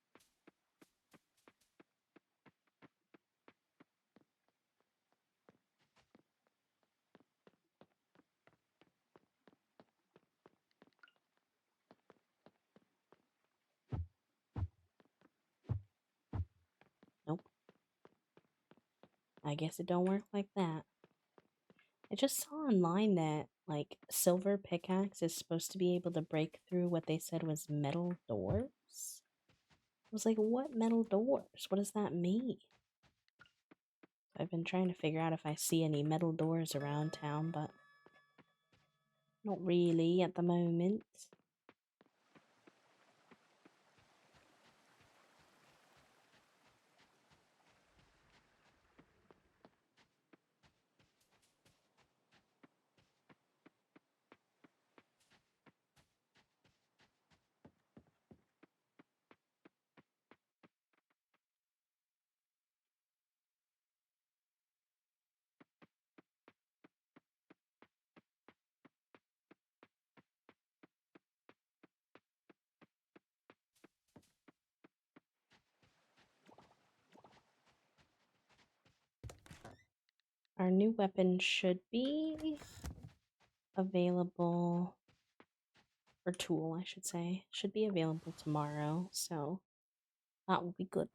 Nope. I guess it don't work like that. I just saw online that like silver pickaxe is supposed to be able to break through what they said was metal doors. I was like, what metal doors? What does that mean? I've been trying to figure out if I see any metal doors around town, but not really at the moment. Our new weapon should be available, or tool, I should say, should be available tomorrow, so that will be good.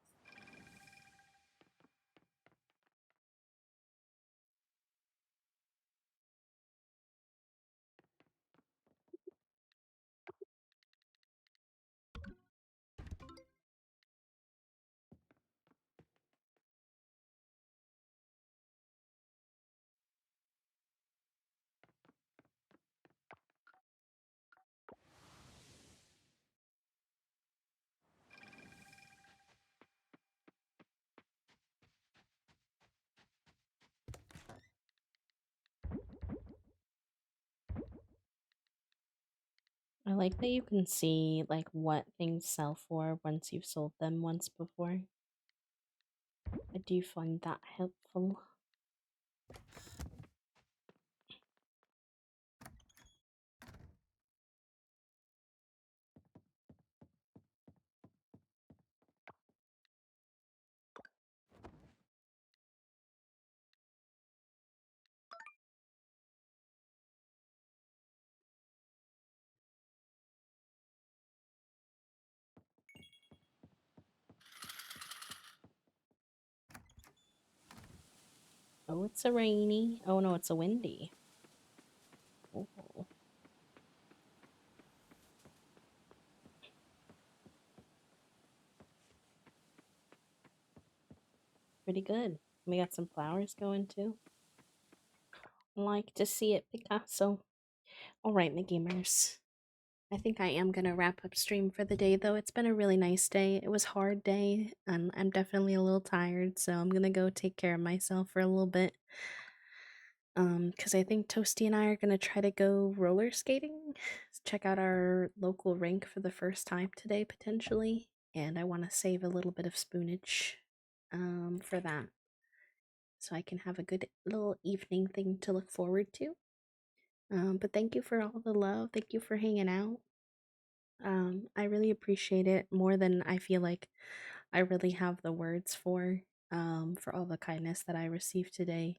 like that you can see like what things sell for once you've sold them once before. I do find that helpful. Oh, it's a rainy. Oh no, it's a windy. Oh, pretty good. We got some flowers going too. Like to see it, Picasso. All right, my gamers. I think I am gonna wrap up stream for the day though. It's been a really nice day. It was a hard day and I'm definitely a little tired, so I'm gonna go take care of myself for a little bit. Because I think Toasty and I are gonna try to go roller skating. Check out our local rink for the first time today, potentially. And I want to save a little bit of spoonage for that. So I can have a good little evening thing to look forward to. But thank you for all the love. Thank you for hanging out. I really appreciate it more than I feel like I really have the words for all the kindness that I received today.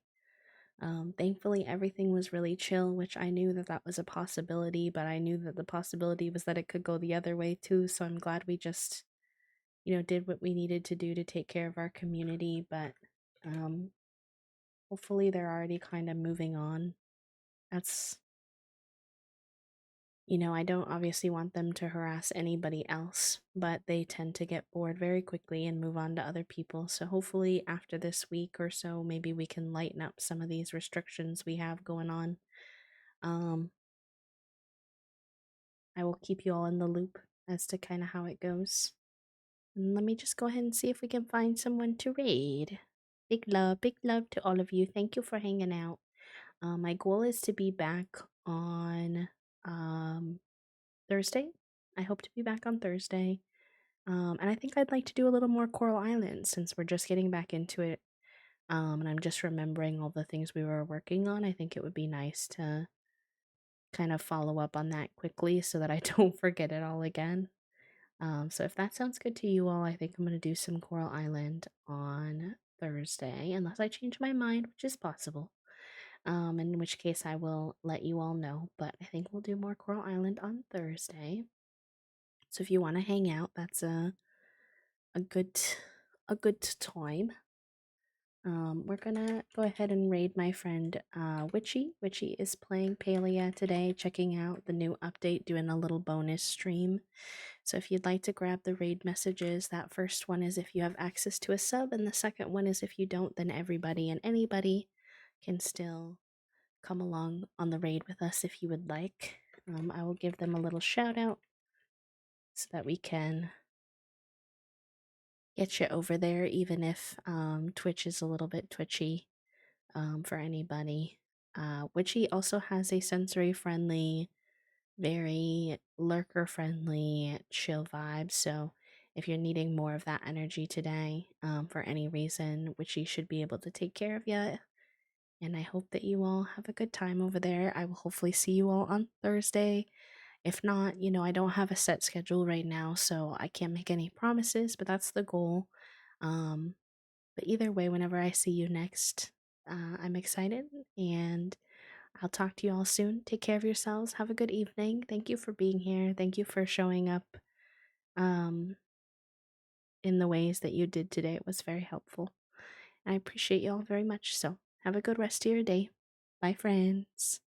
Thankfully, everything was really chill, which I knew that that was a possibility, but I knew that the possibility was that it could go the other way too. So I'm glad we just, did what we needed to do to take care of our community. But um, hopefully, they're already kind of moving on. That's, I don't obviously want them to harass anybody else, but they tend to get bored very quickly and move on to other people. So hopefully, after this week or so, maybe we can lighten up some of these restrictions we have going on. Um, I will keep you all in the loop as to kind of how it goes. And let me just go ahead and see if we can find someone to raid. Big love to all of you. Thank you for hanging out. My goal is to be back on Thursday. I hope to be back on Thursday. And I think I'd like to do a little more Coral Island since we're just getting back into it. And I'm just remembering all the things we were working on. I think it would be nice to kind of follow up on that quickly so that I don't forget it all again. So if that sounds good to you all, I think I'm going to do some Coral Island on Thursday, unless I change my mind, which is possible. In which case I will let you all know, but I think we'll do more Coral Island on Thursday. So if you want to hang out, that's a good a good time. We're gonna go ahead and raid my friend Witchy. Witchy is playing Palia today, checking out the new update, doing a little bonus stream. So if you'd like to grab the raid messages, that first one is if you have access to a sub, and the second one is if you don't, then everybody and anybody can still come along on the raid with us if you would like. I will give them a little shout out so that we can get you over there, even if Twitch is a little bit twitchy for anybody. Witchy also has a sensory friendly, very lurker friendly, chill vibe. So if you're needing more of that energy today for any reason, Witchy should be able to take care of you. And I hope that you all have a good time over there. I will hopefully see you all on Thursday. If not, I don't have a set schedule right now, so I can't make any promises, but that's the goal. Um, but either way, whenever I see you next, I'm excited and I'll talk to you all soon. Take care of yourselves. Have a good evening. Thank you for being here. Thank you for showing up um, in the ways that you did today. It was very helpful. I appreciate you all very much. So have a good rest of your day. Bye, friends.